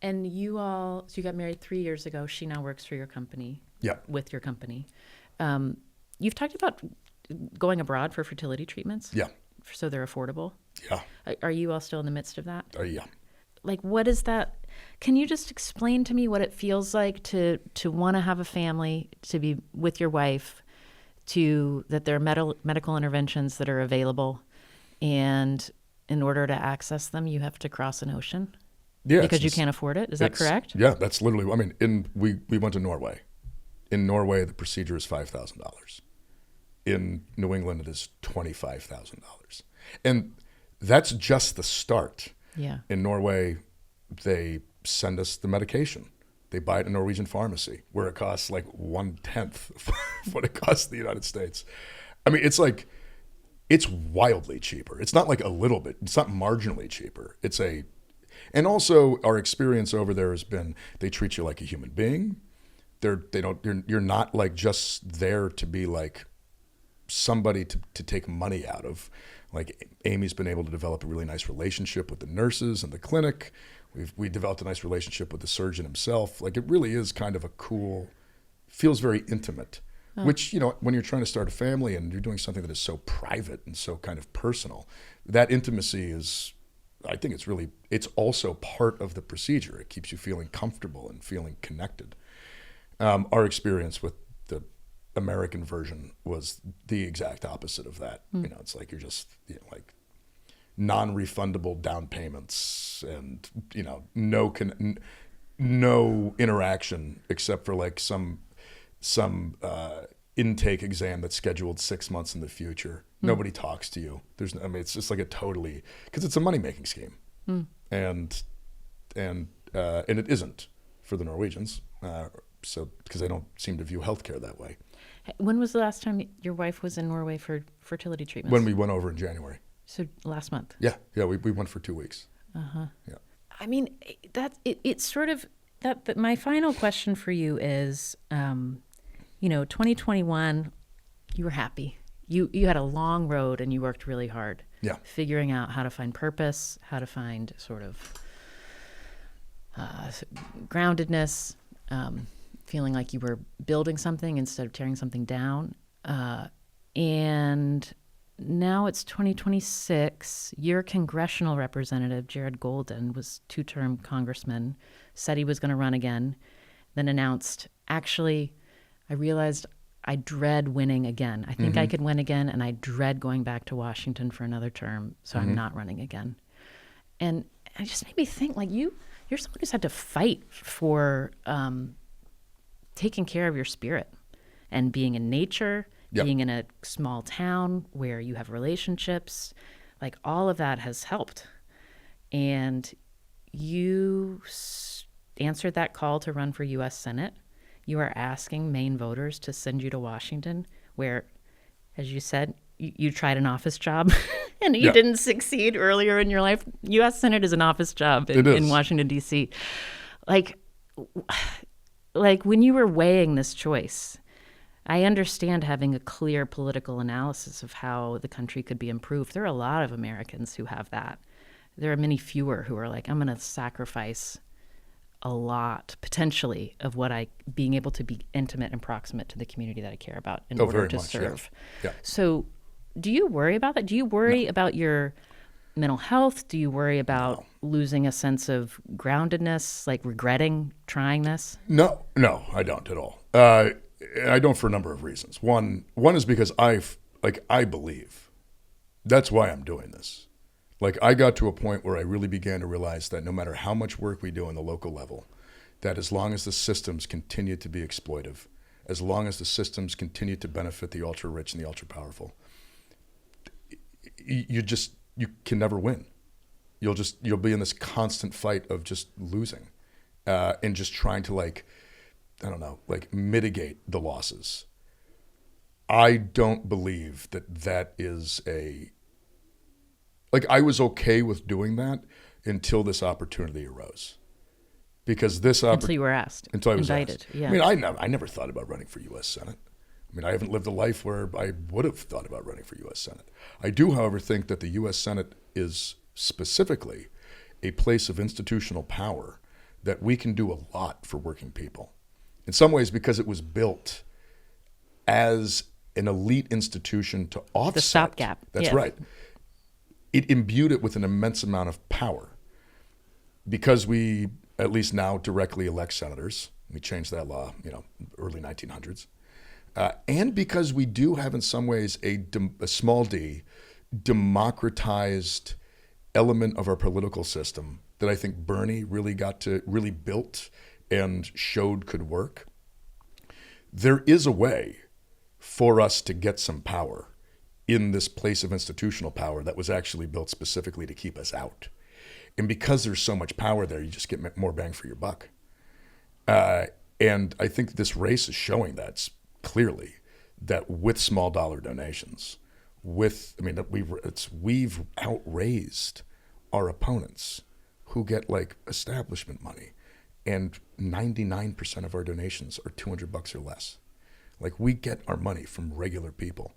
And so you got married 3 years ago. She now works for your company. Yeah. With your company. You've talked about going abroad for fertility treatments. Yeah. So they're affordable. Yeah. Are you all still in the midst of that? Yeah. Like, what is that? Can you just explain to me what it feels like to want to have a family, to be with your wife, that there are medical interventions that are available, and in order to access them, you have to cross an ocean? Yeah, because you can't afford it. Is that correct? Yeah, that's literally. I mean, we went to Norway. In Norway, the procedure is $5,000. In New England, it is $25,000, and that's just the start. Yeah. In Norway, they send us the medication. They buy it in a Norwegian pharmacy, where it costs like 1/10 of what it costs in the United States. I mean, it's wildly cheaper. It's not like a little bit. It's not marginally cheaper. And also our experience over there has been, they treat you like a human being. You're not like just there to be like somebody to take money out of. Like Amy's been able to develop a really nice relationship with the nurses in the clinic. We developed a nice relationship with the surgeon himself. Like it really is kind of feels very intimate, which, when you're trying to start a family and you're doing something that is so private and so kind of personal, that intimacy is, I think it's also part of the procedure. It keeps you feeling comfortable and feeling connected. Our experience with the American version was the exact opposite of that. It's like you're just like non-refundable down payments and, no interaction except for like some intake exam that's scheduled 6 months in the future. Nobody talks to you. It's just like because it's a money-making scheme. And it isn't for the Norwegians. So because they don't seem to view healthcare that way. When was the last time your wife was in Norway for fertility treatments? When we went over in January. So last month. Yeah, we went for 2 weeks. Yeah. I mean, it's sort of that. My final question for you is, 2021, you were happy. You had a long road and you worked really hard. Yeah. Figuring out how to find purpose, how to find sort of groundedness, feeling like you were building something instead of tearing something down. And now it's 2026. Your congressional representative, Jared Golden, was 2-term congressman, said he was going to run again, then announced, actually, I realized I dread winning again. I think I could win again, and I dread going back to Washington for another term, so I'm not running again. And it just made me think, like, you're someone who's had to fight for taking care of your spirit and being in nature, being in a small town where you have relationships, like all of that has helped. And you answered that call to run for U.S. Senate. You are asking Maine voters to send you to Washington, where, as you said, you tried an office job and you didn't succeed earlier in your life. U.S. Senate is an office job in Washington, D.C. Like, like when you were weighing this choice, I understand having a clear political analysis of how the country could be improved. There are a lot of Americans who have that. There are many fewer who are like, I'm going to sacrifice a lot, potentially, of being able to be intimate and proximate to the community that I care about in order to serve. Yeah. So do you worry about that? Do you worry about your mental health? Do you worry about losing a sense of groundedness, like regretting trying this? No, I don't at all. I don't for a number of reasons. One is because I believe. That's why I'm doing this. Like, I got to a point where I really began to realize that no matter how much work we do on the local level, that as long as the systems continue to be exploitive, as long as the systems continue to benefit the ultra rich and the ultra powerful, you can never win. You'll be in this constant fight of just losing, and just trying to mitigate the losses. I don't believe that is I was okay with doing that until this opportunity arose. Because until you were asked. Until I was invited. Asked. Yeah. I mean, I never thought about running for U.S. Senate. I mean, I haven't lived a life where I would have thought about running for U.S. Senate. I do, however, think that the U.S. Senate is specifically a place of institutional power that we can do a lot for working people. In some ways, because it was built as an elite institution to offset. The stopgap. That's right. It imbued it with an immense amount of power. Because we, at least now, directly elect senators. We changed that law, early 1900s. And because we do have, in some ways, a small d, democratized element of our political system that I think Bernie really built and showed could work. There is a way for us to get some power in this place of institutional power that was actually built specifically to keep us out. And because there's so much power there, you just get more bang for your buck. And I think this race is showing that clearly, that with small dollar donations, we've outraised our opponents who get establishment money, and 99% of our donations are $200 or less. We get our money from regular people.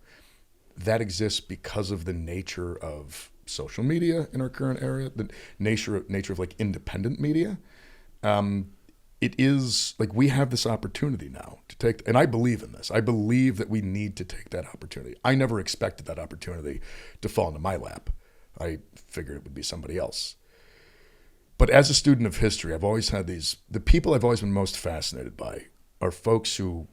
That exists because of the nature of social media in our current era, the nature of independent media. It is we have this opportunity now to take, and I believe in this. I believe that we need to take that opportunity. I never expected that opportunity to fall into my lap. I figured it would be somebody else. But as a student of history, I've always had the people I've always been most fascinated by are folks who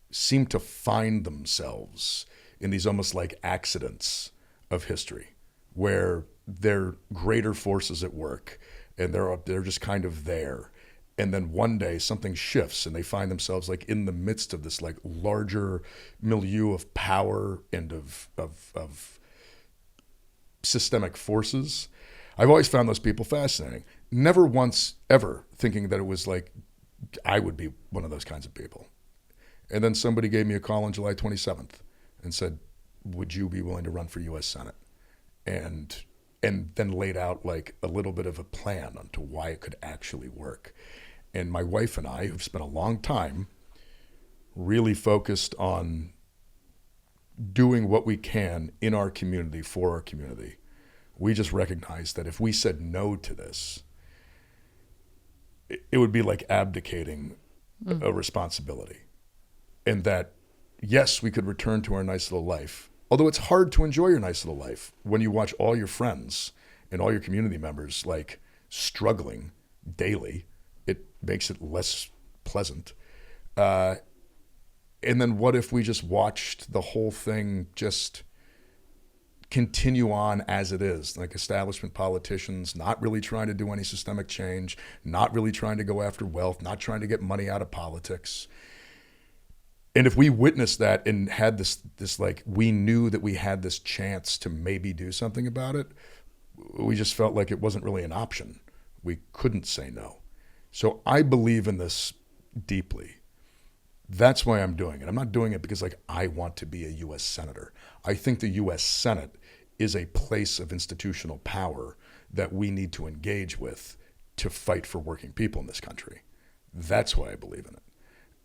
seem to find themselves in these almost like accidents of history, where they're greater forces at work and they're just kind of there. And then one day something shifts and they find themselves in the midst of this larger milieu of power and of systemic forces. I've always found those people fascinating. Never once ever thinking that it was I would be one of those kinds of people. And then somebody gave me a call on July 27th and said, would you be willing to run for U.S. Senate? And then laid out a little bit of a plan onto why it could actually work. And my wife and I, who've spent a long time really focused on doing what we can in our community for our community, we just recognized that if we said no to this, it would be like abdicating a responsibility. And that, yes, we could return to our nice little life. Although it's hard to enjoy your nice little life when you watch all your friends and all your community members struggling daily. It makes it less pleasant. And then what if we just watched the whole thing just continue on as it is, establishment politicians not really trying to do any systemic change, not really trying to go after wealth, not trying to get money out of politics. And if we witnessed that and had this we knew that we had this chance to maybe do something about it, we just felt like it wasn't really an option. We couldn't say no. So I believe in this deeply. That's why I'm doing it. I'm not doing it because I want to be a U.S. Senator. I think the U.S. Senate is a place of institutional power that we need to engage with to fight for working people in this country. That's why I believe in it.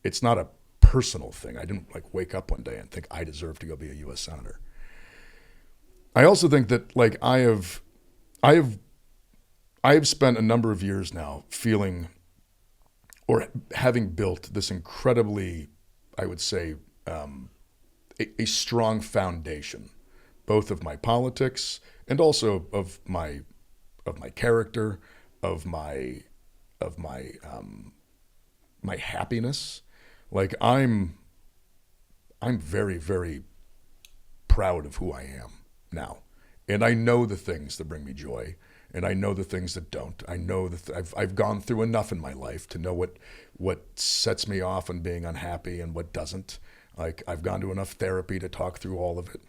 It's not a personal thing. I didn't like wake up one day and think I deserve to go be a U.S. Senator. I also think that like I have spent a number of years now feeling or having built this incredibly, I would say, a strong foundation, both of my politics and also of my character, of my happiness. Like I'm very, very proud of who I am now, and I know the things that bring me joy, and I know the things that don't. I know that I've gone through enough in my life to know what sets me off on being unhappy and what doesn't. Like I've gone to enough therapy to talk through all of it,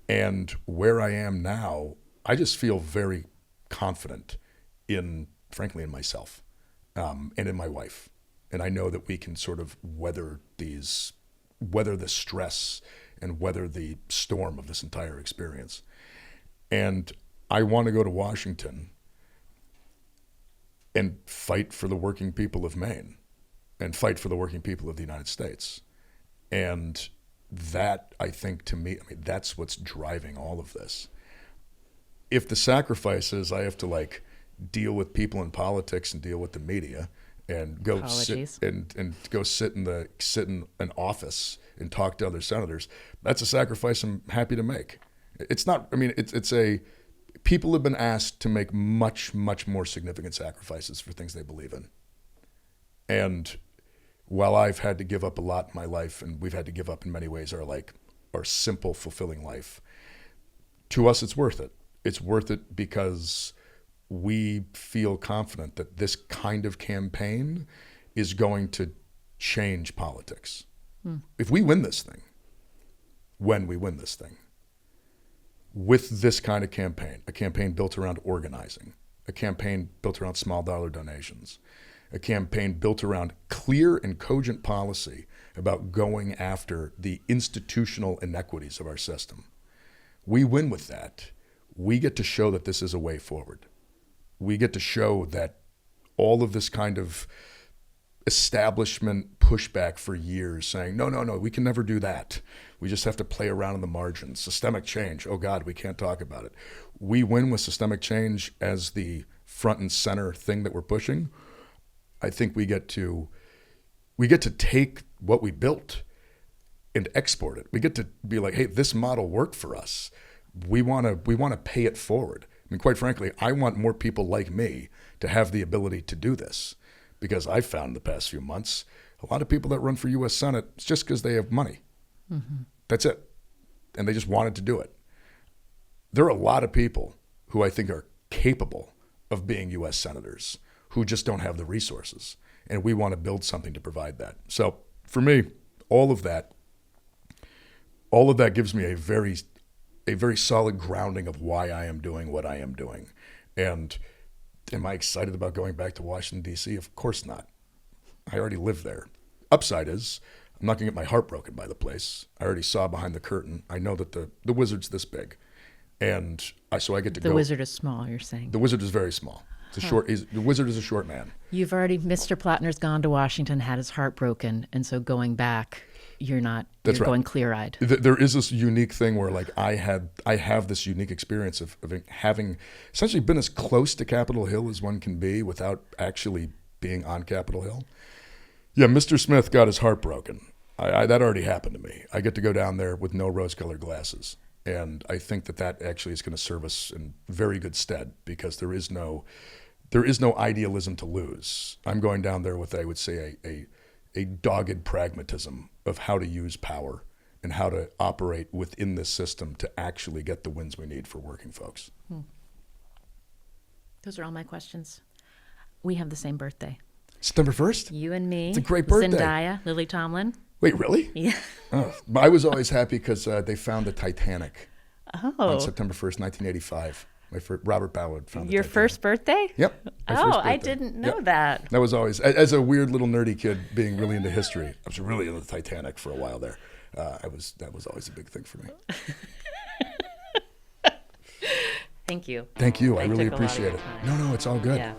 and where I am now, I just feel very confident frankly, in myself, and in my wife. And I know that we can sort of weather the stress and weather the storm of this entire experience. And I want to go to Washington and fight for the working people of Maine and fight for the working people of the United States. And that, I think, to me, that's what's driving all of this. If the sacrifice is I have to like deal with people in politics and deal with the media and go sit and go sit in an office and talk to other senators, that's a sacrifice I'm happy to make. It's not. I mean, people have been asked to make much, much more significant sacrifices for things they believe in. And while I've had to give up a lot in my life, and we've had to give up in many ways our simple, fulfilling life, to us it's worth it. It's worth it because we feel confident that this kind of campaign is going to change politics. If we win this thing, when we win this thing, with this kind of campaign, a campaign built around organizing, a campaign built around small dollar donations, a campaign built around clear and cogent policy about going after the institutional inequities of our system, we win with that. We get to show that this is a way forward. We get to show that all of this kind of establishment pushback for years saying, no, we can never do that. We just have to play around in the margins. Systemic change, oh God, we can't talk about it. We win with systemic change as the front and center thing that we're pushing. I think we get to take what we built and export it. We get to be like, hey, this model worked for us. We want to pay it forward. I mean, quite frankly, I want more people like me to have the ability to do this, because I've found in the past few months, a lot of people that run for U.S. Senate, it's just because they have money. Mm-hmm. That's it. And they just wanted to do it. There are a lot of people who I think are capable of being U.S. senators who just don't have the resources. And we want to build something to provide that. So for me, all of that gives me a very solid grounding of why I am doing what I am doing. And am I excited about going back to Washington, D.C.? Of course not. I already live there. Upside is I'm not going to get my heart broken by the place. I already saw behind the curtain. I know that the wizard's this big. And so I get to go. The wizard is small, you're saying? The wizard is very small. The wizard is a short man. You've already, Mr. Platner's gone to Washington, had his heart broken, and so going back, you're going clear-eyed. There is this unique thing where like I have this unique experience of having essentially been as close to Capitol Hill as one can be without actually being on Capitol Hill. Yeah, Mr. Smith got his heart broken. That already happened to me. I get to go down there with no rose-colored glasses. And I think that actually is going to serve us in very good stead, because there is no idealism to lose. I'm going down there with, I would say, a dogged pragmatism of how to use power and how to operate within this system to actually get the wins we need for working folks. Those are all my questions. We have the same birthday. September 1st? You and me. It's a great birthday. Zendaya, Lily Tomlin. Wait, really? Yeah. Oh, I was always happy because they found the Titanic on Oh. September 1st, 1985. Robert Ballard found the Your Titanic. first birthday? Yep. my first Oh, I birthday. didn't know Yep. that. That was always, as a weird little nerdy kid being really into history, I was really into the Titanic for a while there. That was always a big thing for me. Thank you. Thank you. I I really took a lot of appreciate your it. time. No, it's all good. Yeah.